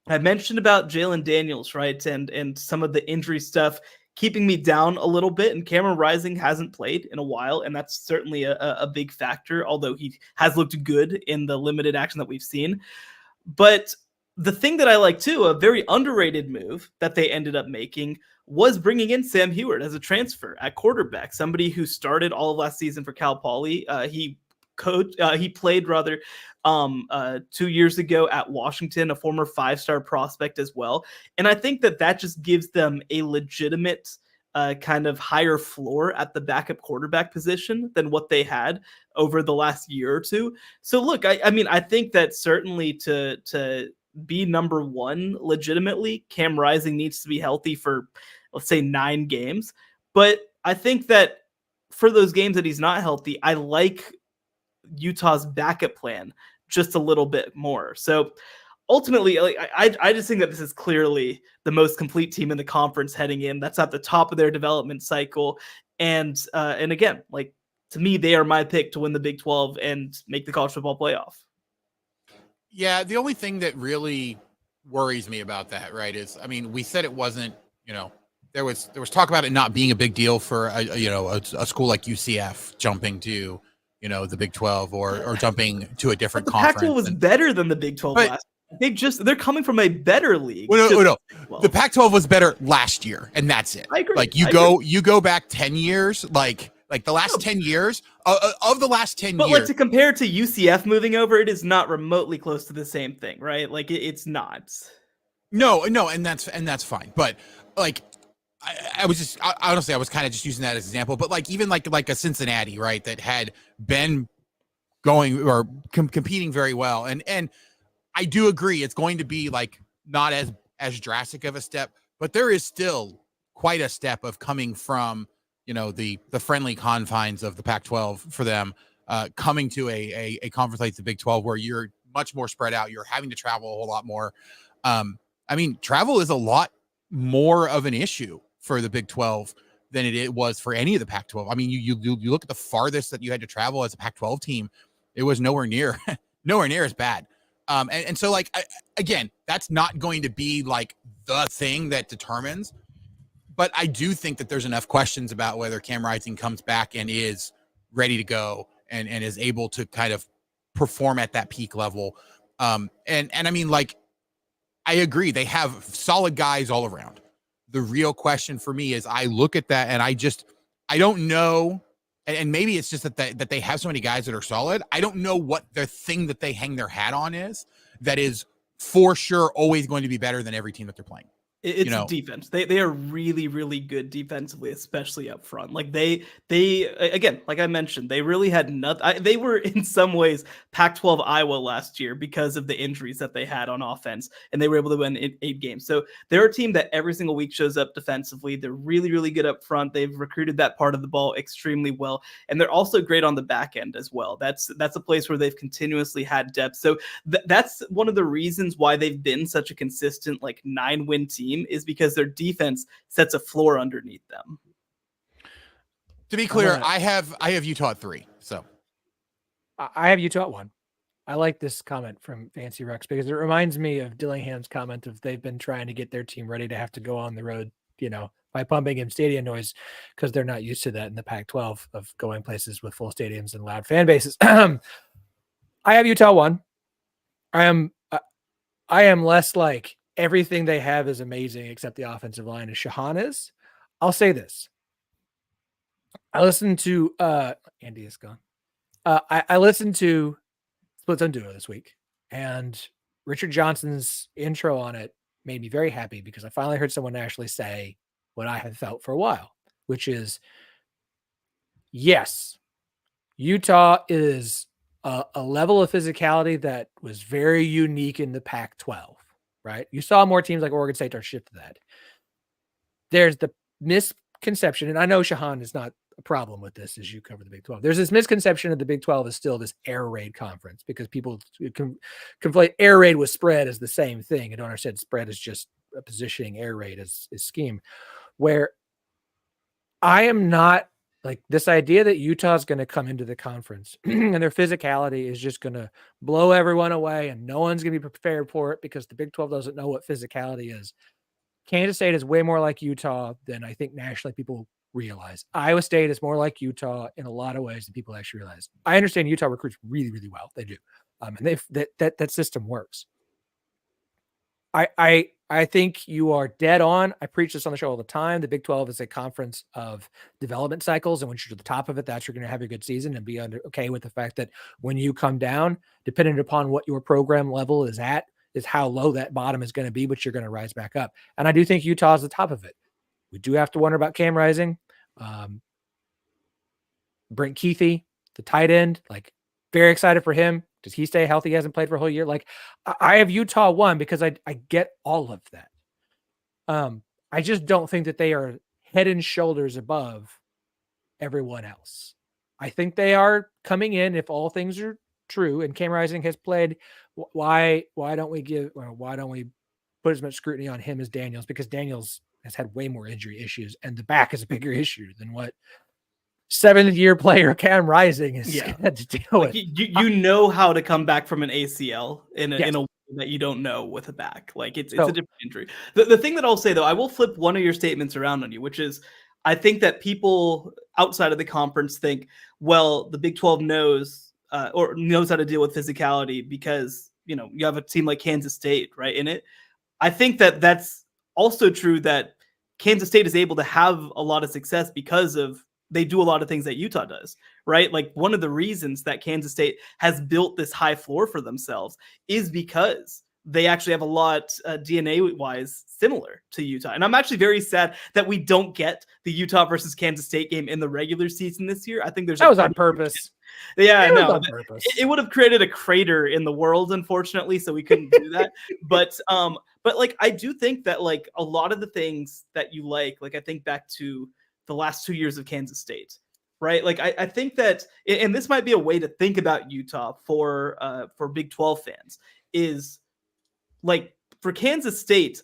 I mentioned about Jalen Daniels, right? And some of the injury stuff keeping me down a little bit. And Cameron Rising hasn't played in a while, and that's certainly a big factor, although he has looked good in the limited action that we've seen. But the thing that I like too, a very underrated move that they ended up making, was bringing in Sam Heward as a transfer at quarterback, somebody who started all of last season for Cal Poly. He played 2 years ago at Washington, a former 5-star prospect as well. And I think that just gives them a legitimate kind of higher floor at the backup quarterback position than what they had over the last year or two. So look, I think that certainly to be number 1 legitimately, Cam Rising needs to be healthy for, let's say, 9 games. But I think that for those games that he's not healthy, I like Utah's backup plan just a little bit more. So ultimately, like I just think that this is clearly the most complete team in the conference heading in. That's at the top of their development cycle, and again, like to me, they are my pick to win the Big 12 and make the college football playoff. Yeah, the only thing that really worries me about that, right, is, I mean, we said it wasn't, there was talk about it not being a big deal for a school like UCF jumping to, the Big 12 or jumping to a different conference. Pac-12 was better than the Big 12 last year. They're coming from a better league. No. The Pac-12 was better last year, and that's it. I agree. Like you go back 10 years, like the last 10 years of the last 10 years. But like to compare to UCF moving over, it is not remotely close to the same thing, right? Like it's not. No, and that's fine. But like I was honestly kind of just using that as an example. But like even like a Cincinnati, right, that had been going or competing very well, and I do agree it's going to be like not as drastic of a step, but there is still quite a step of coming from the friendly confines of the Pac-12 for them, coming to a conference like the Big 12 where you're much more spread out. You're having to travel a whole lot more. I mean, travel is a lot more of an issue for the Big 12 than it was for any of the Pac-12. I mean, you look at the farthest that you had to travel as a Pac-12 team, it was nowhere near as bad. And so like, again, that's not going to be like the thing that determines, but I do think that there's enough questions about whether Cam Rising comes back and is ready to go and is able to kind of perform at that peak level. And I mean, like, I agree. They have solid guys all around. The real question for me is I look at that and I don't know. And maybe it's just that they have so many guys that are solid. I don't know what their thing that they hang their hat on is that is for sure always going to be better than every team that they're playing. It's defense. They are really, really good defensively, especially up front. Like they again, like I mentioned, they really had nothing. They were in some ways Pac-12 Iowa last year because of the injuries that they had on offense, and they were able to win 8 games. So they're a team that every single week shows up defensively. They're really, really good up front. They've recruited that part of the ball extremely well, and they're also great on the back end as well. That's a place where they've continuously had depth. So that's one of the reasons why they've been such a consistent like 9-win team, is because their defense sets a floor underneath them. To be clear, I have Utah at 3. So I have Utah at 1. I like this comment from Fancy Rex because it reminds me of Dillingham's comment of they've been trying to get their team ready to have to go on the road, by pumping in stadium noise because they're not used to that in the Pac-12 of going places with full stadiums and loud fan bases. I have Utah 1. I am less like everything they have is amazing except the offensive line as Shehan is. I'll say this. I listened to Andy is gone. I listened to Split Zone Duo this week, and Richard Johnson's intro on it made me very happy because I finally heard someone actually say what I have felt for a while, which is, yes, Utah is a level of physicality that was very unique in the Pac-12. Right? You saw more teams like Oregon State are shift to that. There's the misconception, and I know Shehan is not a problem with this as you cover the Big 12. There's this misconception that the Big 12 is still this air raid conference because people conflate air raid with spread as the same thing. I don't understand spread is just a positioning, air raid is scheme, where I am not like this idea that Utah is going to come into the conference and their physicality is just going to blow everyone away and no one's going to be prepared for it because the Big 12 doesn't know what physicality is. Kansas State is way more like Utah than I think nationally people realize. Iowa State is more like Utah in a lot of ways than people actually realize. I understand Utah recruits really, really well. They do. And that system works. I think you are dead on. I preach this on the show all the time. The Big 12 is a conference of development cycles. And once you're at the top of it, that's you're going to have a good season and be okay with the fact that when you come down, depending upon what your program level is at, is how low that bottom is going to be, but you're going to rise back up. And I do think Utah is the top of it. We do have to wonder about Cam Rising. Brent Keithy, the tight end, like very excited for him. Does he stay healthy? He hasn't played for a whole year. Like I have Utah 1 because I get all of that. I just don't think that they are head and shoulders above everyone else. I think they are coming in, if all things are true, and Cam Rising has played. Why don't we put as much scrutiny on him as Daniels? Because Daniels has had way more injury issues, and the back is a bigger issue than what 7-year player Cam Rising is had to deal with. You know how to come back from an ACL in a way that you don't know with a back. Like it's a different injury. The thing that I'll say though, I will flip one of your statements around on you, which is I think that people outside of the conference think, well, the Big 12 knows how to deal with physicality because you have a team like Kansas State right in it. I think that that's also true that Kansas State is able to have a lot of success because of they do a lot of things that Utah does, right? Like one of the reasons that Kansas State has built this high floor for themselves is because they actually have a lot DNA wise similar to Utah. And I'm actually very sad that we don't get the Utah versus Kansas State game in the regular season this year. I think that was on purpose. Yeah, no, it would have created a crater in the world, unfortunately, so we couldn't do that. But like I do think that like a lot of the things that you like I think back to the last 2 years of Kansas State, right? Like I think that, and this might be a way to think about Utah for Big 12 fans, is like for Kansas State,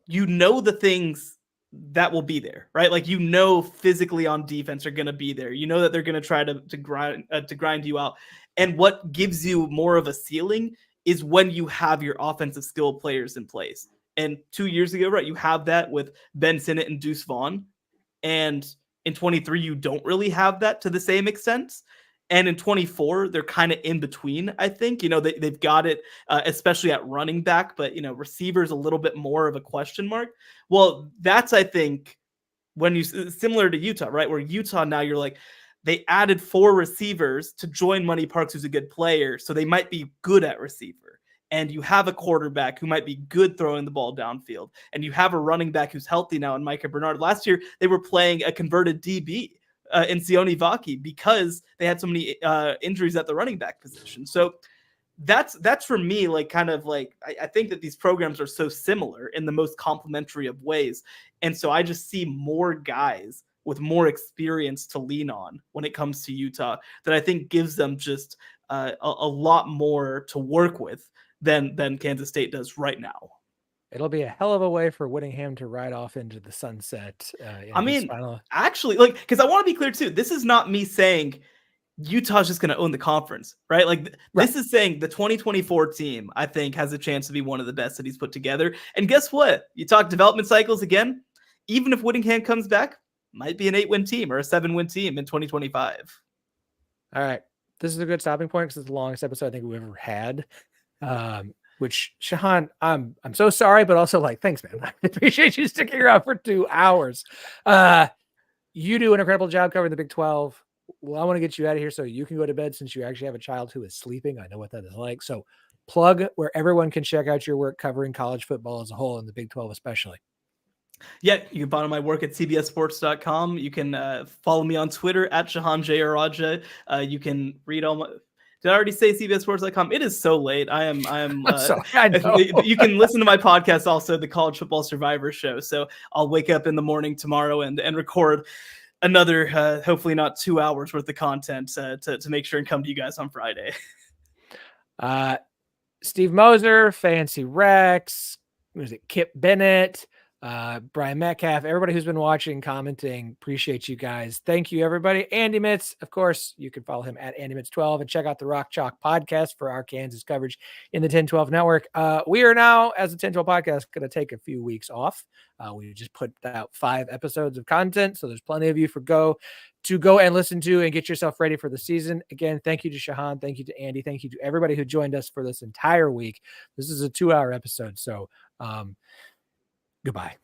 the things that will be there, right? Like physically on defense are going to be there. That they're going to try to grind you out. And what gives you more of a ceiling is when you have your offensive skill players in place. And 2 years ago, right, you have that with Ben Sinnott and Deuce Vaughn. And in 23, you don't really have that to the same extent. And in 24, they're kind of in between, I think. They've got it, especially at running back, but, receivers a little bit more of a question mark. Well, that's, I think, similar to Utah, right? Where Utah now you're like, they added 4 receivers to join Money Parks, who's a good player. So they might be good at receiver. And you have a quarterback who might be good throwing the ball downfield. And you have a running back who's healthy now in Micah Bernard. Last year, they were playing a converted DB in Sione Vaki because they had so many injuries at the running back position. So that's for me, like kind of like, I think that these programs are so similar in the most complementary of ways. And so I just see more guys with more experience to lean on when it comes to Utah that I think gives them just a lot more to work with than Kansas State does right now. It'll be a hell of a way for Whittingham to ride off into the sunset. Actually, because I want to be clear too, this is not me saying Utah's just going to own the conference, right? This is saying the 2024 team, I think, has a chance to be one of the best that he's put together. And guess what? You talk development cycles again, even if Whittingham comes back, might be an 8-win team or a 7-win team in 2025. All right. This is a good stopping point because it's the longest episode I think we've ever had. Which Shehan, I'm so sorry, but also thanks, man. I appreciate you sticking around for 2 hours. You do an incredible job covering the Big 12. Well, I want to get you out of here so you can go to bed since you actually have a child who is sleeping. I know what that is like. So plug where everyone can check out your work covering college football as a whole and the Big 12 especially. Yeah, you can follow my work at cbssports.com. You can follow me on Twitter at Shehan Jeyarajah. You can read all my... Did I already say cbssports.com? It is so late. I am. Sorry, I know. You can listen to my podcast also, the College Football Survivor Show. So I'll wake up in the morning tomorrow and record another, hopefully not 2 hours worth of content to make sure and come to you guys on Friday. Steve Moser, Fancy Rex, was it Kip Bennett? Brian Metcalf, everybody who's been watching, commenting, appreciate you guys. Thank you, everybody. Andy Mitz, of course, you can follow him at AndyMitz12 and check out the Rock Chalk podcast for our Kansas coverage in the 1012 network. We are now, as a 1012 podcast, going to take a few weeks off. We just put out 5 episodes of content, so there's plenty of you to go and listen to and get yourself ready for the season. Again, thank you to Shehan. Thank you to Andy. Thank you to everybody who joined us for this entire week. This is a 2-hour episode, so goodbye.